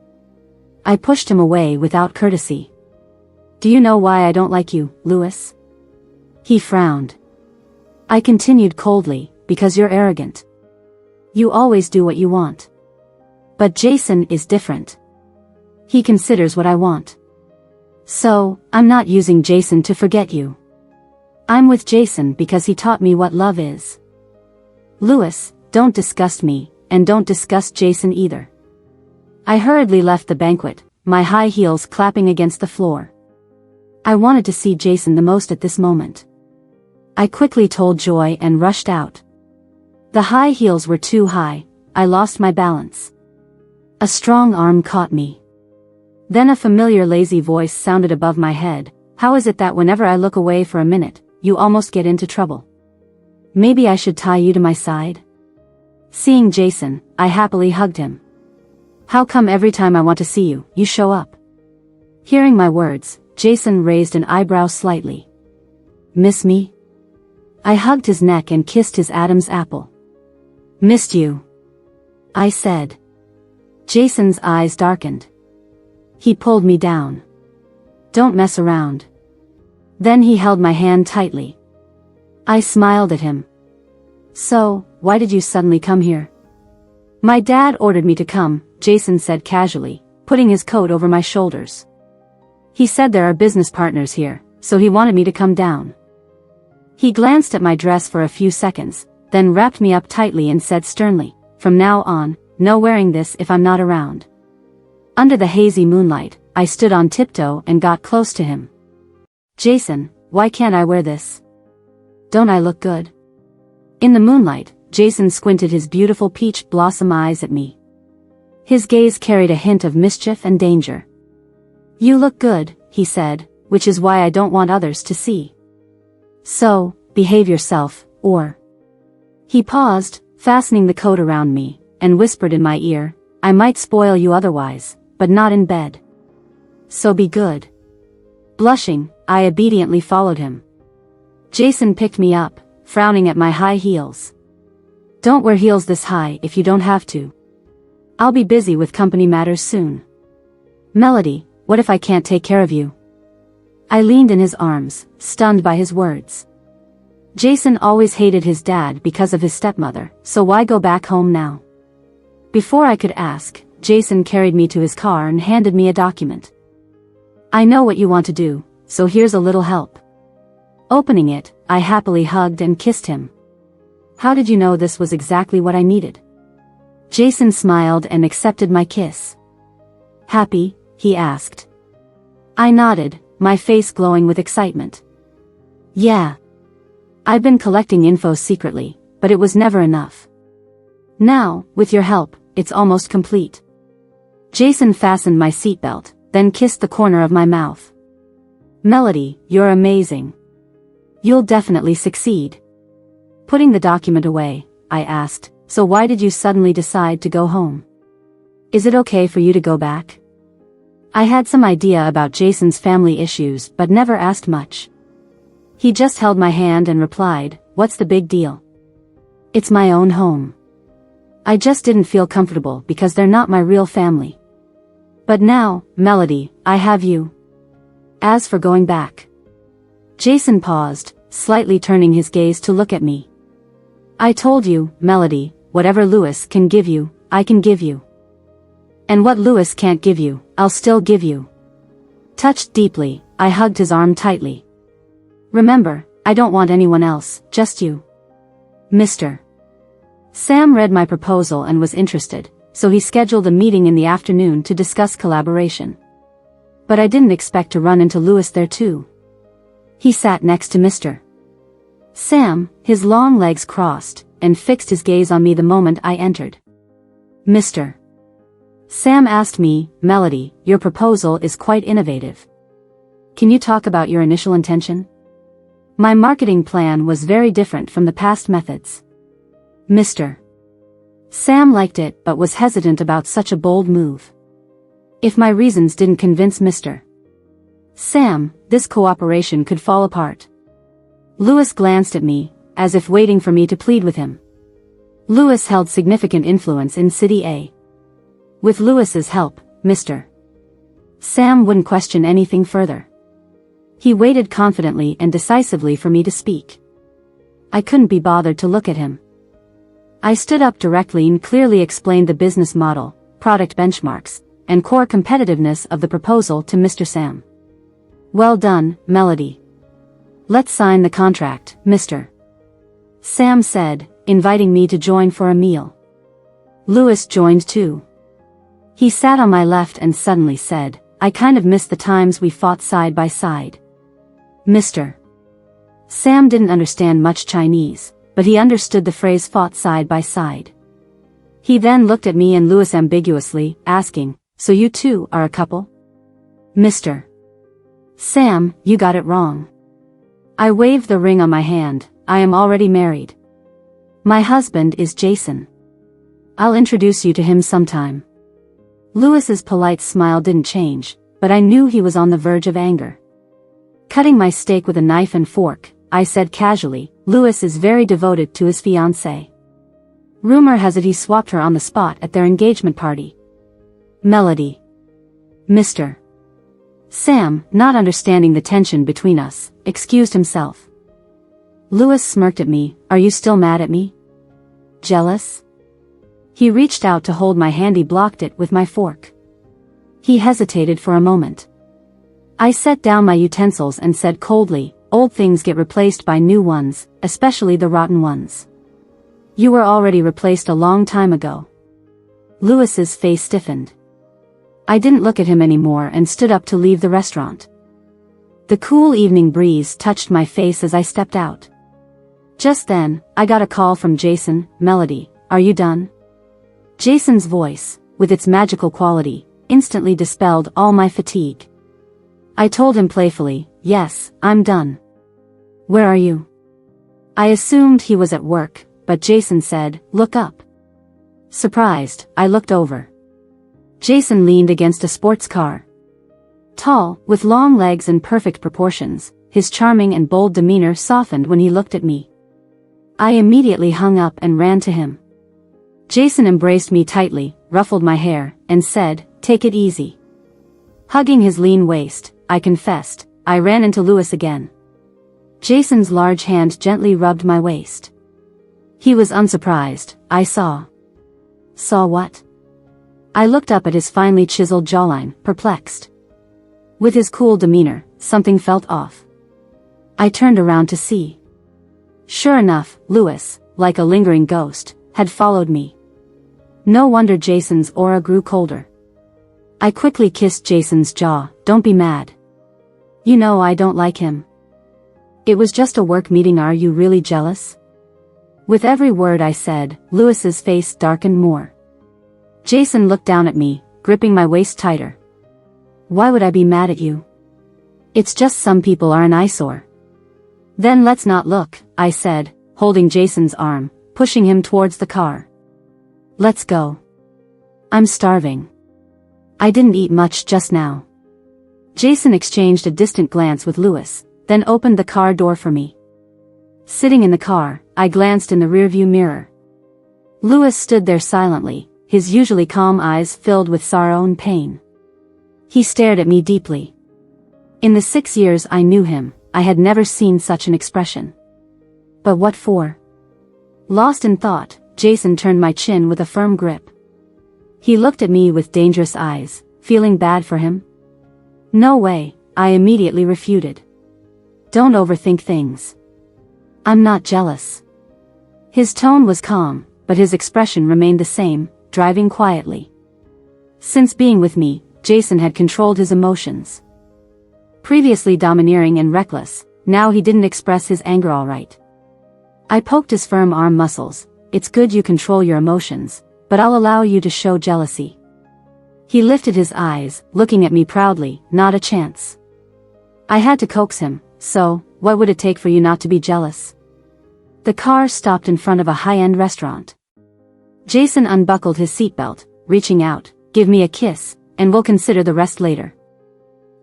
I pushed him away without courtesy. "Do you know why I don't like you, Lewis?" He frowned. I continued coldly, "Because you're arrogant. You always do what you want. But Jason is different. He considers what I want. So, I'm not using Jason to forget you. I'm with Jason because he taught me what love is. Lewis, don't disgust me, and don't disgust Jason either." I hurriedly left the banquet, my high heels clapping against the floor. I wanted to see Jason the most at this moment. I quickly told Joy and rushed out. The high heels were too high, I lost my balance. A strong arm caught me. Then a familiar lazy voice sounded above my head. "How is it that whenever I look away for a minute, you almost get into trouble? Maybe I should tie you to my side?" Seeing Jason, I happily hugged him. How come every time I want to see you, you show up? Hearing my words, Jason raised an eyebrow slightly. Miss me? I hugged his neck and kissed his Adam's apple. Missed you, I said. Jason's eyes darkened. He pulled me down. Don't mess around. Then he held my hand tightly. I smiled at him. So, why did you suddenly come here? My dad ordered me to come, Jason said casually, putting his coat over my shoulders. He said there are business partners here, so he wanted me to come down. He glanced at my dress for a few seconds, then wrapped me up tightly and said sternly, from now on, no wearing this if I'm not around. Under the hazy moonlight, I stood on tiptoe and got close to him. Jason, why can't I wear this? Don't I look good? In the moonlight, Jason squinted his beautiful peach blossom eyes at me. His gaze carried a hint of mischief and danger. You look good, he said, which is why I don't want others to see. So, behave yourself, or... He paused, fastening the coat around me, and whispered in my ear, I might spoil you otherwise, but not in bed. So be good. Blushing, I obediently followed him. Jason picked me up, frowning at my high heels. Don't wear heels this high if you don't have to. I'll be busy with company matters soon. Melody, what if I can't take care of you? I leaned in his arms, stunned by his words. Jason always hated his dad because of his stepmother, so why go back home now? Before I could ask, Jason carried me to his car and handed me a document. I know what you want to do, so here's a little help. Opening it, I happily hugged and kissed him. How did you know this was exactly what I needed? Jason smiled and accepted my kiss. Happy? He asked. I nodded, my face glowing with excitement. Yeah. I've been collecting info secretly, but it was never enough. Now, with your help, it's almost complete. Jason fastened my seatbelt, then kissed the corner of my mouth. Melody, you're amazing. You'll definitely succeed. Putting the document away, I asked, so why did you suddenly decide to go home? Is it okay for you to go back? I had some idea about Jason's family issues but never asked much. He just held my hand and replied, what's the big deal? It's my own home. I just didn't feel comfortable because they're not my real family. But now, Melody, I have you. As for going back. Jason paused, slightly turning his gaze to look at me. I told you, Melody, whatever Lewis can give you, I can give you. And what Lewis can't give you, I'll still give you. Touched deeply, I hugged his arm tightly. Remember, I don't want anyone else, just you. Mr. Sam read my proposal and was interested, so he scheduled a meeting in the afternoon to discuss collaboration. But I didn't expect to run into Lewis there too. He sat next to Mr. Sam, his long legs crossed, and fixed his gaze on me the moment I entered. Mr. Sam asked me, Melody, your proposal is quite innovative. Can you talk about your initial intention? My marketing plan was very different from the past methods. Mr. Sam liked it but was hesitant about such a bold move. If my reasons didn't convince Mr. Sam, this cooperation could fall apart. Lewis glanced at me, as if waiting for me to plead with him. Lewis held significant influence in City A. With Lewis's help, Mr. Sam wouldn't question anything further. He waited confidently and decisively for me to speak. I couldn't be bothered to look at him. I stood up directly and clearly explained the business model, product benchmarks, and core competitiveness of the proposal to Mr. Sam. Well done, Melody. Let's sign the contract, Mr. Sam said, inviting me to join for a meal. Lewis joined too. He sat on my left and suddenly said, I kind of miss the times we fought side by side. Mr. Sam didn't understand much Chinese, but he understood the phrase fought side by side. He then looked at me and Lewis ambiguously, asking, so you two are a couple? Mr. Sam, you got it wrong. I waved the ring on my hand, I am already married. My husband is Jason. I'll introduce you to him sometime. Lewis's polite smile didn't change, but I knew he was on the verge of anger. Cutting my steak with a knife and fork, I said casually, "Lewis is very devoted to his fiancée. Rumor has it he swapped her on the spot at their engagement party." Melody. Mr. Sam, not understanding the tension between us, excused himself. Lewis smirked at me. "Are you still mad at me? Jealous?" He reached out to hold my hand. He blocked it with my fork. He hesitated for a moment. I set down my utensils and said coldly, "Old things get replaced by new ones, especially the rotten ones. You were already replaced a long time ago." Lewis's face stiffened. I didn't look at him anymore and stood up to leave the restaurant. The cool evening breeze touched my face as I stepped out. Just then, I got a call from Jason. "Melody, are you done?" Jason's voice, with its magical quality, instantly dispelled all my fatigue. I told him playfully, "Yes, I'm done." "Where are you?" I assumed he was at work, but Jason said, "Look up." Surprised, I looked over. Jason leaned against a sports car. Tall, with long legs and perfect proportions, his charming and bold demeanor softened when he looked at me. I immediately hung up and ran to him. Jason embraced me tightly, ruffled my hair, and said, "Take it easy." Hugging his lean waist, I confessed, I ran into Lewis again. Jason's large hand gently rubbed my waist. He was unsurprised. I saw. Saw what? I looked up at his finely chiseled jawline, perplexed. With his cool demeanor, something felt off. I turned around to see. Sure enough, Lewis, like a lingering ghost, had followed me. No wonder Jason's aura grew colder. I quickly kissed Jason's jaw. "Don't be mad. You know I don't like him. It was just a work meeting. Are you really jealous?" With every word I said, Lewis's face darkened more. Jason looked down at me, gripping my waist tighter. "Why would I be mad at you? It's just some people are an eyesore." "Then let's not look," I said, holding Jason's arm, pushing him towards the car. "Let's go. I'm starving. I didn't eat much just now." Jason exchanged a distant glance with Lewis, then opened the car door for me. Sitting in the car, I glanced in the rearview mirror. Lewis stood there silently, his usually calm eyes filled with sorrow and pain. He stared at me deeply. In the 6 years I knew him, I had never seen such an expression. But what for? Lost in thought, Jason turned my chin with a firm grip. He looked at me with dangerous eyes, feeling bad for him. "No way," I immediately refuted. "Don't overthink things. I'm not jealous." His tone was calm, but his expression remained the same, driving quietly. Since being with me, Jason had controlled his emotions. Previously domineering and reckless, now he didn't express his anger all right. I poked his firm arm muscles. "It's good you control your emotions, but I'll allow you to show jealousy." He lifted his eyes, looking at me proudly. "Not a chance." I had to coax him. "So, what would it take for you not to be jealous?" The car stopped in front of a high-end restaurant. Jason unbuckled his seatbelt, reaching out. "Give me a kiss, and we'll consider the rest later."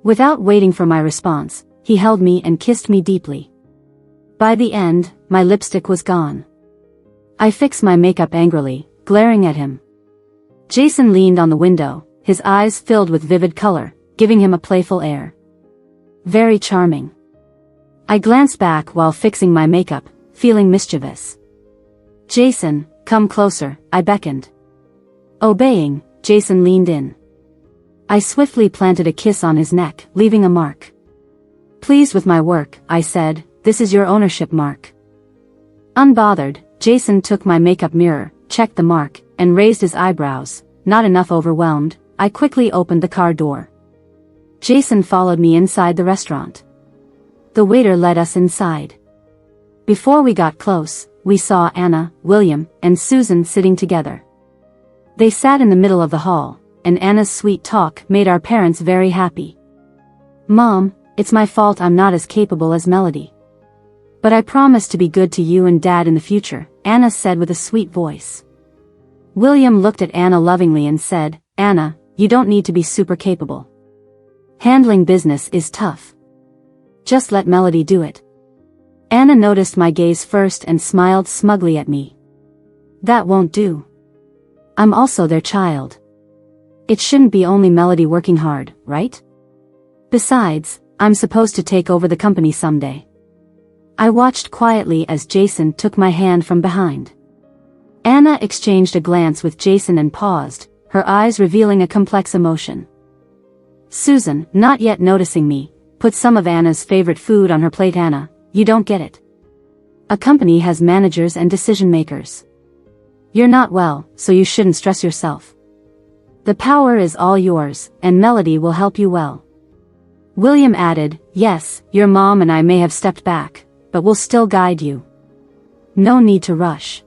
Without waiting for my response, he held me and kissed me deeply. By the end, my lipstick was gone. I fixed my makeup angrily, glaring at him. Jason leaned on the window, his eyes filled with vivid color, giving him a playful air. Very charming. I glanced back while fixing my makeup, feeling mischievous. "Jason, come closer," I beckoned. Obeying, Jason leaned in. I swiftly planted a kiss on his neck, leaving a mark. "Pleased with my work," I said, "this is your ownership mark." Unbothered, Jason took my makeup mirror, checked the mark, and raised his eyebrows. Not enough overwhelmed, I quickly opened the car door. Jason followed me inside the restaurant. The waiter led us inside. Before we got close, we saw Anna, William, and Susan sitting together. They sat in the middle of the hall, and Anna's sweet talk made our parents very happy. "Mom, it's my fault I'm not as capable as Melody. But I promise to be good to you and Dad in the future," Anna said with a sweet voice. William looked at Anna lovingly and said, "Anna, you don't need to be super capable. Handling business is tough. Just let Melody do it. Anna noticed my gaze first and smiled smugly at me. That won't do. I'm also their child. It shouldn't be only Melody working hard, right? Besides, I'm supposed to take over the company someday. I watched quietly as Jason took my hand from behind. Anna exchanged a glance with Jason and paused, her eyes revealing a complex emotion. Susan, not yet noticing me, put some of Anna's favorite food on her plate. Anna, you don't get it. A company has managers and decision makers. You're not well, so you shouldn't stress yourself. The power is all yours, and Melody will help you well. William added, yes, your mom and I may have stepped back, but we'll still guide you. No need to rush.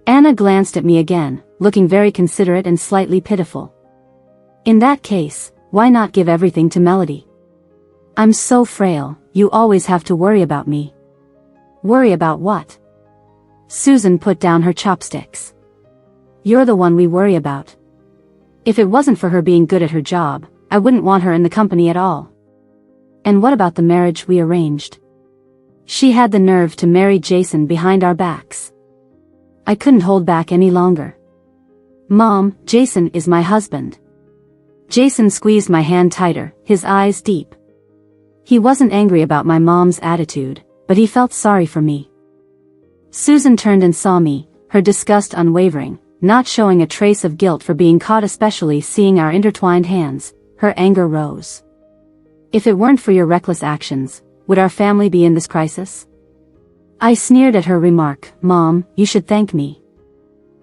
Anna glanced at me again, looking very considerate and slightly pitiful. In that case, why not give everything to Melody? I'm so frail, you always have to worry about me. Worry about what? Susan put down her chopsticks. You're the one we worry about. If it wasn't for her being good at her job, I wouldn't want her in the company at all. And what about the marriage we arranged? She had the nerve to marry Jason behind our backs. I couldn't hold back any longer. Mom, Jason is my husband. Jason squeezed my hand tighter, his eyes deep. He wasn't angry about my mom's attitude, but he felt sorry for me. Susan turned and saw me, her disgust unwavering, not showing a trace of guilt for being caught, especially seeing our intertwined hands. Her anger rose. If it weren't for your reckless actions, would our family be in this crisis? I sneered at her remark. Mom, you should thank me.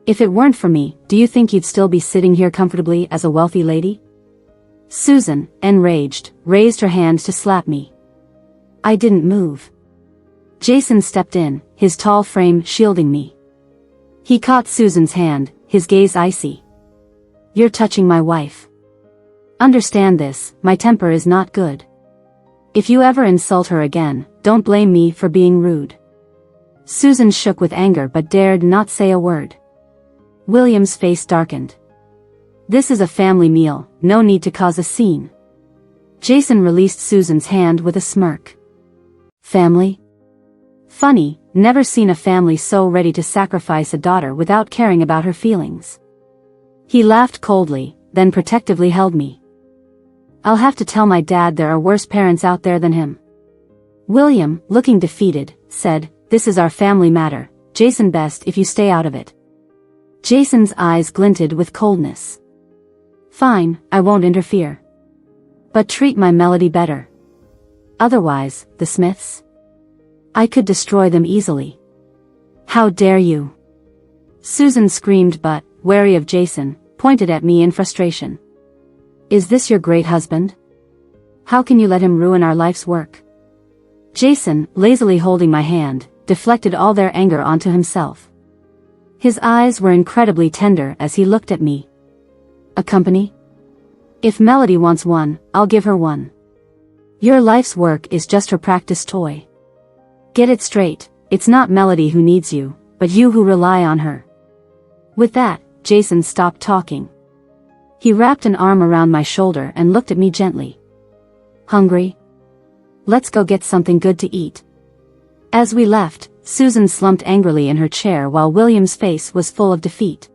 If it weren't for me, do you think you'd still be sitting here comfortably as a wealthy lady? Susan, enraged, raised her hand to slap me. I didn't move. Jason stepped in, his tall frame shielding me. He caught Susan's hand, his gaze icy. You're touching my wife. Understand this, my temper is not good. If you ever insult her again, don't blame me for being rude. Susan shook with anger but dared not say a word. William's face darkened. This is a family meal, no need to cause a scene. Jason released Susan's hand with a smirk. Family? Funny, never seen a family so ready to sacrifice a daughter without caring about her feelings. He laughed coldly, then protectively held me. I'll have to tell my dad there are worse parents out there than him. William, looking defeated, said, this is our family matter, Jason, best if you stay out of it. Jason's eyes glinted with coldness. Fine, I won't interfere. But treat my Melody better. Otherwise, the Smiths? I could destroy them easily. How dare you? Susan screamed but, wary of Jason, pointed at me in frustration. Is this your great husband? How can you let him ruin our life's work? Jason, lazily holding my hand, deflected all their anger onto himself. His eyes were incredibly tender as he looked at me. A company? If Melody wants one, I'll give her one. Your life's work is just her practice toy. Get it straight, it's not Melody who needs you, but you who rely on her. With that, Jason stopped talking. He wrapped an arm around my shoulder and looked at me gently. Hungry? Let's go get something good to eat. As we left, Susan slumped angrily in her chair while William's face was full of defeat.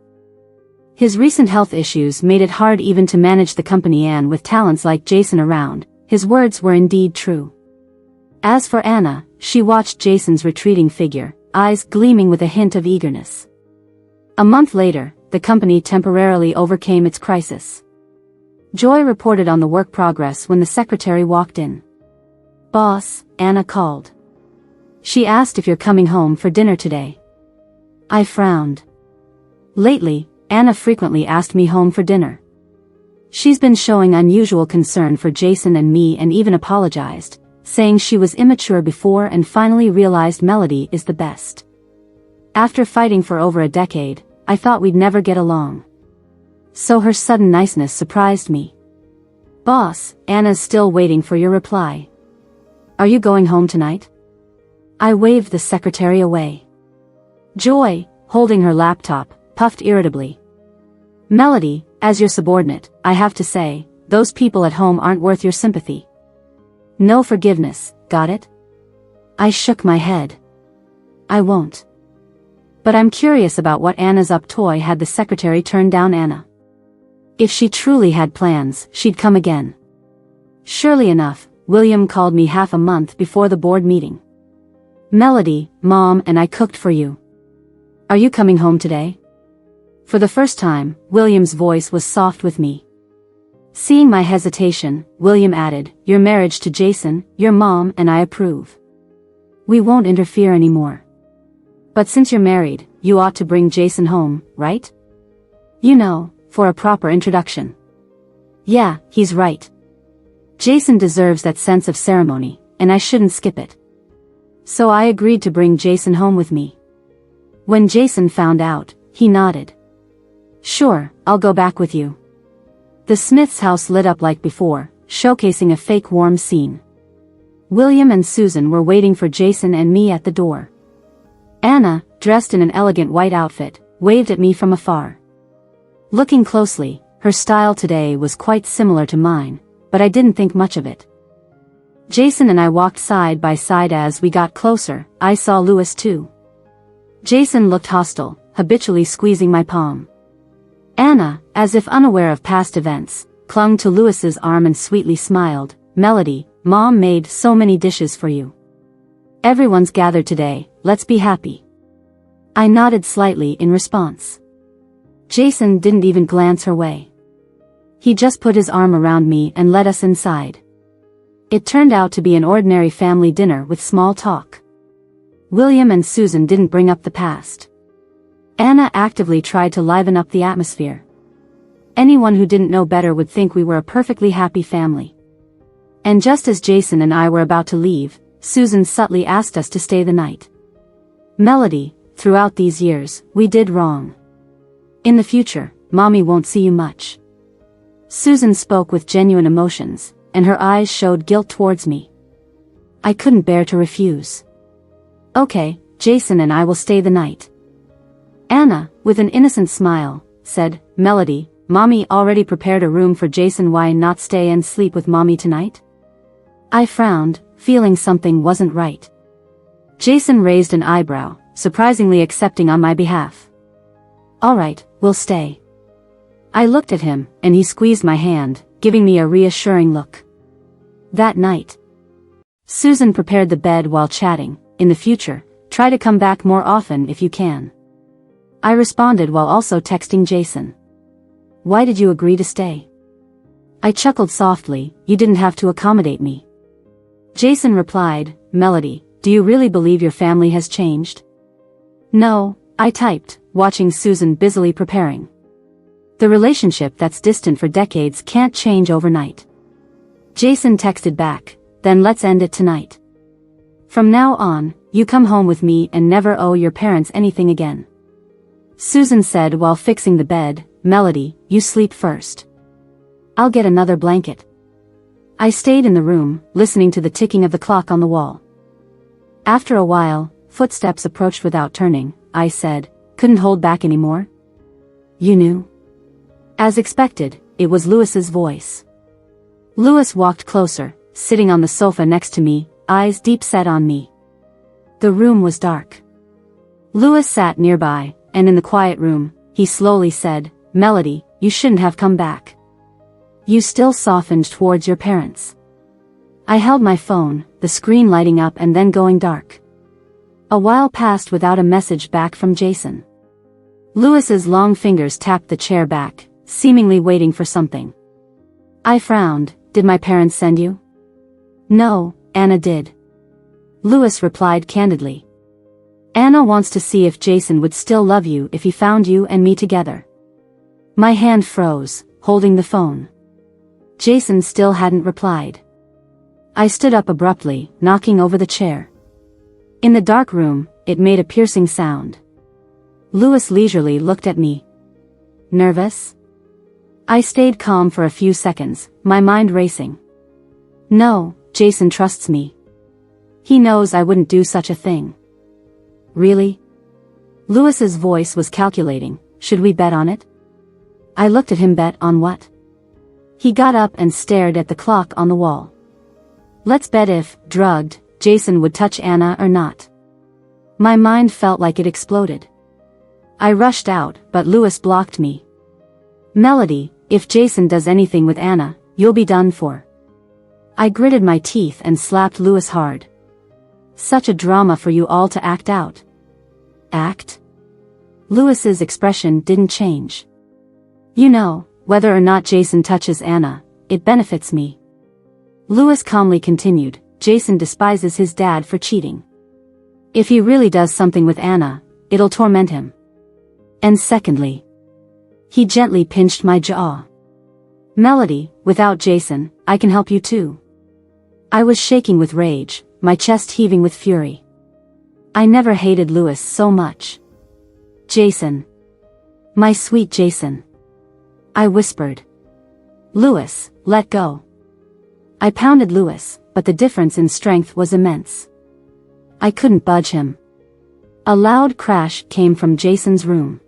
His recent health issues made it hard even to manage the company, and with talents like Jason around, his words were indeed true. As for Anna, she watched Jason's retreating figure, eyes gleaming with a hint of eagerness. A month later, the company temporarily overcame its crisis. Joy reported on the work progress when the secretary walked in. Boss, Anna called. She asked if you're coming home for dinner today. I frowned. Lately, Anna frequently asked me home for dinner. She's been showing unusual concern for Jason and me and even apologized, saying she was immature before and finally realized Melody is the best. After fighting for over a decade, I thought we'd never get along. So her sudden niceness surprised me. Boss, Anna's still waiting for your reply. Are you going home tonight? I waved the secretary away. Joy, holding her laptop, puffed irritably. Melody, As your subordinate, I have to say, those people at home aren't worth your sympathy. No forgiveness, got it? I shook my head. I won't. But I'm curious about what Anna's up to. Had the secretary turned down Anna? If she truly had plans, she'd come again. Surely enough, William called me half a month before the board meeting. Melody, Mom and I cooked for you. Are you coming home today? For the first time, William's voice was soft with me. Seeing my hesitation, William added, your marriage to Jason, your mom and I approve. We won't interfere anymore. But since you're married, you ought to bring Jason home, right? You know, for a proper introduction. Yeah, he's right. Jason deserves that sense of ceremony, and I shouldn't skip it. So I agreed to bring Jason home with me. When Jason found out, he nodded. Sure, I'll go back with you. The Smiths' house lit up like before, showcasing a fake warm scene. William and Susan were waiting for Jason and me at the door. Anna, dressed in an elegant white outfit, waved at me from afar. Looking closely, her style today was quite similar to mine, but I didn't think much of it. Jason and I walked side by side. As we got closer, I saw Lewis too. Jason looked hostile, habitually squeezing my palm. Anna, as if unaware of past events, clung to Lewis's arm and sweetly smiled. Melody, Mom made so many dishes for you. Everyone's gathered today, let's be happy. I nodded slightly in response. Jason didn't even glance her way. He just put his arm around me and led us inside. It turned out to be an ordinary family dinner with small talk. William and Susan didn't bring up the past. Anna actively tried to liven up the atmosphere. Anyone who didn't know better would think we were a perfectly happy family. And just as Jason and I were about to leave, Susan subtly asked us to stay the night. Melody, throughout these years, we did wrong. In the future, Mommy won't see you much. Susan spoke with genuine emotions, and her eyes showed guilt towards me. I couldn't bear to refuse. Okay, Jason and I will stay the night. Anna, with an innocent smile, said, Melody, Mommy already prepared a room for Jason. Why not stay and sleep with Mommy tonight? I frowned, feeling something wasn't right. Jason raised an eyebrow, surprisingly accepting on my behalf. All right, we'll stay. I looked at him, and he squeezed my hand, giving me a reassuring look. That night, Susan prepared the bed while chatting. In the future, try to come back more often if you can. I responded while also texting Jason. Why did you agree to stay? I chuckled softly, you didn't have to accommodate me. Jason replied, Melody, do you really believe your family has changed? No, I typed, watching Susan busily preparing. The relationship that's distant for decades can't change overnight. Jason texted back, then let's end it tonight. From now on, you come home with me and never owe your parents anything again. Susan said while fixing the bed, Melody, you sleep first. I'll get another blanket. I stayed in the room, listening to the ticking of the clock on the wall. After a while, footsteps approached without turning. I said, couldn't hold back anymore? You knew? As expected, it was Lewis's voice. Lewis walked closer, sitting on the sofa next to me, eyes deep set on me. The room was dark. Lewis sat nearby, and in the quiet room, he slowly said, Melody, you shouldn't have come back. You still softened towards your parents. I held my phone, the screen lighting up and then going dark. A while passed without a message back from Jason. Lewis's long fingers tapped the chair back, seemingly waiting for something. I frowned. Did my parents send you? No, Anna did. Lewis replied candidly. Anna wants to see if Jason would still love you if he found you and me together. My hand froze, holding the phone. Jason still hadn't replied. I stood up abruptly, knocking over the chair. In the dark room, it made a piercing sound. Lewis leisurely looked at me. Nervous? I stayed calm for a few seconds, my mind racing. No, Jason trusts me. He knows I wouldn't do such a thing. Really? Lewis's voice was calculating. Should we bet on it? I looked at him. Bet on what? He got up and stared at the clock on the wall. Let's bet if, drugged, Jason would touch Anna or not. My mind felt like it exploded. I rushed out, but Lewis blocked me. Melody, if Jason does anything with Anna, you'll be done for. I gritted my teeth and slapped Lewis hard. Such a drama for you all to act out. Act? Lewis's expression didn't change. You know, whether or not Jason touches Anna, it benefits me. Lewis calmly continued, Jason despises his dad for cheating. If he really does something with Anna, it'll torment him. And secondly, he gently pinched my jaw. Melody, without Jason, I can help you too. I was shaking with rage, my chest heaving with fury. I never hated Lewis so much. Jason. My sweet Jason. I whispered. Lewis, let go. I pounded Lewis, but the difference in strength was immense. I couldn't budge him. A loud crash came from Jason's room.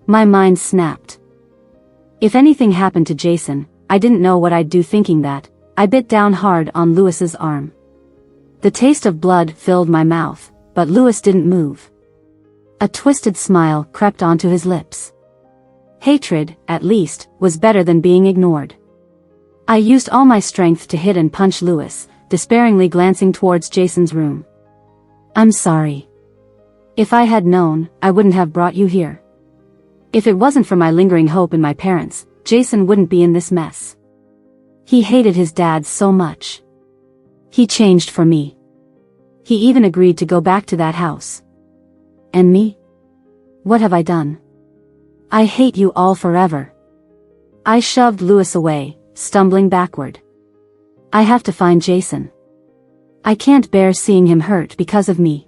My mind snapped. If anything happened to Jason, I didn't know what I'd do. Thinking that, I bit down hard on Lewis's arm. The taste of blood filled my mouth, but Lewis didn't move. A twisted smile crept onto his lips. Hatred, at least, was better than being ignored. I used all my strength to hit and punch Lewis, despairingly glancing towards Jason's room. I'm sorry. If I had known, I wouldn't have brought you here. If it wasn't for my lingering hope in my parents, Jason wouldn't be in this mess. He hated his dad so much. He changed for me. He even agreed to go back to that house. And me? What have I done? I hate you all forever. I shoved Lewis away, stumbling backward. I have to find Jason. I can't bear seeing him hurt because of me.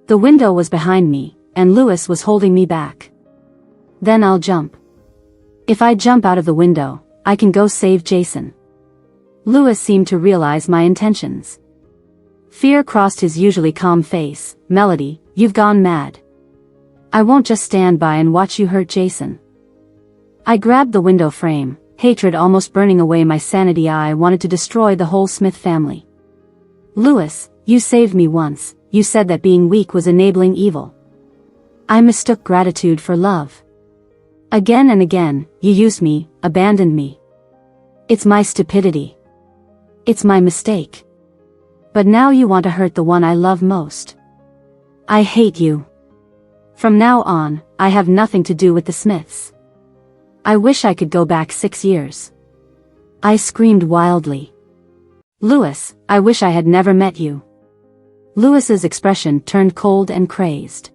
The window was behind me, and Lewis was holding me back. Then I'll jump. If I jump out of the window, I can go save Jason. Lewis seemed to realize my intentions. Fear crossed his usually calm face. Melody, you've gone mad. I won't just stand by and watch you hurt Jason. I grabbed the window frame, hatred almost burning away my sanity. I wanted to destroy the whole Smith family. Lewis, you saved me once. You said that being weak was enabling evil. I mistook gratitude for love. Again and again, you used me, abandoned me. It's my stupidity. It's my mistake. But now you want to hurt the one I love most. I hate you. From now on, I have nothing to do with the Smiths. I wish I could go back 6 years. I screamed wildly. Lewis, I wish I had never met you. Lewis's expression turned cold and crazed.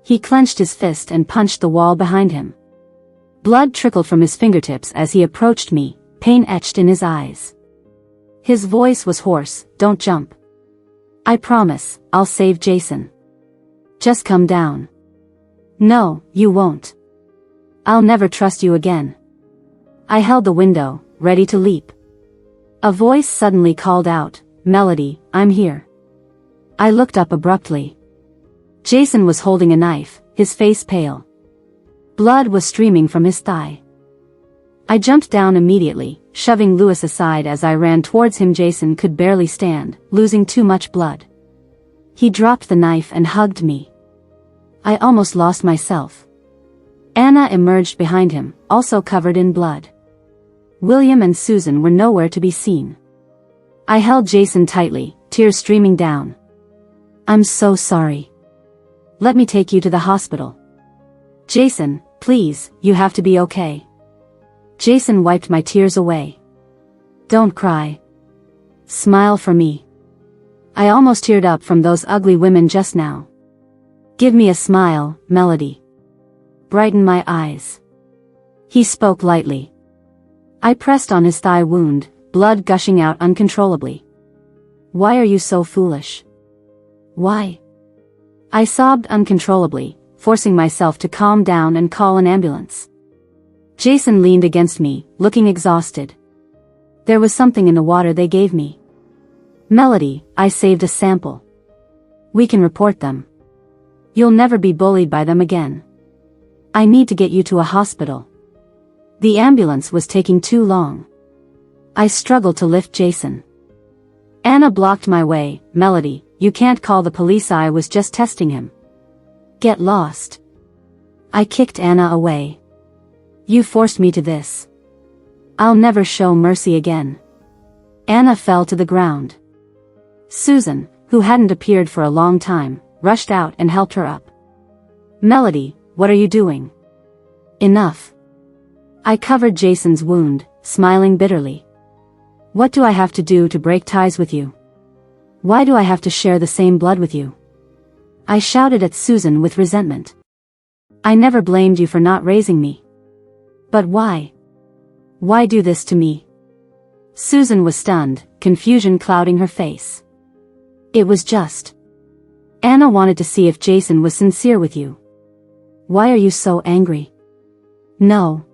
He clenched his fist and punched the wall behind him. Blood trickled from his fingertips as he approached me, pain etched in his eyes. His voice was hoarse, don't jump. I promise, I'll save Jason. Just come down. No, you won't. I'll never trust you again. I held the window, ready to leap. A voice suddenly called out, Melody, I'm here. I looked up abruptly. Jason was holding a knife, his face pale. Blood was streaming from his thigh. I jumped down immediately, shoving Lewis aside as I ran towards him. Jason could barely stand, losing too much blood. He dropped the knife and hugged me. I almost lost myself. Anna emerged behind him, also covered in blood. William and Susan were nowhere to be seen. I held Jason tightly, tears streaming down. I'm so sorry. Let me take you to the hospital. Jason, please, you have to be okay. Jason wiped my tears away. Don't cry. Smile for me. I almost teared up from those ugly women just now. Give me a smile, Melody. Brighten my eyes. He spoke lightly. I pressed on his thigh wound, blood gushing out uncontrollably. Why are you so foolish? Why? I sobbed uncontrollably, forcing myself to calm down and call an ambulance. Jason leaned against me, looking exhausted. There was something in the water they gave me. Melody, I saved a sample. We can report them. You'll never be bullied by them again. I need to get you to a hospital. The ambulance was taking too long. I struggled to lift Jason. Anna blocked my way. Melody, you can't call the police, I was just testing him. Get lost. I kicked Anna away. You forced me to this. I'll never show mercy again. Anna fell to the ground. Susan, who hadn't appeared for a long time, rushed out and helped her up. Melody, what are you doing? Enough. I covered Jason's wound, smiling bitterly. What do I have to do to break ties with you? Why do I have to share the same blood with you? I shouted at Susan with resentment. I never blamed you for not raising me. But why? Why do this to me? Susan was stunned, confusion clouding her face. It was just. Anna wanted to see if Jason was sincere with you. Why are you so angry? No.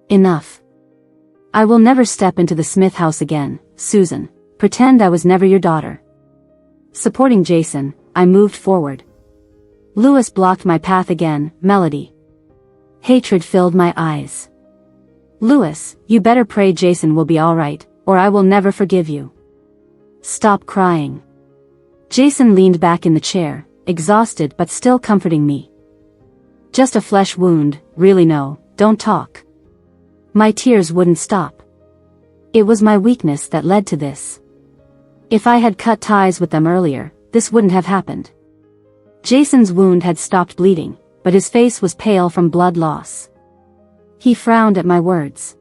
Enough. I will never step into the Smith house again, Susan. Pretend I was never your daughter. Supporting Jason, I moved forward. Lewis blocked my path again. Melody. Hatred filled my eyes. Lewis, you better pray Jason will be alright, or I will never forgive you. Stop crying. Jason leaned back in the chair, exhausted but still comforting me. Just a flesh wound, really no, don't talk. My tears wouldn't stop. It was my weakness that led to this. If I had cut ties with them earlier, this wouldn't have happened. Jason's wound had stopped bleeding, but his face was pale from blood loss. He frowned at my words.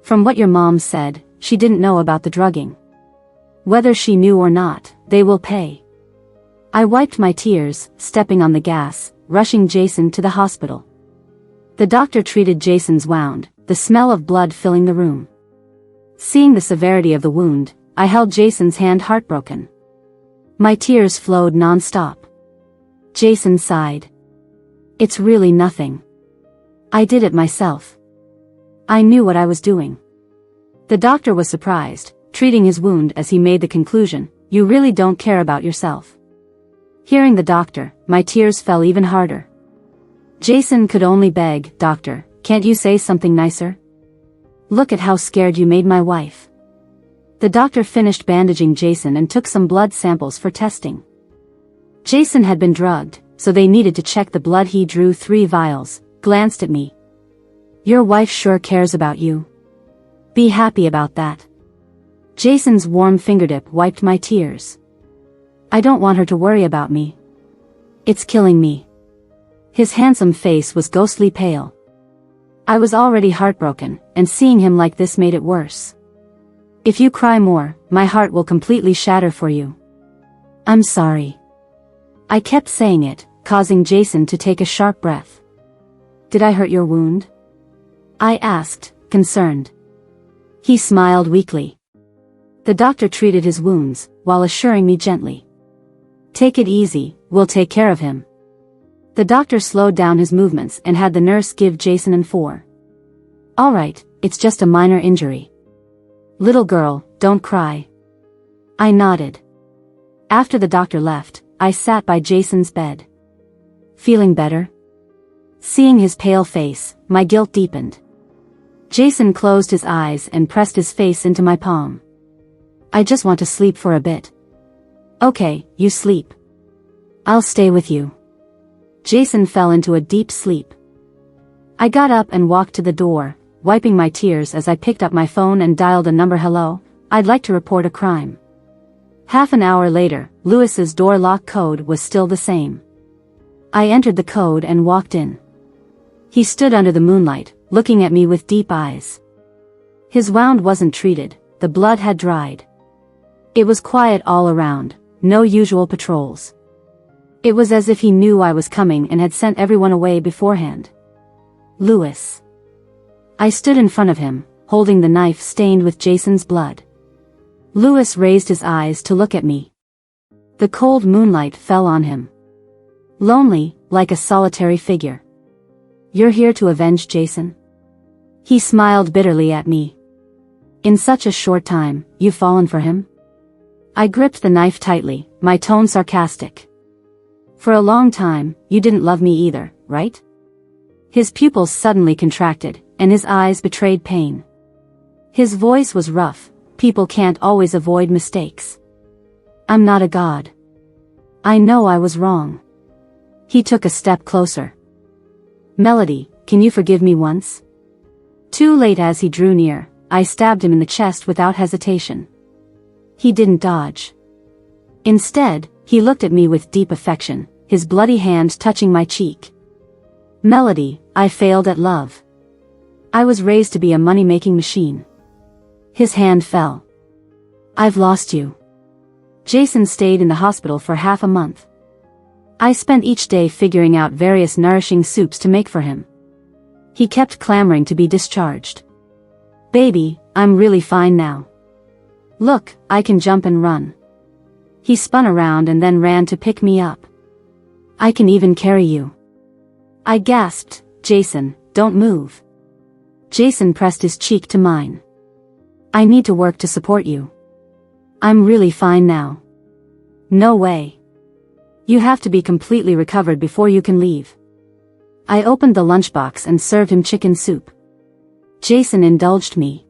From what your mom said, she didn't know about the drugging. Whether she knew or not, they will pay. I wiped my tears, stepping on the gas, rushing Jason to the hospital. The doctor treated Jason's wound, the smell of blood filling the room. Seeing the severity of the wound, I held Jason's hand heartbroken. My tears flowed non-stop. Jason sighed. It's really nothing. I did it myself. I knew what I was doing. The doctor was surprised, treating his wound as he made the conclusion, you really don't care about yourself. Hearing the doctor, my tears fell even harder. Jason could only beg, Doctor, can't you say something nicer? Look at how scared you made my wife. The doctor finished bandaging Jason and took some blood samples for testing. Jason had been drugged, so they needed to check the blood. He drew 3 vials, glanced at me. Your wife sure cares about you. Be happy about that. Jason's warm fingertip wiped my tears. I don't want her to worry about me. It's killing me. His handsome face was ghostly pale. I was already heartbroken, and seeing him like this made it worse. If you cry more, my heart will completely shatter for you. I'm sorry. I kept saying it, causing Jason to take a sharp breath. Did I hurt your wound? I asked, concerned. He smiled weakly. The doctor treated his wounds, while assuring me gently. Take it easy, we'll take care of him. The doctor slowed down his movements and had the nurse give Jason an 4. All right, it's just a minor injury. Little girl, don't cry. I nodded. After the doctor left, I sat by Jason's bed. Feeling better? Seeing his pale face, my guilt deepened. Jason closed his eyes and pressed his face into my palm. I just want to sleep for a bit. Okay, you sleep. I'll stay with you. Jason fell into a deep sleep. I got up and walked to the door, wiping my tears as I picked up my phone and dialed a number. Hello, I'd like to report a crime. Half an hour later, Lewis's door lock code was still the same. I entered the code and walked in. He stood under the moonlight, looking at me with deep eyes. His wound wasn't treated, the blood had dried. It was quiet all around, no usual patrols. It was as if he knew I was coming and had sent everyone away beforehand. Lewis. I stood in front of him, holding the knife stained with Jason's blood. Lewis raised his eyes to look at me. The cold moonlight fell on him. Lonely, like a solitary figure. You're here to avenge Jason? He smiled bitterly at me. In such a short time, you've fallen for him? I gripped the knife tightly, my tone sarcastic. For a long time, you didn't love me either, right? His pupils suddenly contracted, and his eyes betrayed pain. His voice was rough. People can't always avoid mistakes. I'm not a god. I know I was wrong. He took a step closer. Melody, can you forgive me once? Too late. As he drew near, I stabbed him in the chest without hesitation. He didn't dodge. Instead, he looked at me with deep affection, his bloody hand touching my cheek. Melody, I failed at love. I was raised to be a money-making machine. His hand fell. I've lost you. Jason stayed in the hospital for half a month. I spent each day figuring out various nourishing soups to make for him. He kept clamoring to be discharged. Baby, I'm really fine now. Look, I can jump and run. He spun around and then ran to pick me up. I can even carry you. I gasped, Jason, don't move. Jason pressed his cheek to mine. I need to work to support you. I'm really fine now. No way. You have to be completely recovered before you can leave. I opened the lunchbox and served him chicken soup. Jason indulged me.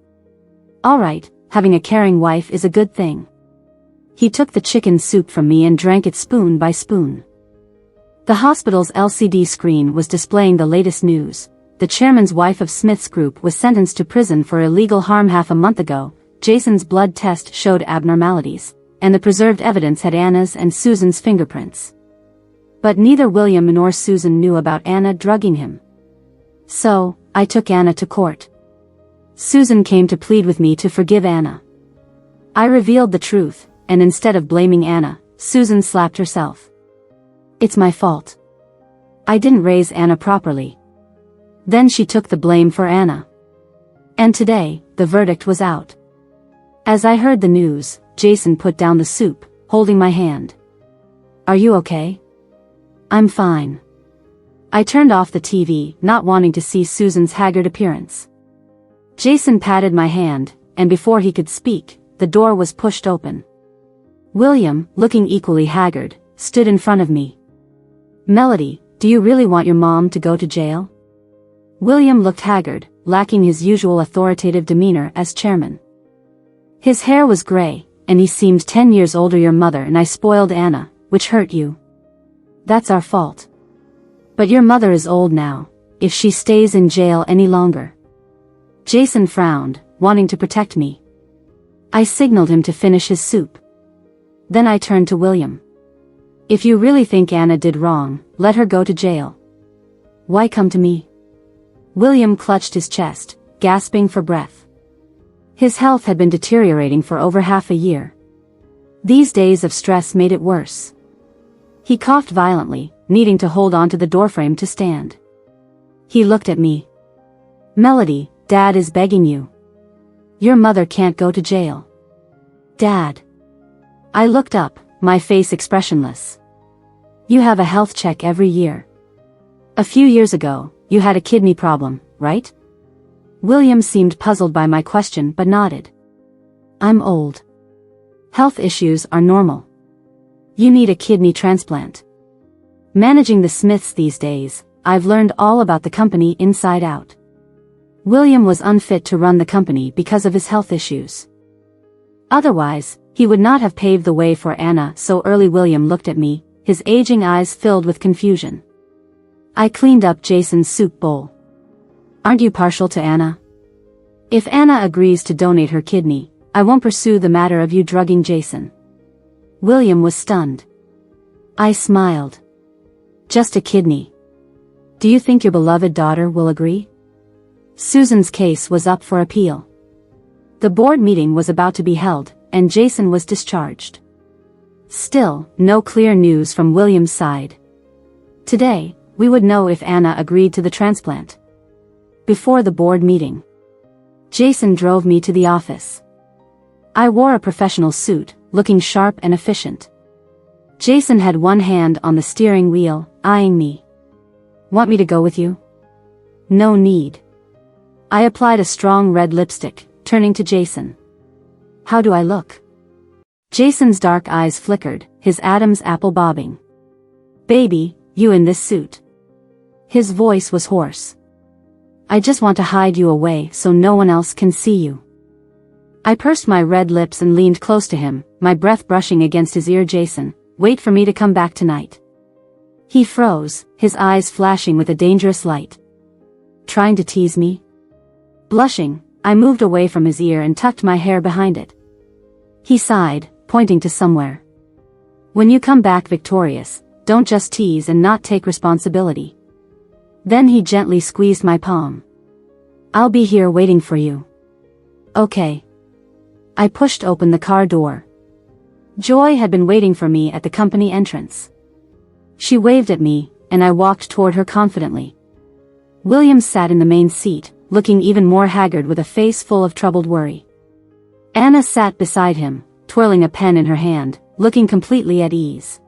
All right, having a caring wife is a good thing. He took the chicken soup from me and drank it spoon by spoon. The hospital's LCD screen was displaying the latest news. The chairman's wife of Smith's group was sentenced to prison for illegal harm half a month ago. Jason's blood test showed abnormalities, and the preserved evidence had Anna's and Susan's fingerprints. But neither William nor Susan knew about Anna drugging him. So, I took Anna to court. Susan came to plead with me to forgive Anna. I revealed the truth, and instead of blaming Anna, Susan slapped herself. It's my fault. I didn't raise Anna properly. Then she took the blame for Anna. And today, the verdict was out. As I heard the news, Jason put down the soup, holding my hand. Are you okay? I'm fine. I turned off the TV, not wanting to see Susan's haggard appearance. Jason patted my hand, and before he could speak, the door was pushed open. William, looking equally haggard, stood in front of me. Melody, do you really want your mom to go to jail? William looked haggard, lacking his usual authoritative demeanor as chairman. His hair was gray, and he seemed 10 years older. Your mother and I spoiled Anna, which hurt you. That's our fault. But your mother is old now, if she stays in jail any longer. Jason frowned, wanting to protect me. I signaled him to finish his soup. Then I turned to William. If you really think Anna did wrong, let her go to jail. Why come to me? William clutched his chest, gasping for breath. His health had been deteriorating for over half a year. These days of stress made it worse. He coughed violently, needing to hold onto the doorframe to stand. He looked at me. Melody, Dad is begging you. Your mother can't go to jail. Dad. I looked up, my face expressionless. You have a health check every year. A few years ago, you had a kidney problem, right? William seemed puzzled by my question but nodded. I'm old. Health issues are normal. You need a kidney transplant. Managing the Smiths these days, I've learned all about the company inside out. William was unfit to run the company because of his health issues. Otherwise, he would not have paved the way for Anna so early. William looked at me, his aging eyes filled with confusion. I cleaned up Jason's soup bowl. Aren't you partial to Anna? If Anna agrees to donate her kidney, I won't pursue the matter of you drugging Jason. William was stunned. I smiled. Just a kidney. Do you think your beloved daughter will agree? Susan's case was up for appeal. The board meeting was about to be held, and Jason was discharged. Still, no clear news from William's side. Today, we would know if Anna agreed to the transplant. Before the board meeting, Jason drove me to the office. I wore a professional suit, looking sharp and efficient. Jason had one hand on the steering wheel, eyeing me. Want me to go with you? No need. I applied a strong red lipstick, turning to Jason. How do I look? Jason's dark eyes flickered, his Adam's apple bobbing. Baby, you in this suit. His voice was hoarse. I just want to hide you away so no one else can see you. I pursed my red lips and leaned close to him, my breath brushing against his ear. Jason, wait for me to come back tonight. He froze, his eyes flashing with a dangerous light. Trying to tease me? Blushing, I moved away from his ear and tucked my hair behind it. He sighed, pointing to somewhere. When you come back victorious, don't just tease and not take responsibility. Then he gently squeezed my palm. I'll be here waiting for you. Okay. I pushed open the car door. Joy had been waiting for me at the company entrance. She waved at me, and I walked toward her confidently. William sat in the main seat, looking even more haggard with a face full of troubled worry. Anna sat beside him, twirling a pen in her hand, looking completely at ease.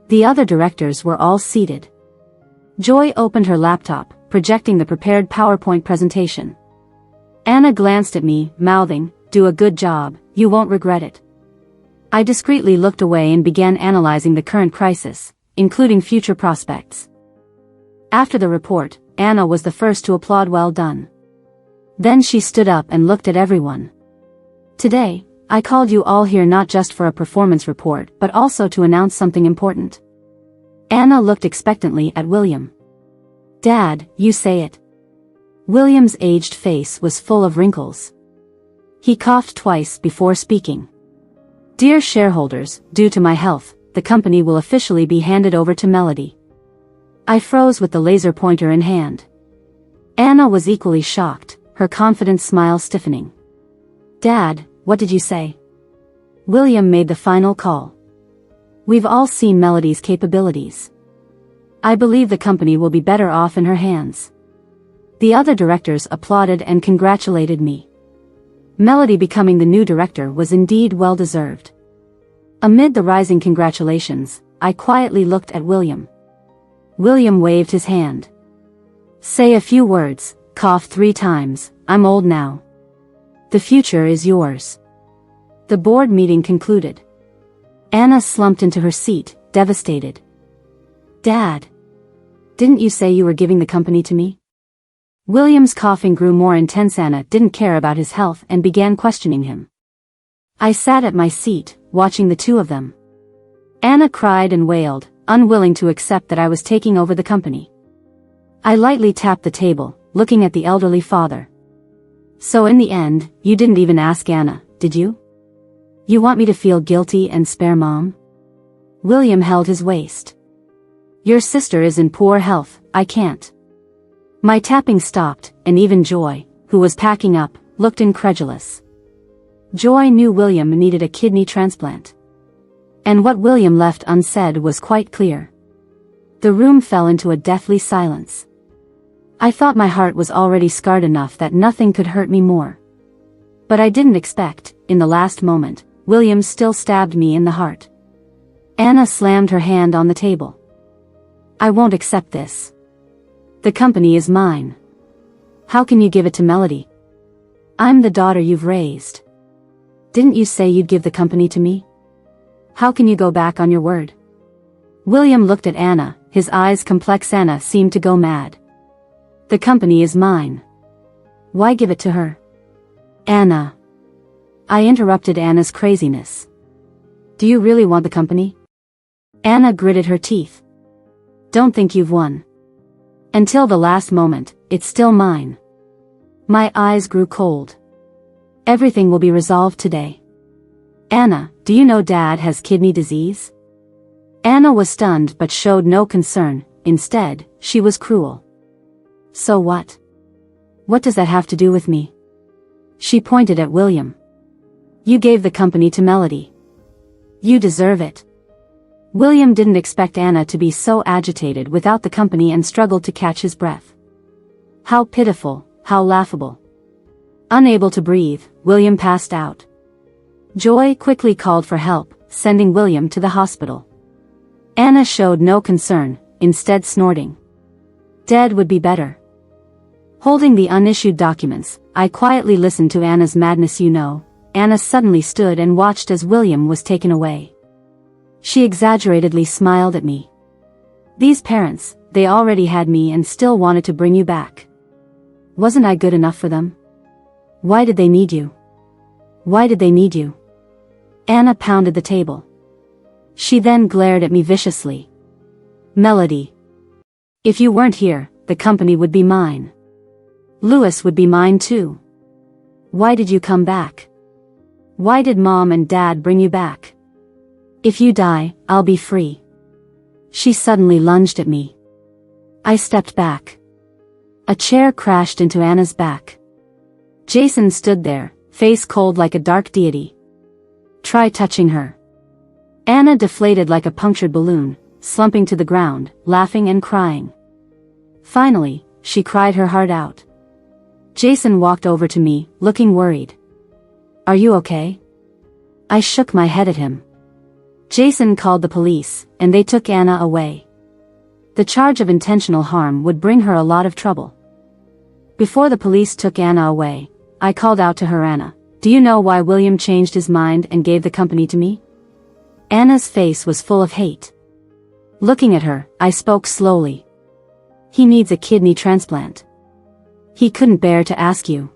The other directors were all seated. Joy opened her laptop, projecting the prepared PowerPoint presentation. Anna glanced at me, mouthing, "Do a good job, you won't regret it." I discreetly looked away and began analyzing the current crisis, including future prospects. After the report, Anna was the first to applaud. Well done. Then she stood up and looked at everyone. Today, I called you all here not just for a performance report but also to announce something important. Anna looked expectantly at William. Dad, you say it. William's aged face was full of wrinkles. He coughed twice before speaking. Dear shareholders, due to my health, the company will officially be handed over to Melody. I froze with the laser pointer in hand. Anna was equally shocked, her confident smile stiffening. Dad, what did you say? William made the final call. We've all seen Melody's capabilities. I believe the company will be better off in her hands. The other directors applauded and congratulated me. Melody becoming the new director was indeed well-deserved. Amid the rising congratulations, I quietly looked at William. William waved his hand. Say a few words, cough 3 times, I'm old now. The future is yours. The board meeting concluded. Anna slumped into her seat, devastated. Dad! Didn't you say you were giving the company to me? William's coughing grew more intense. Anna didn't care about his health and began questioning him. I sat at my seat, watching the two of them. Anna cried and wailed, unwilling to accept that I was taking over the company. I lightly tapped the table, looking at the elderly father. So in the end, you didn't even ask Anna, did you? You want me to feel guilty and spare Mom? William held his waist. Your sister is in poor health, I can't. My tapping stopped, and even Joy, who was packing up, looked incredulous. Joy knew William needed a kidney transplant. And what William left unsaid was quite clear. The room fell into a deathly silence. I thought my heart was already scarred enough that nothing could hurt me more. But I didn't expect, in the last moment, William still stabbed me in the heart. Anna slammed her hand on the table. I won't accept this. The company is mine. How can you give it to Melody? I'm the daughter you've raised. Didn't you say you'd give the company to me? How can you go back on your word? William looked at Anna, his eyes complex. Anna seemed to go mad. The company is mine. Why give it to her? Anna. I interrupted Anna's craziness. Do you really want the company? Anna gritted her teeth. Don't think you've won. Until the last moment, it's still mine. My eyes grew cold. Everything will be resolved today. Anna, do you know Dad has kidney disease? Anna was stunned but showed no concern. Instead, she was cruel. So what? What does that have to do with me? She pointed at William. You gave the company to Melody. You deserve it. William didn't expect Anna to be so agitated without the company and struggled to catch his breath. How pitiful, how laughable. Unable to breathe, William passed out. Joy quickly called for help, sending William to the hospital. Anna showed no concern, instead snorting. Dead would be better. Holding the unissued documents, I quietly listened to Anna's madness. Anna suddenly stood and watched as William was taken away. She exaggeratedly smiled at me. These parents, they already had me and still wanted to bring you back. Wasn't I good enough for them? Why did they need you? Why did they need you? Anna pounded the table. She then glared at me viciously. Melody. If you weren't here, the company would be mine. Lewis would be mine too. Why did you come back? Why did Mom and Dad bring you back? If you die, I'll be free. She suddenly lunged at me. I stepped back. A chair crashed into Anna's back. Jason stood there, face cold like a dark deity. Try touching her. Anna deflated like a punctured balloon, slumping to the ground, laughing and crying. Finally, she cried her heart out. Jason walked over to me, looking worried. Are you okay? I shook my head at him. Jason called the police, and they took Anna away. The charge of intentional harm would bring her a lot of trouble. Before the police took Anna away, I called out to her, Anna, do you know why William changed his mind and gave the company to me? Anna's face was full of hate. Looking at her, I spoke slowly. He needs a kidney transplant. He couldn't bear to ask you.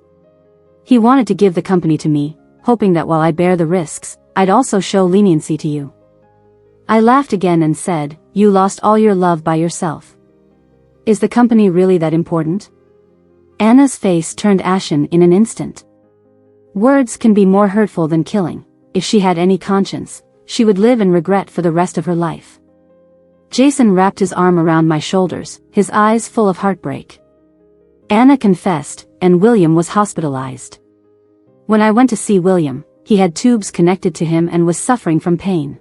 He wanted to give the company to me, hoping that while I bear the risks, I'd also show leniency to you. I laughed again and said, you lost all your love by yourself. Is the company really that important? Anna's face turned ashen in an instant. Words can be more hurtful than killing. If she had any conscience, she would live in regret for the rest of her life. Jason wrapped his arm around my shoulders, his eyes full of heartbreak. Anna confessed, and William was hospitalized. When I went to see William, he had tubes connected to him and was suffering from pain.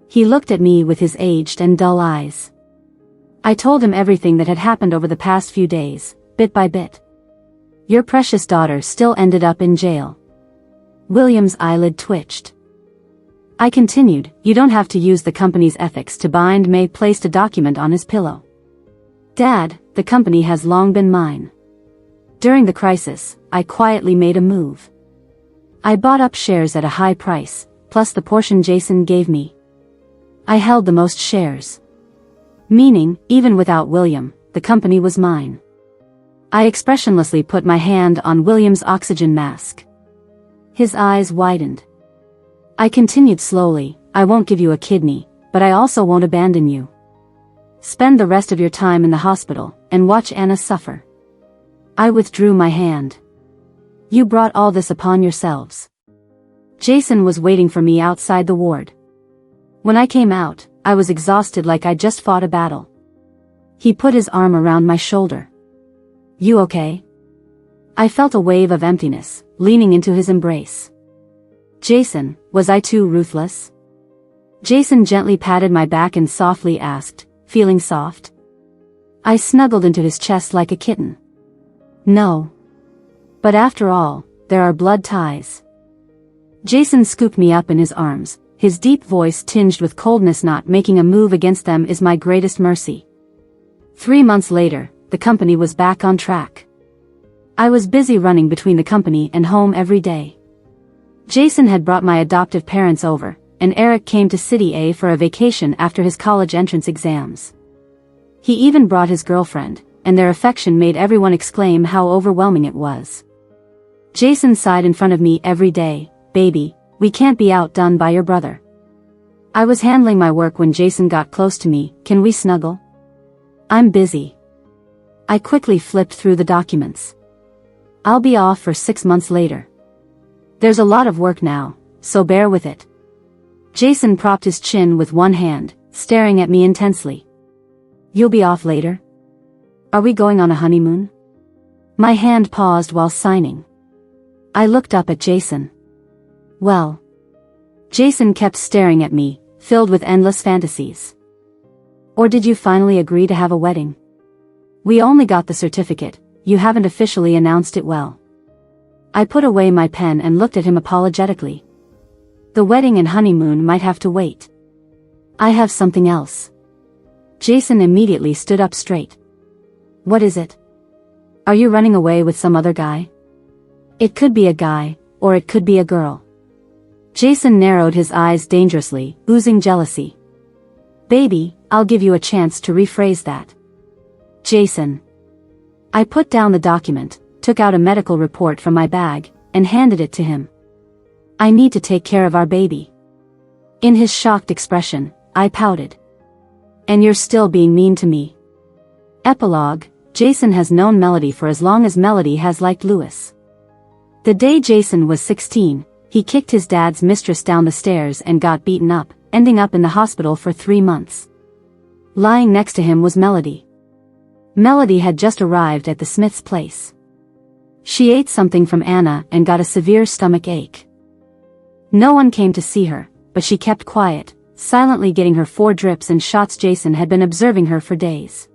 He looked at me with his aged and dull eyes. I told him everything that had happened over the past few days, bit by bit. Your precious daughter still ended up in jail. William's eyelid twitched. I continued, you don't have to use the company's ethics to bind May. Placed a document on his pillow. Dad, the company has long been mine. During the crisis, I quietly made a move. I bought up shares at a high price, plus the portion Jason gave me. I held the most shares. Meaning, even without William, the company was mine. I expressionlessly put my hand on William's oxygen mask. His eyes widened. I continued slowly, I won't give you a kidney, but I also won't abandon you. Spend the rest of your time in the hospital, and watch Anna suffer. I withdrew my hand. You brought all this upon yourselves. Jason was waiting for me outside the ward. When I came out, I was exhausted like I'd just fought a battle. He put his arm around my shoulder. You okay? I felt a wave of emptiness, leaning into his embrace. Jason, was I too ruthless? Jason gently patted my back and softly asked, feeling soft? I snuggled into his chest like a kitten. No. But after all, there are blood ties. Jason scooped me up in his arms, his deep voice tinged with coldness. Not making a move against them is my greatest mercy. 3 months later, the company was back on track. I was busy running between the company and home every day. Jason had brought my adoptive parents over, and Eric came to City A for a vacation after his college entrance exams. He even brought his girlfriend, and their affection made everyone exclaim how overwhelming it was. Jason sighed in front of me every day, baby, we can't be outdone by your brother. I was handling my work when Jason got close to me, can we snuggle? I'm busy. I quickly flipped through the documents. I'll be off for 6 months later. There's a lot of work now, so bear with it. Jason propped his chin with one hand, staring at me intensely. You'll be off later? Are we going on a honeymoon? My hand paused while signing. I looked up at Jason. Well. Jason kept staring at me, filled with endless fantasies. Or did you finally agree to have a wedding? We only got the certificate, you haven't officially announced it. Well. I put away my pen and looked at him apologetically. The wedding and honeymoon might have to wait. I have something else. Jason immediately stood up straight. What is it? Are you running away with some other guy? It could be a guy, or it could be a girl. Jason narrowed his eyes dangerously, oozing jealousy. Baby, I'll give you a chance to rephrase that. Jason. I put down the document, took out a medical report from my bag, and handed it to him. I need to take care of our baby. In his shocked expression, I pouted. And you're still being mean to me. Epilogue, Jason has known Melody for as long as Melody has liked Lewis. The day Jason was 16, he kicked his dad's mistress down the stairs and got beaten up, ending up in the hospital for 3 months. Lying next to him was Melody. Melody had just arrived at the Smith's place. She ate something from Anna and got a severe stomach ache. No one came to see her, but she kept quiet, silently getting her 4 drips and shots. Jason had been observing her for days.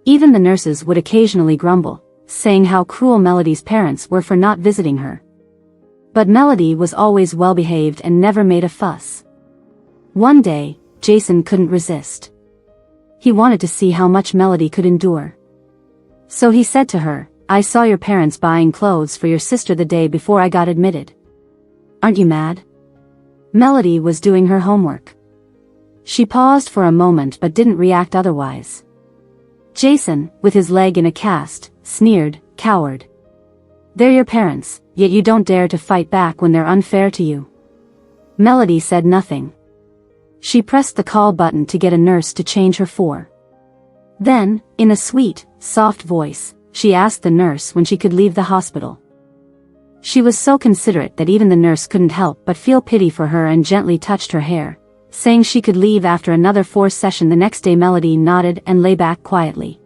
Even the nurses would occasionally grumble, saying how cruel Melody's parents were for not visiting her. But Melody was always well-behaved and never made a fuss. One day, Jason couldn't resist. He wanted to see how much Melody could endure. So he said to her, "I saw your parents buying clothes for your sister the day before I got admitted. Aren't you mad?" Melody was doing her homework. She paused for a moment but didn't react otherwise. Jason, with his leg in a cast, sneered, "Coward. They're your parents, yet you don't dare to fight back when they're unfair to you." Melody said nothing. She pressed the call button to get a nurse to change her for. Then, in a sweet, soft voice, she asked the nurse when she could leave the hospital. She was so considerate that even the nurse couldn't help but feel pity for her and gently touched her hair, saying she could leave after another 4 session. The next day Melody nodded and lay back quietly.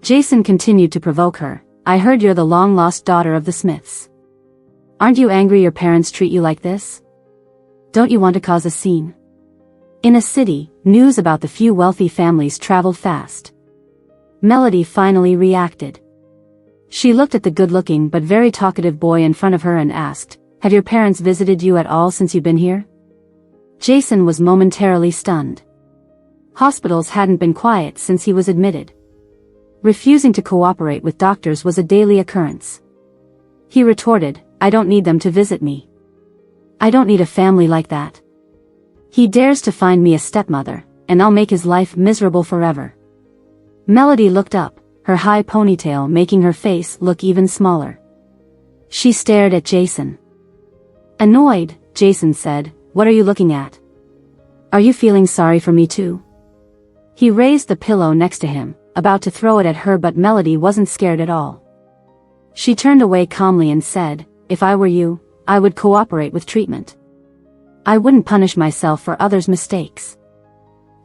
Jason continued to provoke her. "I heard you're the long-lost daughter of the Smiths. Aren't you angry your parents treat you like this? Don't you want to cause a scene?" In a city, news about the few wealthy families traveled fast. Melody finally reacted. She looked at the good-looking but very talkative boy in front of her and asked, "Have your parents visited you at all since you've been here?" Jason was momentarily stunned. Hospitals hadn't been quiet since he was admitted. Refusing to cooperate with doctors was a daily occurrence. He retorted, "I don't need them to visit me. I don't need a family like that. He dares to find me a stepmother, and I'll make his life miserable forever." Melody looked up, her high ponytail making her face look even smaller. She stared at Jason. Annoyed, Jason said, "What are you looking at? Are you feeling sorry for me too?" He raised the pillow next to him, about to throw it at her, but Melody wasn't scared at all. She turned away calmly and said, "If I were you, I would cooperate with treatment. I wouldn't punish myself for others' mistakes.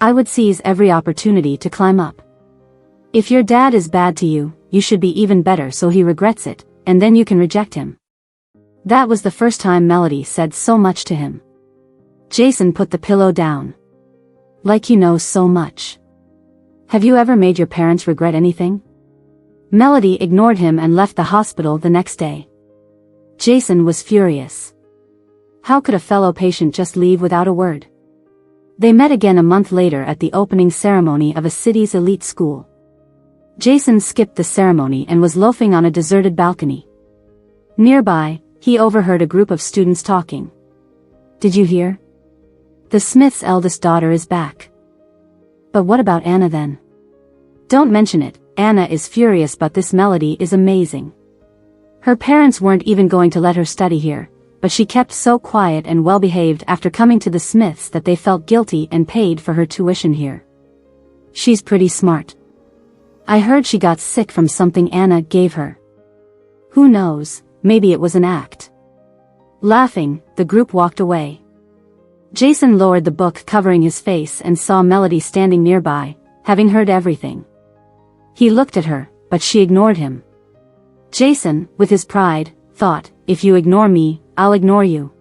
I would seize every opportunity to climb up. If your dad is bad to you, you should be even better so he regrets it, and then you can reject him." That was the first time Melody said so much to him. Jason put the pillow down. "Like you know so much. Have you ever made your parents regret anything?" Melody ignored him and left the hospital the next day. Jason was furious. How could a fellow patient just leave without a word? They met again a month later at the opening ceremony of a city's elite school. Jason skipped the ceremony and was loafing on a deserted balcony. Nearby, he overheard a group of students talking. "Did you hear? The Smith's eldest daughter is back. But what about Anna then? Don't mention it, Anna is furious, but this Melody is amazing. Her parents weren't even going to let her study here, but she kept so quiet and well-behaved after coming to the Smiths that they felt guilty and paid for her tuition here. She's pretty smart. I heard she got sick from something Anna gave her. Who knows, maybe it was an act." Laughing, the group walked away. Jason lowered the book covering his face and saw Melody standing nearby, having heard everything. He looked at her, but she ignored him. Jason, with his pride, thought, "If you ignore me, I'll ignore you.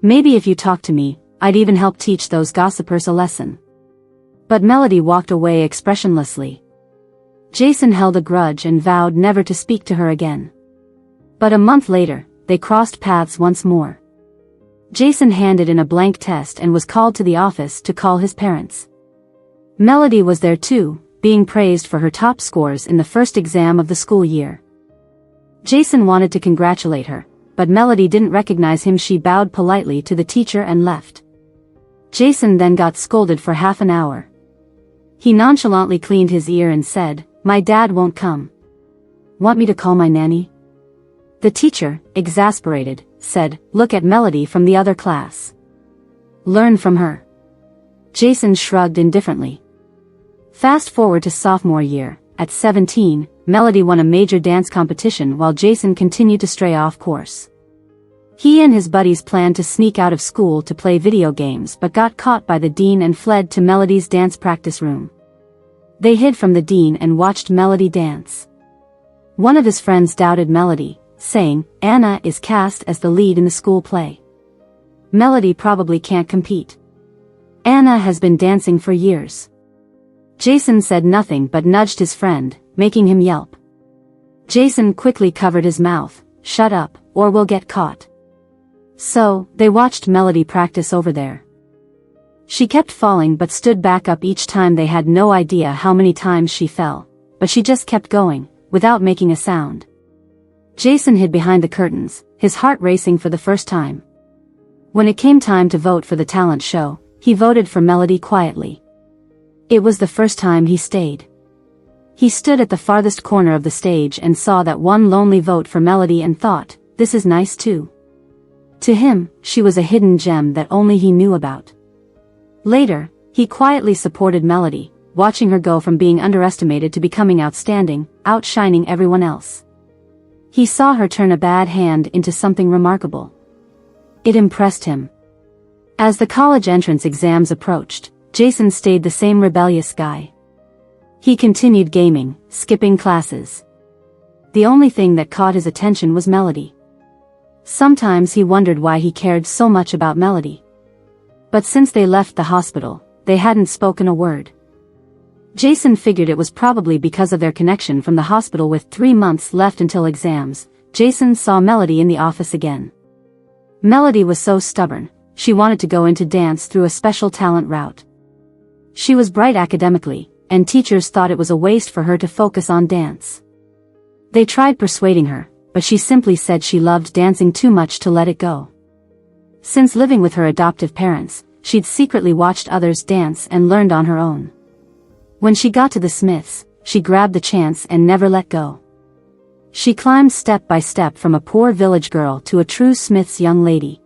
Maybe if you talk to me, I'd even help teach those gossipers a lesson." But Melody walked away expressionlessly. Jason held a grudge and vowed never to speak to her again. But a month later, they crossed paths once more. Jason handed in a blank test and was called to the office to call his parents. Melody was there too, being praised for her top scores in the first exam of the school year. Jason wanted to congratulate her, but Melody didn't recognize him. She bowed politely to the teacher and left. Jason then got scolded for half an hour. He nonchalantly cleaned his ear and said, "My dad won't come. Want me to call my nanny?" The teacher, exasperated, said, "Look at Melody from the other class. Learn from her." Jason shrugged indifferently. Fast forward to sophomore year. At 17, Melody won a major dance competition while Jason continued to stray off course. He and his buddies planned to sneak out of school to play video games but got caught by the dean and fled to Melody's dance practice room. They hid from the dean and watched Melody dance. One of his friends doubted Melody, saying, "Anna is cast as the lead in the school play. Melody probably can't compete. Anna has been dancing for years." Jason said nothing but nudged his friend, making him yelp. Jason quickly covered his mouth. "Shut up, or we'll get caught." So, they watched Melody practice over there. She kept falling but stood back up each time. They had no idea how many times she fell, but she just kept going, without making a sound. Jason hid behind the curtains, his heart racing for the first time. When it came time to vote for the talent show, he voted for Melody quietly. It was the first time he stayed. He stood at the farthest corner of the stage and saw that one lonely vote for Melody and thought, "This is nice too." To him, she was a hidden gem that only he knew about. Later, he quietly supported Melody, watching her go from being underestimated to becoming outstanding, outshining everyone else. He saw her turn a bad hand into something remarkable. It impressed him. As the college entrance exams approached, Jason stayed the same rebellious guy. He continued gaming, skipping classes. The only thing that caught his attention was Melody. Sometimes he wondered why he cared so much about Melody. But since they left the hospital, they hadn't spoken a word. Jason figured it was probably because of their connection from the hospital. With 3 months left until exams, Jason saw Melody in the office again. Melody was so stubborn, she wanted to go into dance through a special talent route. She was bright academically, and teachers thought it was a waste for her to focus on dance. They tried persuading her, but she simply said she loved dancing too much to let it go. Since living with her adoptive parents, she'd secretly watched others dance and learned on her own. When she got to the Smiths, she grabbed the chance and never let go. She climbed step by step from a poor village girl to a true Smiths young lady.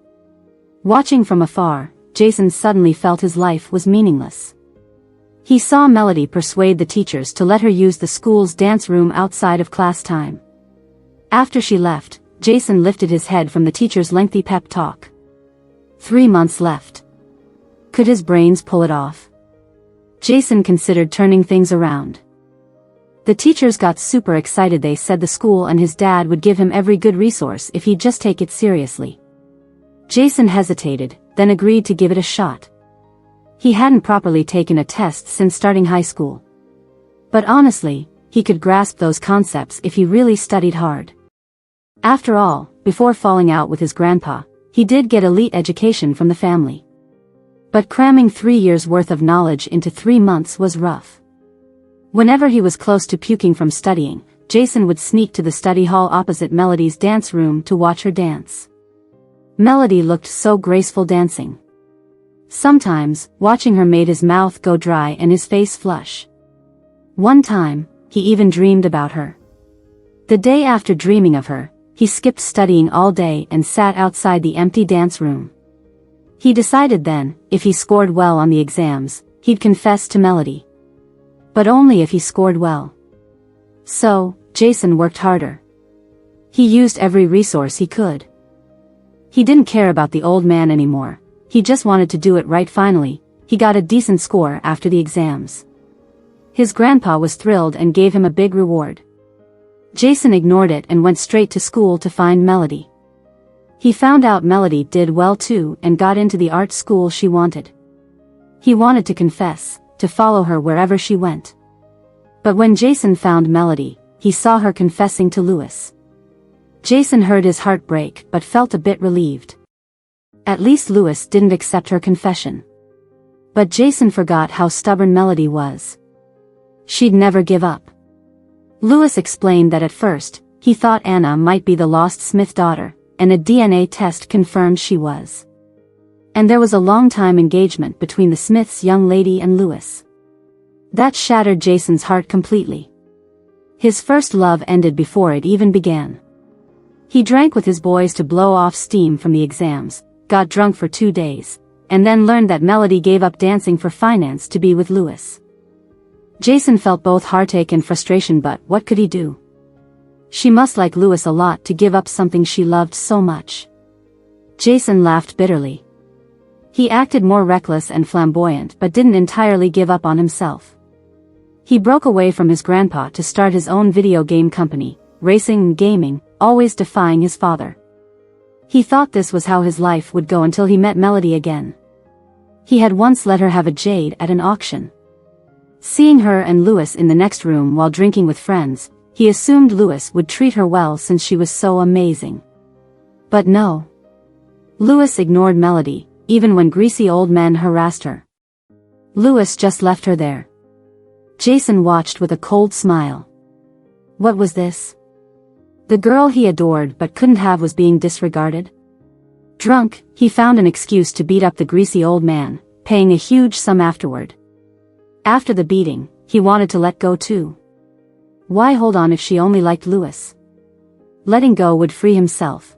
Watching from afar, Jason suddenly felt his life was meaningless. He saw Melody persuade the teachers to let her use the school's dance room outside of class time. After she left, Jason lifted his head from the teacher's lengthy pep talk. 3 months left. Could his brains pull it off? Jason considered turning things around. The teachers got super excited. They said the school and his dad would give him every good resource if he'd just take it seriously. Jason hesitated, then agreed to give it a shot. He hadn't properly taken a test since starting high school. But honestly, he could grasp those concepts if he really studied hard. After all, before falling out with his grandpa, he did get elite education from the family. But cramming 3 years' worth of knowledge into 3 months was rough. Whenever he was close to puking from studying, Jason would sneak to the study hall opposite Melody's dance room to watch her dance. Melody looked so graceful dancing. Sometimes, watching her made his mouth go dry and his face flush. One time, he even dreamed about her. The day after dreaming of her, he skipped studying all day and sat outside the empty dance room. He decided then, if he scored well on the exams, he'd confess to Melody. But only if he scored well. So, Jason worked harder. He used every resource he could. He didn't care about the old man anymore. He just wanted to do it right. Finally, he got a decent score after the exams. His grandpa was thrilled and gave him a big reward. Jason ignored it and went straight to school to find Melody. He found out Melody did well too and got into the art school she wanted. He wanted to confess, to follow her wherever she went. But when Jason found Melody, he saw her confessing to Lewis. Jason heard his heart break but felt a bit relieved. At least Lewis didn't accept her confession. But Jason forgot how stubborn Melody was. She'd never give up. Lewis explained that at first, he thought Anna might be the lost Smith daughter, and a DNA test confirmed she was. And there was a long-time engagement between the Smiths' young lady and Lewis. That shattered Jason's heart completely. His first love ended before it even began. He drank with his boys to blow off steam from the exams, got drunk for 2 days, and then learned that Melody gave up dancing for finance to be with Lewis. Jason felt both heartache and frustration, but what could he do? She must like Lewis a lot to give up something she loved so much. Jason laughed bitterly. He acted more reckless and flamboyant but didn't entirely give up on himself. He broke away from his grandpa to start his own video game company, racing and gaming, always defying his father. He thought this was how his life would go until he met Melody again. He had once let her have a jade at an auction. Seeing her and Lewis in the next room while drinking with friends, he assumed Lewis would treat her well since she was so amazing. But no. Lewis ignored Melody, even when greasy old men harassed her. Lewis just left her there. Jason watched with a cold smile. What was this? The girl he adored but couldn't have was being disregarded? Drunk, he found an excuse to beat up the greasy old man, paying a huge sum afterward. After the beating, he wanted to let go too. Why hold on if she only liked Lewis? Letting go would free himself.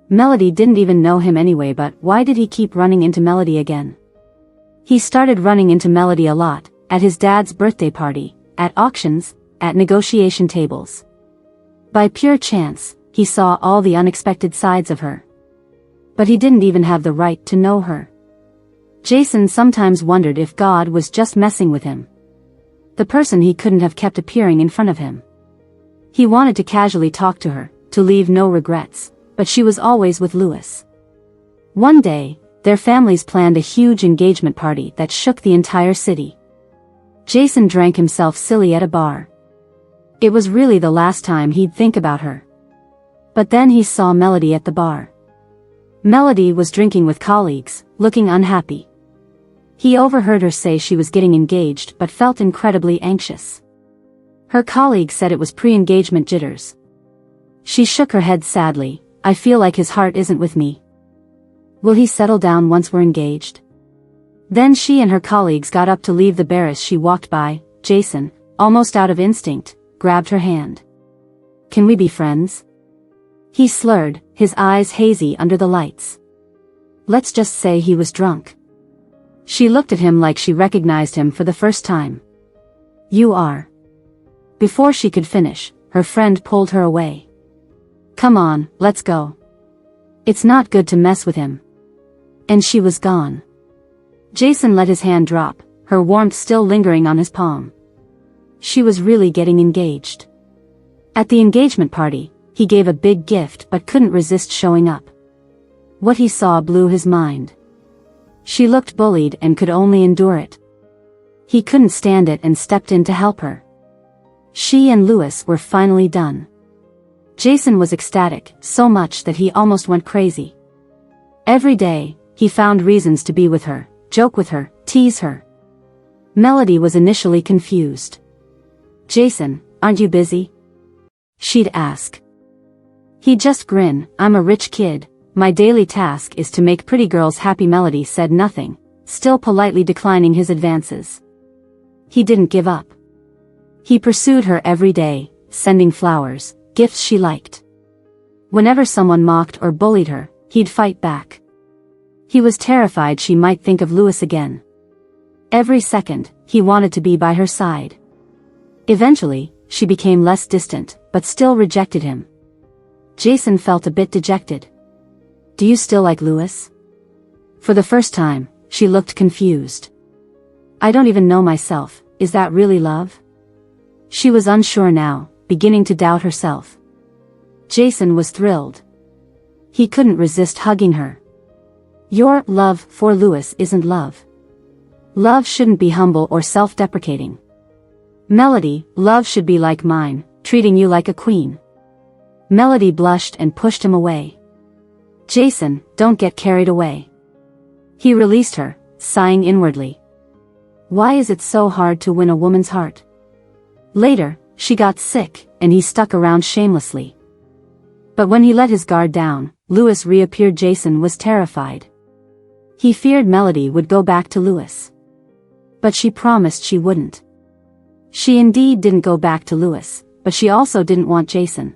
Melody didn't even know him anyway, but why did he keep running into Melody again? He started running into Melody a lot, at his dad's birthday party, at auctions, at negotiation tables. By pure chance, he saw all the unexpected sides of her. But he didn't even have the right to know her. Jason sometimes wondered if God was just messing with him. The person he couldn't have kept appearing in front of him. He wanted to casually talk to her, to leave no regrets, but she was always with Lewis. One day, their families planned a huge engagement party that shook the entire city. Jason drank himself silly at a bar. It was really the last time he'd think about her. But then he saw Melody at the bar. Melody was drinking with colleagues, looking unhappy. He overheard her say she was getting engaged but felt incredibly anxious. Her colleague said it was pre-engagement jitters. She shook her head sadly. I feel like his heart isn't with me. Will he settle down once we're engaged? Then she and her colleagues got up to leave the bar. As she walked by, Jason, almost out of instinct, grabbed her hand. Can we be friends? He slurred, his eyes hazy under the lights. Let's just say he was drunk. She looked at him like she recognized him for the first time. You are. Before she could finish, her friend pulled her away. Come on, let's go. It's not good to mess with him. And she was gone. Jason let his hand drop, her warmth still lingering on his palm. She was really getting engaged. At the engagement party, he gave a big gift but couldn't resist showing up. What he saw blew his mind. She looked bullied and could only endure it. He couldn't stand it and stepped in to help her. She and Lewis were finally done. Jason was ecstatic, so much that he almost went crazy. Every day, he found reasons to be with her, joke with her, tease her. Melody was initially confused. Jason, aren't you busy? She'd ask. He'd just grin. I'm a rich kid, my daily task is to make pretty girls happy. Melody said nothing, still politely declining his advances. He didn't give up. He pursued her every day, sending flowers, gifts she liked. Whenever someone mocked or bullied her, he'd fight back. He was terrified she might think of Lewis again. Every second, he wanted to be by her side. Eventually, she became less distant, but still rejected him. Jason felt a bit dejected. Do you still like Lewis? For the first time, she looked confused. I don't even know myself, is that really love? She was unsure now, beginning to doubt herself. Jason was thrilled. He couldn't resist hugging her. Your love for Lewis isn't love. Love shouldn't be humble or self-deprecating. Melody, love should be like mine, treating you like a queen. Melody blushed and pushed him away. Jason, don't get carried away. He released her, sighing inwardly. Why is it so hard to win a woman's heart? Later, she got sick, and he stuck around shamelessly. But when he let his guard down, Lewis reappeared. Jason was terrified. He feared Melody would go back to Lewis. But she promised she wouldn't. She indeed didn't go back to Lewis, but she also didn't want Jason.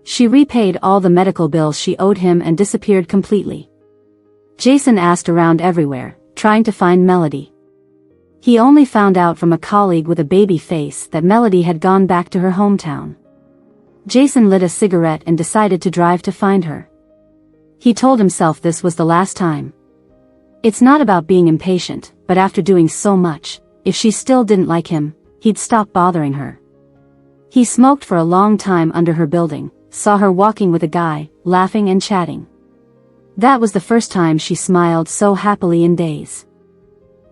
She repaid all the medical bills she owed him and disappeared completely. Jason asked around everywhere, trying to find Melody. He only found out from a colleague with a baby face that Melody had gone back to her hometown. Jason lit a cigarette and decided to drive to find her. He told himself this was the last time. It's not about being impatient, but after doing so much, if she still didn't like him, he'd stop bothering her. He smoked for a long time under her building, saw her walking with a guy, laughing and chatting. That was the first time she smiled so happily in days.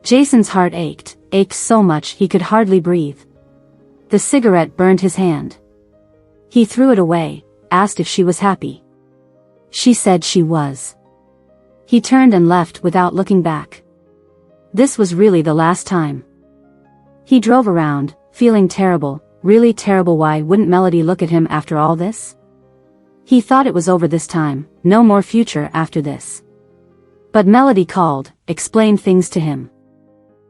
Jason's heart ached so much he could hardly breathe. The cigarette burned his hand. He threw it away, asked if she was happy. She said she was. He turned and left without looking back. This was really the last time. He drove around, feeling terrible, really terrible. Why wouldn't Melody look at him after all this? He thought it was over this time, no more future after this. But Melody called, explained things to him.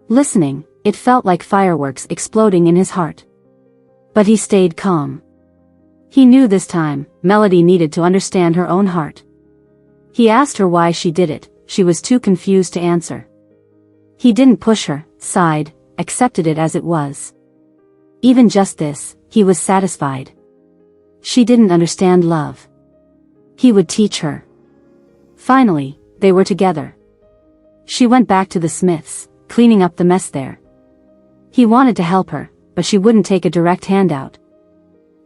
Listening, it felt like fireworks exploding in his heart. But he stayed calm. He knew this time, Melody needed to understand her own heart. He asked her why she did it, she was too confused to answer. He didn't push her, sighed, accepted it as it was. Even just this, he was satisfied. She didn't understand love. He would teach her. Finally, they were together. She went back to the Smiths, cleaning up the mess there. He wanted to help her, but she wouldn't take a direct handout.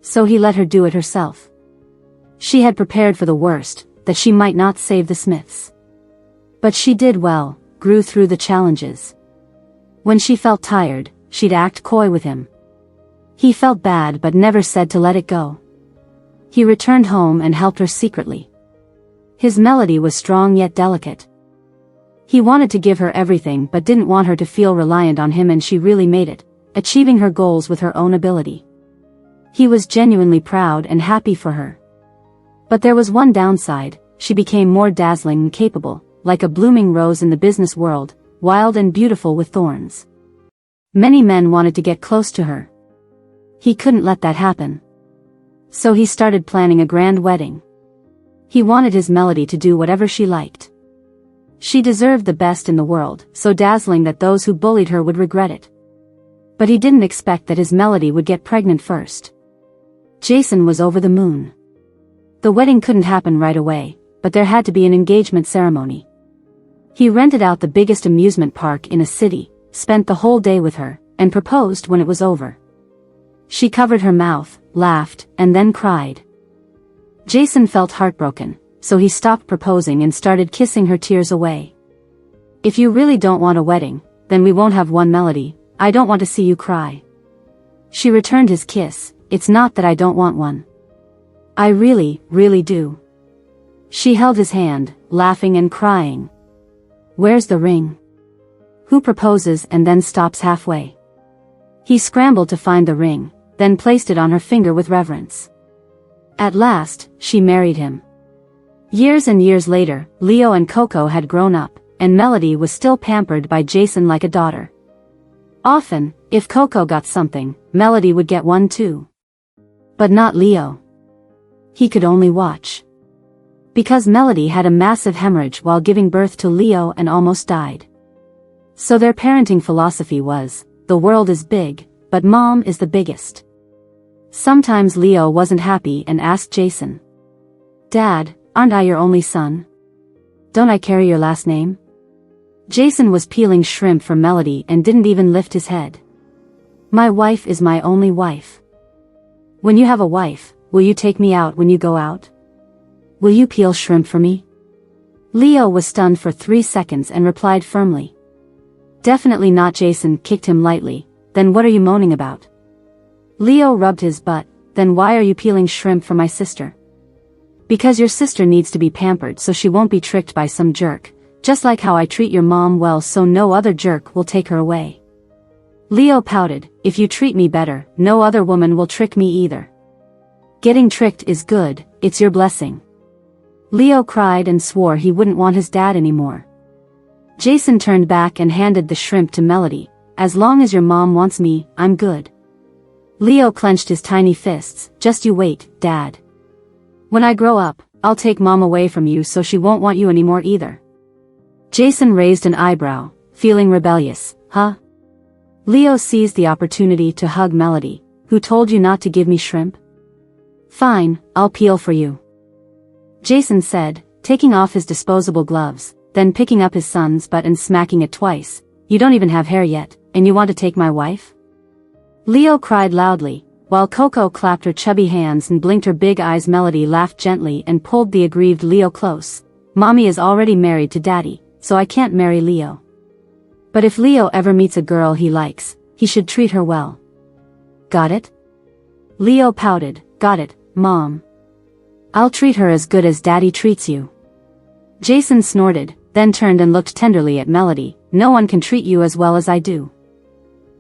So he let her do it herself. She had prepared for the worst, that she might not save the Smiths. But she did well, grew through the challenges. When she felt tired, she'd act coy with him. He felt bad but never said to let it go. He returned home and helped her secretly. His Melody was strong yet delicate. He wanted to give her everything but didn't want her to feel reliant on him, and she really made it, achieving her goals with her own ability. He was genuinely proud and happy for her. But there was one downside: she became more dazzling and capable, like a blooming rose in the business world, wild and beautiful with thorns. Many men wanted to get close to her. He couldn't let that happen. So he started planning a grand wedding. He wanted his Melody to do whatever she liked. She deserved the best in the world, so dazzling that those who bullied her would regret it. But he didn't expect that his Melody would get pregnant first. Jason was over the moon. The wedding couldn't happen right away, but there had to be an engagement ceremony. He rented out the biggest amusement park in a city, spent the whole day with her, and proposed when it was over. She covered her mouth, laughed, and then cried. Jason felt heartbroken, so he stopped proposing and started kissing her tears away. If you really don't want a wedding, then we won't have one, Melody. I don't want to see you cry. She returned his kiss. It's not that I don't want one. I really, really do. She held his hand, laughing and crying. Where's the ring? Who proposes and then stops halfway? He scrambled to find the ring, then placed it on her finger with reverence. At last, she married him. Years and years later, Leo and Coco had grown up, and Melody was still pampered by Jason like a daughter. Often, if Coco got something, Melody would get one too. But not Leo. He could only watch. Because Melody had a massive hemorrhage while giving birth to Leo and almost died. So their parenting philosophy was, the world is big, but Mom is the biggest. Sometimes Leo wasn't happy and asked Jason, "Dad, aren't I your only son? Don't I carry your last name?" Jason was peeling shrimp for Melody and didn't even lift his head. "My wife is my only wife. When you have a wife, will you take me out when you go out? Will you peel shrimp for me?" Leo was stunned for 3 seconds and replied firmly, "Definitely not." Jason kicked him lightly. "Then what are you moaning about?" Leo rubbed his butt. "Then why are you peeling shrimp for my sister?" "Because your sister needs to be pampered so she won't be tricked by some jerk, just like how I treat your mom well so no other jerk will take her away." Leo pouted, "If you treat me better, no other woman will trick me either. Getting tricked is good, it's your blessing." Leo cried and swore he wouldn't want his dad anymore. Jason turned back and handed the shrimp to Melody, as long as your mom wants me, I'm good. Leo clenched his tiny fists. Just you wait, Dad. When I grow up, I'll take Mom away from you so she won't want you anymore either. Jason raised an eyebrow, feeling rebellious. Huh? Leo seized the opportunity to hug Melody. Who told you not to give me shrimp? Fine, I'll peel for you. Jason said, taking off his disposable gloves, then picking up his son's butt and smacking it twice. You don't even have hair yet, and you want to take my wife? Leo cried loudly, while Coco clapped her chubby hands and blinked her big eyes. Melody laughed gently and pulled the aggrieved Leo close. Mommy is already married to Daddy, so I can't marry Leo. But if Leo ever meets a girl he likes, he should treat her well. Got it? Leo pouted. Got it, Mom. I'll treat her as good as Daddy treats you. Jason snorted, then turned and looked tenderly at Melody. No one can treat you as well as I do.